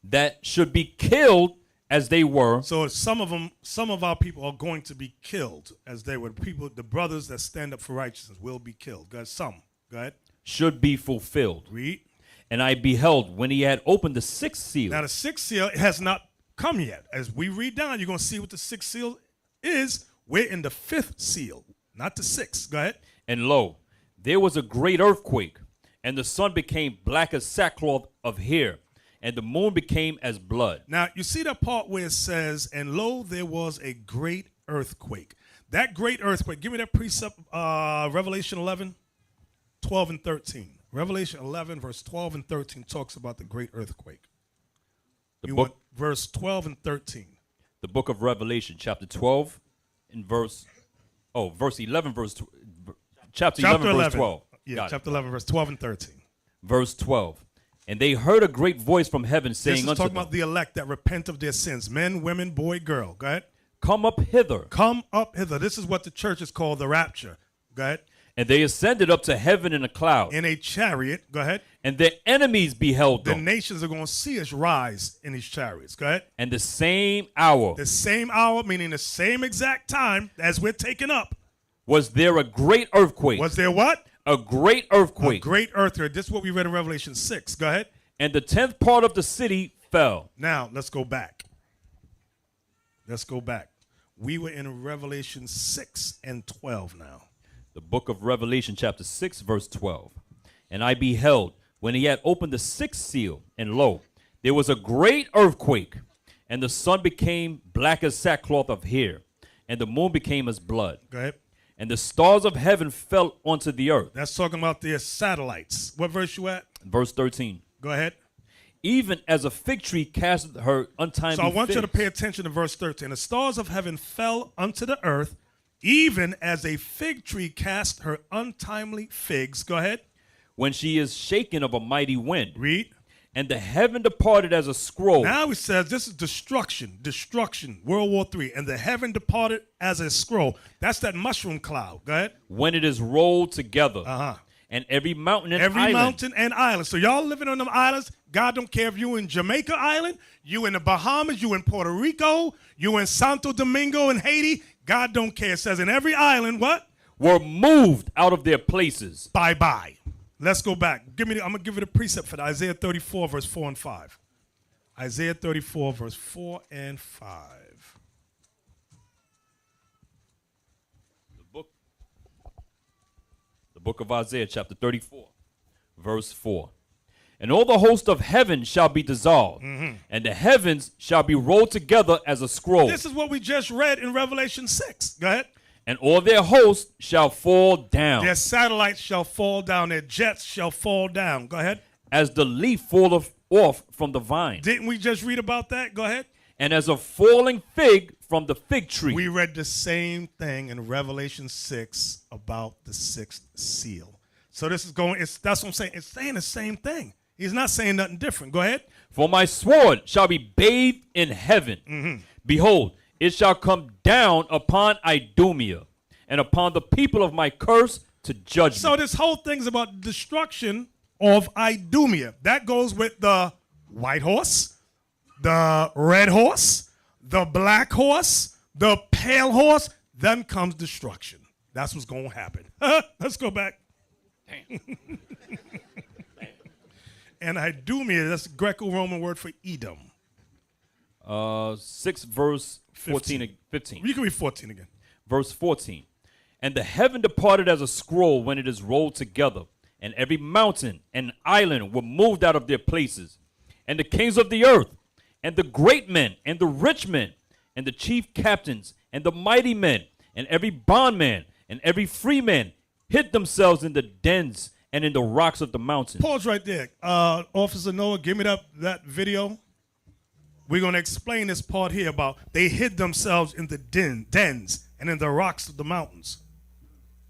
That should be killed as they were. So some of our people are going to be killed as they were. The brothers that stand up for righteousness will be killed. Go ahead. Some. Go ahead. should be fulfilled. Read. And I beheld when he had opened the sixth seal. Now the sixth seal has not come yet. As we read down, you're going to see what the sixth seal is. We're in the fifth seal, not the sixth. Go ahead. And lo, there was a great earthquake, and the sun became black as sackcloth of hair, and the moon became as blood. Now, you see that part where it says, and lo, there was a great earthquake. That great earthquake, give me that precept, Revelation 11, 12 and 13. Revelation 11, verse 12 and 13 talks about the great earthquake. Want verse 12 and 13. The book of Revelation, chapter 12, in verse 11, chapter 11, verse 12. Yeah, chapter 11, verse 12 and 13. Verse 12. And they heard a great voice from heaven saying this is unto talking them, about the elect that repent of their sins. Men, women, boy, girl. Go ahead. Come up hither. Come up hither. This is what the church is called, the rapture. Go ahead. And they ascended up to heaven in a cloud. In a chariot. Go ahead. And their enemies beheld them. The nations are going to see us rise in these chariots. Go ahead. And the same hour. The same hour, meaning the same exact time as we're taken up. Was there a great earthquake? Was there what? A great earthquake. A great earthquake. This is what we read in Revelation 6. Go ahead. And the 10th part of the city fell. Now, let's go back. Let's go back. We were in Revelation 6 and 12 now. The book of Revelation, chapter 6, verse 12. And I beheld when he had opened the sixth seal, and lo, there was a great earthquake, and the sun became black as sackcloth of hair, and the moon became as blood. Go ahead. And the stars of heaven fell onto the earth. That's talking about their satellites. What verse you at? Verse 13. Go ahead. Even as a fig tree cast her untimely So I want figs. you to pay attention to verse 13. The stars of heaven fell unto the earth, even as a fig tree cast her untimely figs. Go ahead. When she is shaken of a mighty wind. Read. And the heaven departed as a scroll. Now he says this is destruction, World War III. And the heaven departed as a scroll. That's that mushroom cloud. Go ahead. When it is rolled together. Uh-huh. And every mountain and island. Every mountain and island. So y'all living on them islands, God don't care if you in Jamaica Island, you in the Bahamas, you in Puerto Rico, you in Santo Domingo in Haiti. God don't care. It says in every island, what? Were moved out of their places. Bye-bye. Let's go back. I'm going to give you the precept for that. Isaiah 34, verse 4 and 5. Isaiah 34, verse 4 and 5. The book of Isaiah, chapter 34, verse 4. And all the host of heaven shall be dissolved, and the heavens shall be rolled together as a scroll. This is what we just read in Revelation 6. Go ahead. And all their hosts shall fall down. Their satellites shall fall down. Their jets shall fall down. Go ahead. As the leaf falleth off from the vine. Didn't we just read about that? Go ahead. And as a falling fig from the fig tree. We read the same thing in Revelation 6 about the sixth seal. So this is going, that's what I'm saying. It's saying the same thing. He's not saying nothing different. Go ahead. For my sword shall be bathed in heaven. Behold, it shall come down upon Idumea and upon the people of my curse to judgment. So this whole thing's about destruction of Idumea. That goes with the white horse, the red horse, the black horse, the pale horse. Then comes destruction. That's what's going to happen. Let's go back. And Idumea, that's the Greco-Roman word for Edom. 6 verse 14, 15. You can read 14 again. Verse 14. And the heaven departed as a scroll when it is rolled together, and every mountain and island were moved out of their places. And the kings of the earth, and the great men, and the rich men, and the chief captains, and the mighty men, and every bondman, and every free man, hid themselves in the dens and in the rocks of the mountains. Pause right there. Officer Noah, give me that video. We're going to explain this part here about they hid themselves in the dens and in the rocks of the mountains.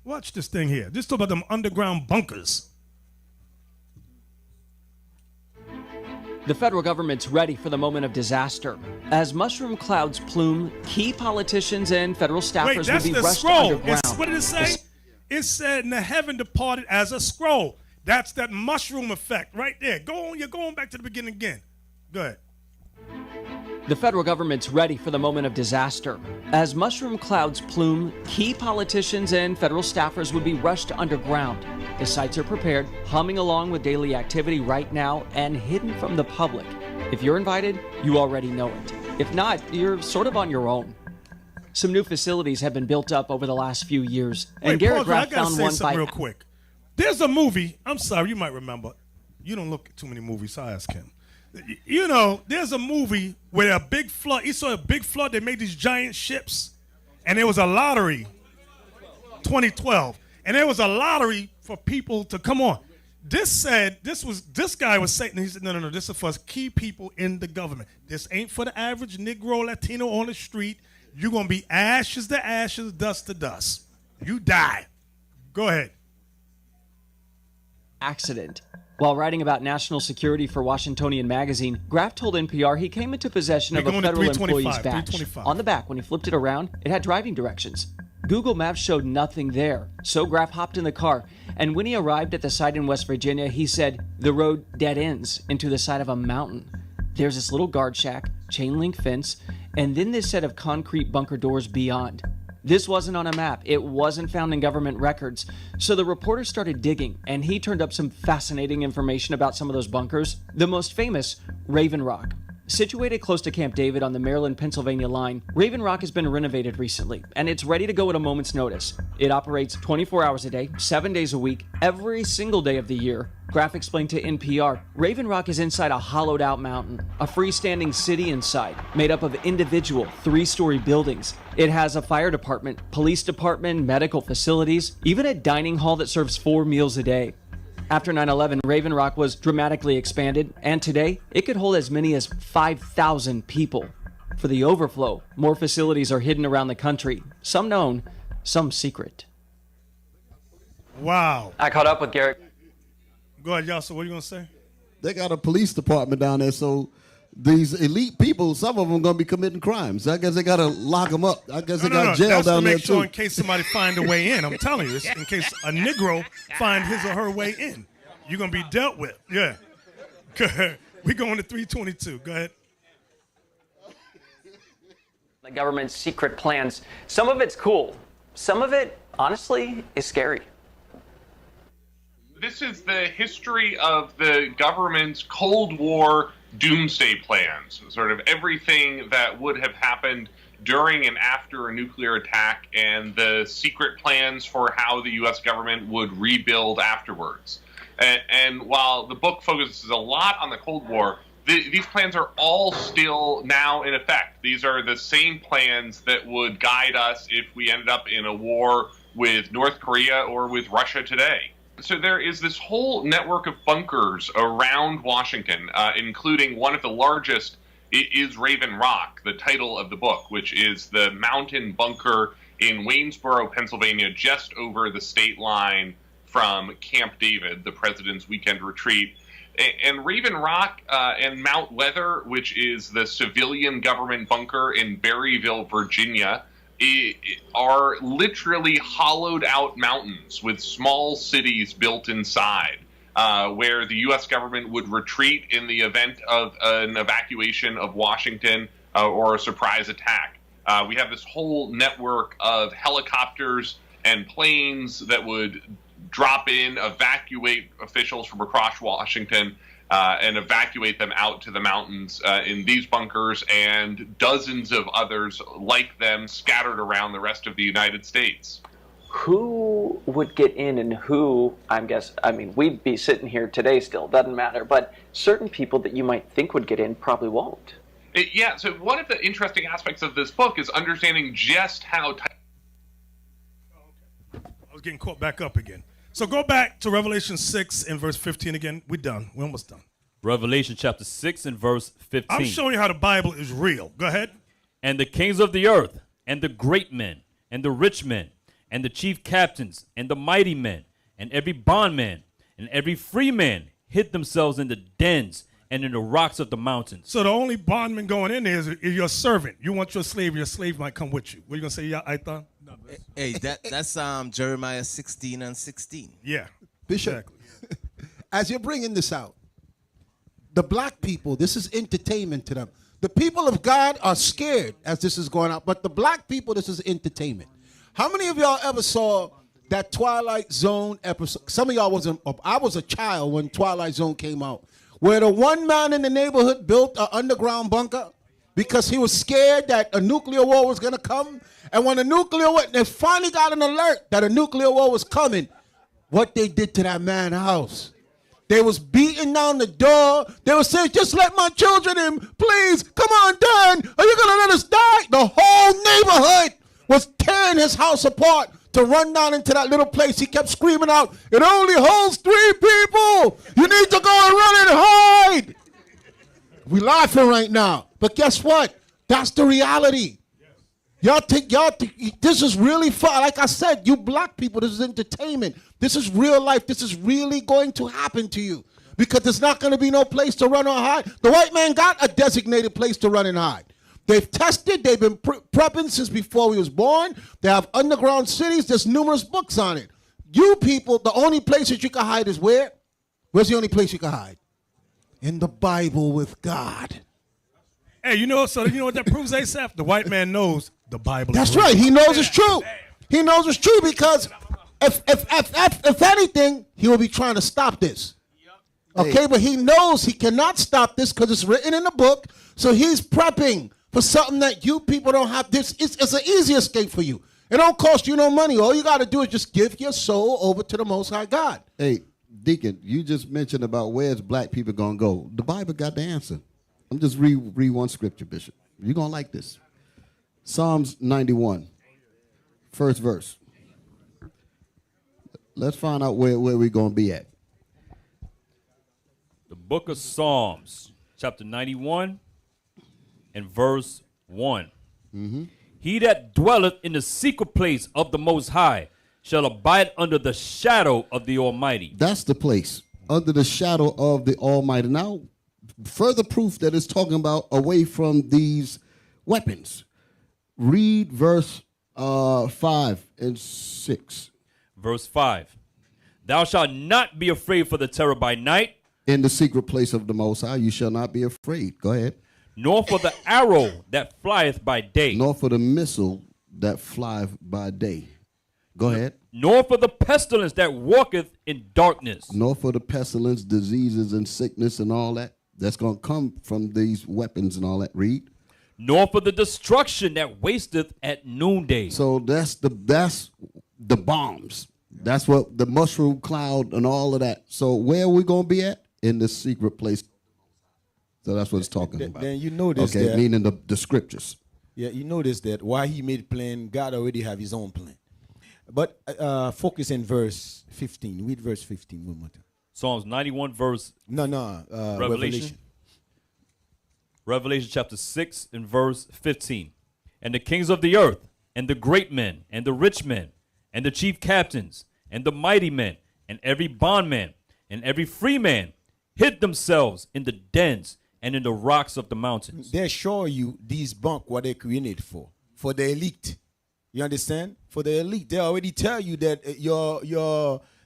Watch this thing here. Just talk about them underground bunkers. The federal government's ready for the moment of disaster. As mushroom clouds plume, key politicians and federal staffers Wait, that's will be the rushed scroll. underground. What did it say? It said, and the heaven departed as a scroll. That's that mushroom effect right there. You're going back to the beginning again. Go ahead. The federal government's ready for the moment of disaster. As mushroom clouds plume, key politicians and federal staffers would be rushed underground. The sites are prepared, humming along with daily activity right now and hidden from the public. If you're invited, you already know it. If not, you're sort of on your own. Some new facilities have been built up over the last few years, and Wait, Garrett pause, Graff I gotta found say one something by real quick. There's a movie. I'm sorry, you might remember. You don't look at too many movies, so I ask him. You know, there's a movie where a big flood. You saw a big flood. They made these giant ships, and there was a lottery. 2012, and there was a lottery for people to come on. This guy was saying, he said, no, this is for key people in the government. This ain't for the average Negro, Latino on the street. You're gonna be ashes to ashes, dust to dust. You die. Go ahead. accident. While writing about national security for Washingtonian magazine, Graff told NPR he came into possession of a federal employee's badge. On the back, when he flipped it around, it had driving directions. Google Maps showed nothing there, so Graff hopped in the car, and when he arrived at the site in West Virginia, he said, the road dead ends into the side of a mountain. There's this little guard shack, chain link fence, and then this set of concrete bunker doors beyond. This wasn't on a map. It wasn't found in government records. So the reporter started digging, and he turned up some fascinating information about some of those bunkers. The most famous, Raven Rock. Situated close to Camp David on the Maryland-Pennsylvania line, Raven Rock has been renovated recently, and it's ready to go at a moment's notice. It operates 24 hours a day, 7 days a week, every single day of the year. Graff explained to NPR, Raven Rock is inside a hollowed-out mountain, a freestanding city inside, made up of individual 3-story buildings. It has a fire department, police department, medical facilities, even a dining hall that serves 4 meals a day. After 9/11, Raven Rock was dramatically expanded, and today, it could hold as many as 5,000 people. For the overflow, more facilities are hidden around the country, some known, some secret. Wow. I caught up with Garrett. Go ahead, y'all. So what are you going to say? They got a police department down there, so these elite people, some of them going to be committing crimes. I guess they got to lock them up. I guess they got jail That's down to there, make sure too. in case somebody find a way in. I'm telling you, it's in case a Negro find his or her way in. You're going to be dealt with. Yeah. Go ahead. We going to 322. Go ahead. The government's secret plans. Some of it's cool. Some of it, honestly, is scary. This is the history of the government's Cold War doomsday plans, sort of everything that would have happened during and after a nuclear attack and the secret plans for how the U.S. government would rebuild afterwards. And while the book focuses a lot on the Cold War, these plans are all still now in effect. These are the same plans that would guide us if we ended up in a war with North Korea or with Russia today. So there is this whole network of bunkers around Washington, including one of the largest is Raven Rock, the title of the book, which is the mountain bunker in Waynesboro, Pennsylvania, just over the state line from Camp David, the president's weekend retreat. And Raven Rock and Mount Leather, which is the civilian government bunker in Berryville, Virginia, are literally hollowed out mountains with small cities built inside, where the U.S. government would retreat in the event of an evacuation of Washington or a surprise attack. We have this whole network of helicopters and planes that would drop in, evacuate officials from across Washington, and evacuate them out to the mountains in these bunkers and dozens of others like them scattered around the rest of the United States. Who would get in and who, we'd be sitting here today still, doesn't matter, but certain people that you might think would get in probably won't. So one of the interesting aspects of this book is understanding just how I was getting caught back up again. So go back to Revelation 6 and verse 15 again. We're done. We're almost done. Revelation chapter 6 and verse 15. I'm showing you how the Bible is real. Go ahead. And the kings of the earth, and the great men, and the rich men, and the chief captains, and the mighty men, and every bondman, and every free man hid themselves in the dens and in the rocks of the mountains. So the only bondman going in there is your servant. You want your slave might come with you. What are you going to say, Aithan? Hey, that's Jeremiah 16 and 16. Yeah. Bishop, exactly. As you're bringing this out, the black people, this is entertainment to them. The people of God are scared as this is going out, but the black people, this is entertainment. How many of y'all ever saw that Twilight Zone episode? Some of y'all wasn't. I was a child when Twilight Zone came out, where the one man in the neighborhood built an underground bunker because he was scared that a nuclear war was going to come. And when the nuclear war, they finally got an alert that a nuclear war was coming. What they did to that man's house. They was beating down the door. They were saying, just let my children in, please. Come on, Dad. Are you going to let us die? The whole neighborhood was tearing his house apart to run down into that little place. He kept screaming out, it only holds 3 people. You need to go and run and hide. We laughing right now. But guess what? That's the reality. Y'all think this is really fun. Like I said, you black people, this is entertainment. This is real life. This is really going to happen to you because there's not going to be no place to run or hide. The white man got a designated place to run and hide. They've tested. They've been prepping since before we was born. They have underground cities. There's numerous books on it. You people, the only place that you can hide is where? Where's the only place you can hide? In the Bible with God. Hey, you know what that proves, Asaph? The white man knows the Bible. That's right. He knows it's true. He knows it's true because if anything, he will be trying to stop this. Okay, but he knows he cannot stop this because it's written in the book. So he's prepping for something that you people don't have. It's an easy escape for you. It don't cost you no money. All you got to do is just give your soul over to the Most High God. Hey, Deacon, you just mentioned about where's black people going to go. The Bible got the answer. I'm just read one scripture, Bishop. You're going to like this. Psalms 91, first verse. Let's find out where we're going to be at. The book of Psalms, chapter 91, and verse 1. Mm-hmm. He that dwelleth in the secret place of the Most High shall abide under the shadow of the Almighty. That's the place, under the shadow of the Almighty. Now, further proof that it's talking about away from these weapons. Read verse 5 and 6. Verse 5. Thou shalt not be afraid for the terror by night. In the secret place of the Most High, you shall not be afraid. Go ahead. Nor for the arrow that flieth by day. Nor for the missile that flieth by day. Go ahead. Nor for the pestilence that walketh in darkness. Nor for the pestilence, diseases, and sickness and all that. That's going to come from these weapons and all that. Read. Nor for the destruction that wasteth at noonday. So that's the bombs. That's what the mushroom cloud and all of that. So where are we going to be at? In the secret place. So that's what it's talking about. Then you notice okay, that. Meaning the scriptures. Yeah, you notice that why he made plan, God already have his own plan. But focus in verse 15. Read verse 15 one more time. Psalms 91 verse. Revelation. Revelation chapter 6 and verse 15. And the kings of the earth, and the great men, and the rich men, and the chief captains, and the mighty men, and every bondman, and every free man, hid themselves in the dens and in the rocks of the mountains. They show you these bunk what they created for the elite. You understand? For the elite, they already tell you that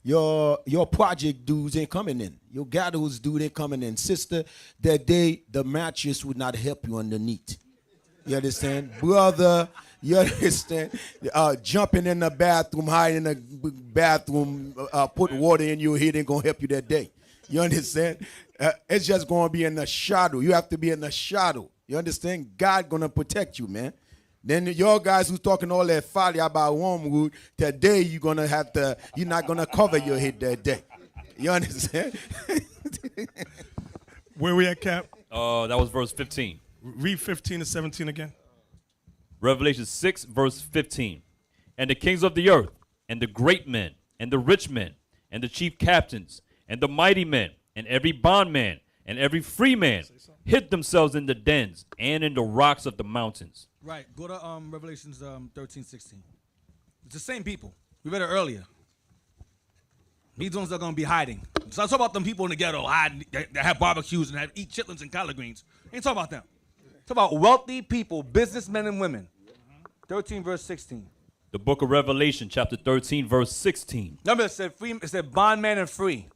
your project dudes ain't coming in. Your gathers dude ain't coming in. Sister, the mattress would not help you underneath. You understand? Brother, you understand? Jumping in the bathroom, hiding in the bathroom, put water in your head ain't going to help you that day. You understand? It's just going to be in the shadow. You have to be in the shadow. You understand? God going to protect you, man. Then your guys who's talking all that folly about wormwood, today you're not going to cover your head that day. You understand? Where we at, Cap? That was verse 15. Read 15 to 17 again. Revelation 6, verse 15. And the kings of the earth, and the great men, and the rich men, and the chief captains, and the mighty men, and every bondman, and every free man, hid themselves in the dens and in the rocks of the mountains. Right. Go to Revelations 13, 16. It's the same people. We read it earlier. These ones are going to be hiding. So I talk about them people in the ghetto hiding, that have barbecues and eat chitlins and collard greens. Ain't talking about them. Talk about wealthy people, businessmen and women. 13 verse 16. The book of Revelation, chapter 13, verse 16. Remember, it said bondman and free.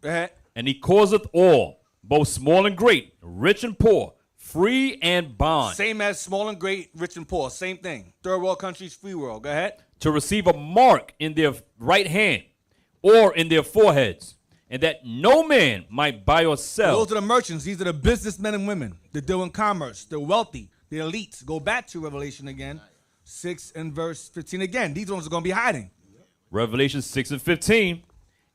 Go ahead. And he causeth all, both small and great, rich and poor, free and bond. Same as small and great, rich and poor. Same thing. Third world countries, free world. Go ahead. To receive a mark in their right hand or in their foreheads, and that no man might buy or sell. Those are the merchants. These are the businessmen and women. They're doing commerce. They're wealthy. They're elites. Go back to Revelation again, 6 and verse 15 again. These ones are going to be hiding. Revelation 6 and 15.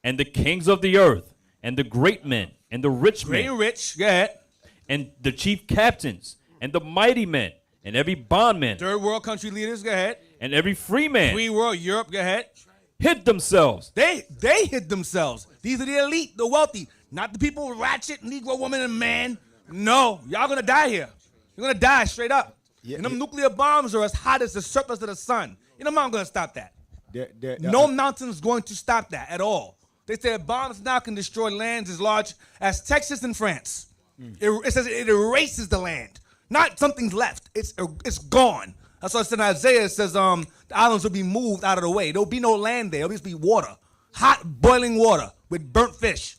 And the kings of the earth, and the great men, and the rich Great men. and rich. Go ahead. And the chief captains, and the mighty men, and every bondman. Third world country leaders. Go ahead. And every free man. Free world, Europe. Go ahead. Hid themselves. They hid themselves. These are the elite, the wealthy, not the people with ratchet, Negro woman and man. No, y'all gonna die here. You're gonna die straight up. And them nuclear bombs are as hot as the surface of the sun. You know, I'm not gonna stop that. No mountain's going to stop that at all. They said bombs now can destroy lands as large as Texas and France. It says it erases the land. Not something's left. It's gone. That's why it said in Isaiah. It says the islands will be moved out of the way. There'll be no land there. It'll just be water. Hot, boiling water with burnt fish.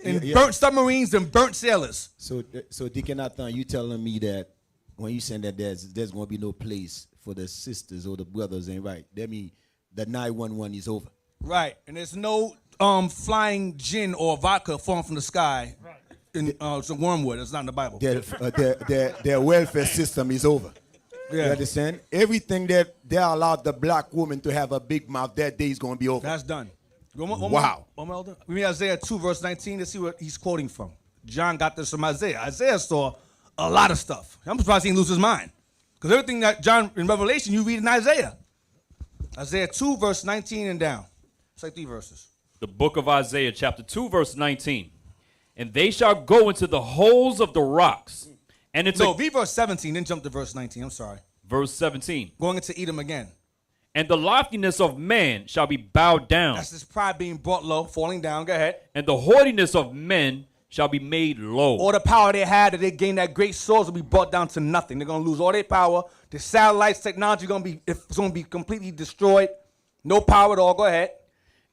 And burnt submarines and burnt sailors. So Deacon Nathan, you telling me that when you saying that there's going to be no place for the sisters or the brothers, ain't right? That means the 911 is over. Right. And there's no flying gin or vodka falling from the sky. In it's a wormwood. It's not in the Bible. Their welfare system is over. Yeah. You understand? Everything that they allowed the black woman to have a big mouth, that day is going to be over. That's done. Wow. One more, Elder. We read Isaiah 2, verse 19. Let's see what he's quoting from. John got this from Isaiah. Isaiah saw a lot of stuff. I'm surprised he didn't lose his mind. Because everything that John in Revelation, you read in Isaiah. Isaiah 2, verse 19 and down. It's like 3 verses. The book of Isaiah, chapter 2, verse 19. And they shall go into the holes of the rocks. And it's read verse 17, then jump to verse 19. I'm sorry. Verse 17. Going into Edom again. And the loftiness of man shall be bowed down. That's his pride being brought low, falling down. Go ahead. And the haughtiness of men shall be made low. All the power they had that they gained that great source will be brought down to nothing. They're going to lose all their power. The satellites, technology it's going to be completely destroyed. No power at all. Go ahead.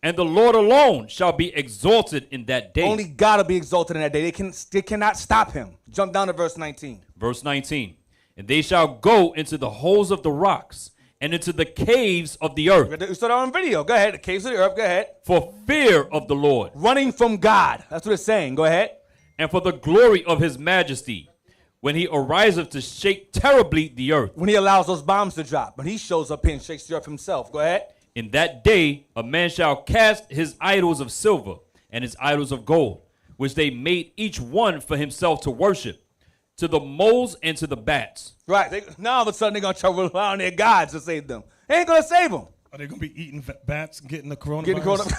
And the Lord alone shall be exalted in that day. Only God will be exalted in that day. They cannot stop him. Jump down to verse 19. Verse 19. And they shall go into the holes of the rocks and into the caves of the earth. You saw that on video. Go ahead. The caves of the earth. Go ahead. For fear of the Lord. Running from God. That's what it's saying. Go ahead. And for the glory of his majesty, when he ariseth to shake terribly the earth. When he allows those bombs to drop. When he shows up here and shakes the earth himself. Go ahead. In that day a man shall cast his idols of silver and his idols of gold, which they made each one for himself to worship, to the moles and to the bats. Right. Now all of a sudden they're going to try to rely on their gods to save them. They ain't going to save them. Are they going to be eating bats and getting the coronavirus?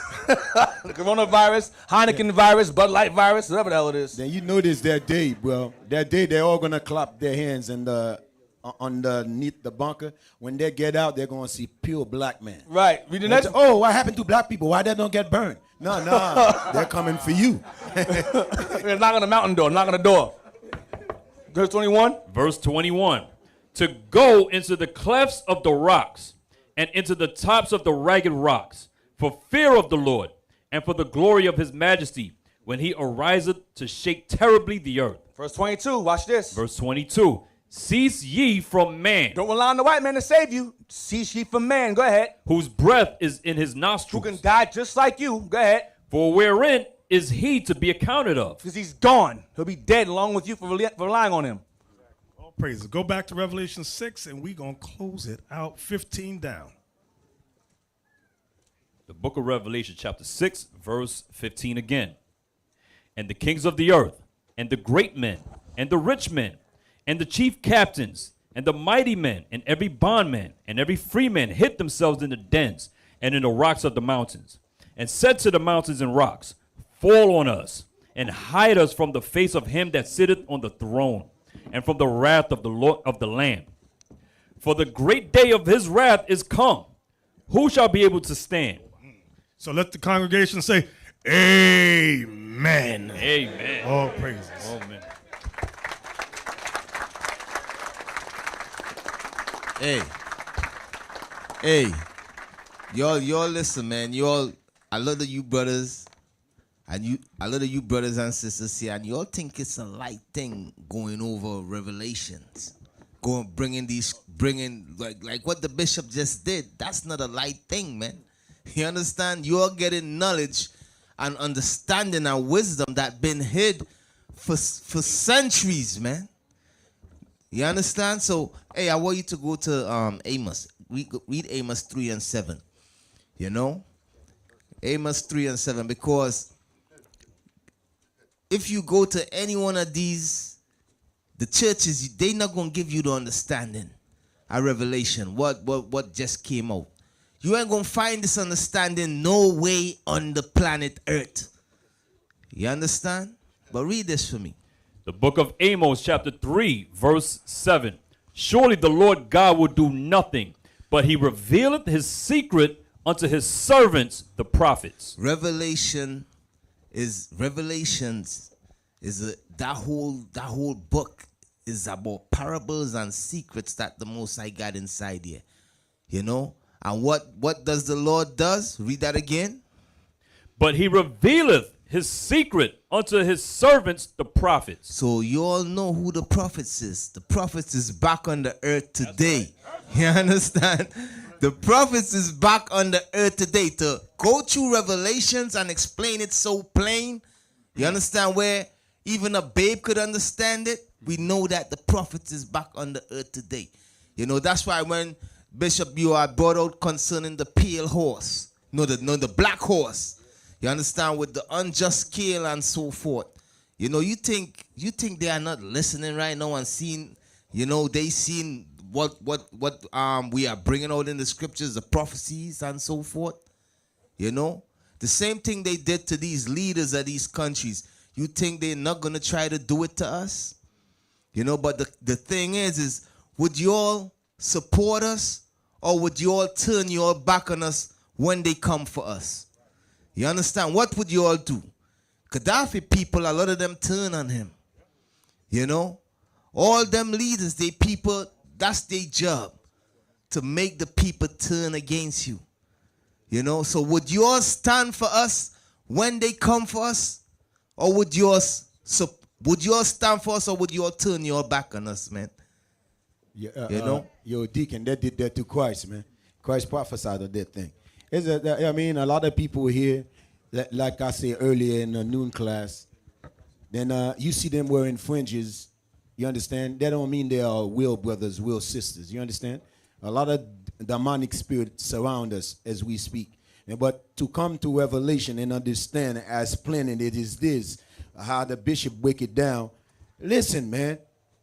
The coronavirus, Heineken virus, Bud Light virus, whatever the hell it is. Then you notice that day, bro. That day they're all going to clap their hands and underneath the bunker. When they get out, they're going to see pure black men. Right. Oh, what happened to black people? Why they don't get burned? No, they're coming for you. They're knocking on the mountain door, knocking on the door. Verse 21. Verse 21. To go into the clefts of the rocks and into the tops of the ragged rocks, for fear of the Lord and for the glory of his majesty, when he ariseth to shake terribly the earth. Verse 22. Watch this. Verse 22. Cease ye from man. Don't rely on the white man to save you. Cease ye from man. Go ahead. Whose breath is in his nostrils. Who can die just like you. Go ahead. For wherein is he to be accounted of? Because he's gone. He'll be dead along with you for relying on him. All praises. Go back to Revelation 6, and we're going to close it out 15 down. The book of Revelation, chapter 6, verse 15 again. And the kings of the earth, and the great men, and the rich men, and the chief captains, and the mighty men, and every bondman, and every freeman hid themselves in the dens and in the rocks of the mountains, and said to the mountains and rocks, Fall on us, and hide us from the face of him that sitteth on the throne, and from the wrath of the Lord of the Lamb. For the great day of his wrath is come. Who shall be able to stand? So let the congregation say, Amen. Amen. All praises. Amen. Hey, y'all listen, man. I love that you brothers And a lot of you brothers and sisters here, and you all think it's a light thing going over Revelations, bringing like what the bishop just did. That's not a light thing, man. You understand? You're getting knowledge and understanding and wisdom that been hid for centuries, man. You understand? So, hey, I want you to go to Amos. Read Amos 3 and 7. You know? Amos 3 and 7, because if you go to any one of these, the churches, they not going to give you the understanding, a revelation, what just came out. You ain't going to find this understanding no way on the planet Earth. You understand? But read this for me. The book of Amos, chapter 3, verse 7. Surely the Lord God will do nothing, but he revealeth his secret unto his servants, the prophets. Revelations is that whole book is about parables and secrets that the Most High got inside here. You know? And what does the Lord does? Read that again. But he revealeth his secret unto his servants, the prophets. So you all know who the prophets is. The prophets is back on the earth today. Right. You understand? The prophets is back on the earth today to go through Revelations and explain it so plain. You understand, where even a babe could understand it? We know that the prophets is back on the earth today. You know, that's why when Bishop, you are brought out concerning the pale horse. The black horse. You understand, with the unjust scale and so forth. You know, you think they are not listening right now and seeing, you know, they seen what we are bringing out in the scriptures, the prophecies and so forth. You know, the same thing they did to these leaders of these countries. You think they're not gonna try to do it to us? You know, but the thing is would you all support us, or would you all turn your back on us when they come for us? You understand? What would you all do? Gaddafi people, a lot of them turn on him. You know? All them leaders, they people, that's their job, to make the people turn against you. You know? So would you all stand for us when they come for us? Or would you all stand for us, or would you all turn your back on us, man? Yeah, you know? Yo, Deacon, that did that to Christ, man. Christ prophesied of that thing. I mean, a lot of people here, like I said earlier in the noon class, then you see them wearing fringes. You understand? That don't mean they are real brothers, real sisters. You understand? A lot of demonic spirits surround us as we speak. But to come to Revelation and understand as plain it is this, how the bishop break it down. Listen, man.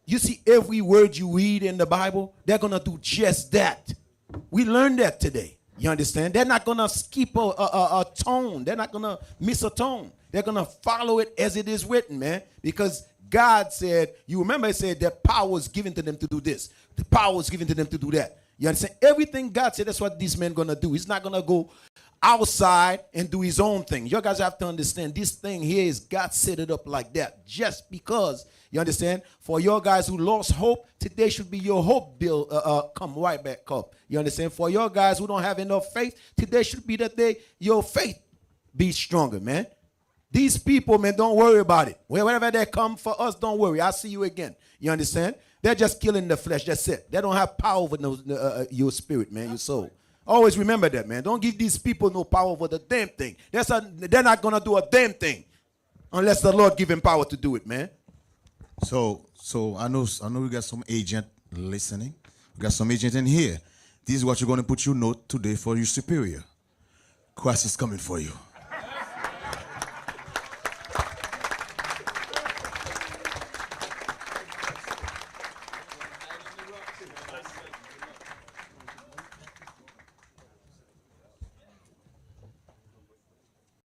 You see every word you read in the Bible, they're going to do just that. We learned that today. You understand? They're not going to skip a tone. They're not going to miss a tone. They're going to follow it as it is written, man. Because God said, you remember it said that power was given to them to do this. The power was given to them to do that. You understand? Everything God said, that's what these men going to do. He's not going to go outside and do his own thing. You guys have to understand this thing here is God set it up like that just because, you understand, for your guys who lost hope, today should be your hope bill come right back up. You understand? For your guys who don't have enough faith, today should be that day your faith be stronger, man. These people, man, don't worry about it. Wherever they come for us, don't worry. I'll see you again. You understand? They're just killing the flesh. That's it. They don't have power over your spirit, man, your soul. Always remember that, man. Don't give these people no power over the damn thing. They're not going to do a damn thing unless the Lord give them power to do it, man. So I know we got some agent listening. We got some agent in here. This is what you're going to put your note today for your superior. Christ is coming for you.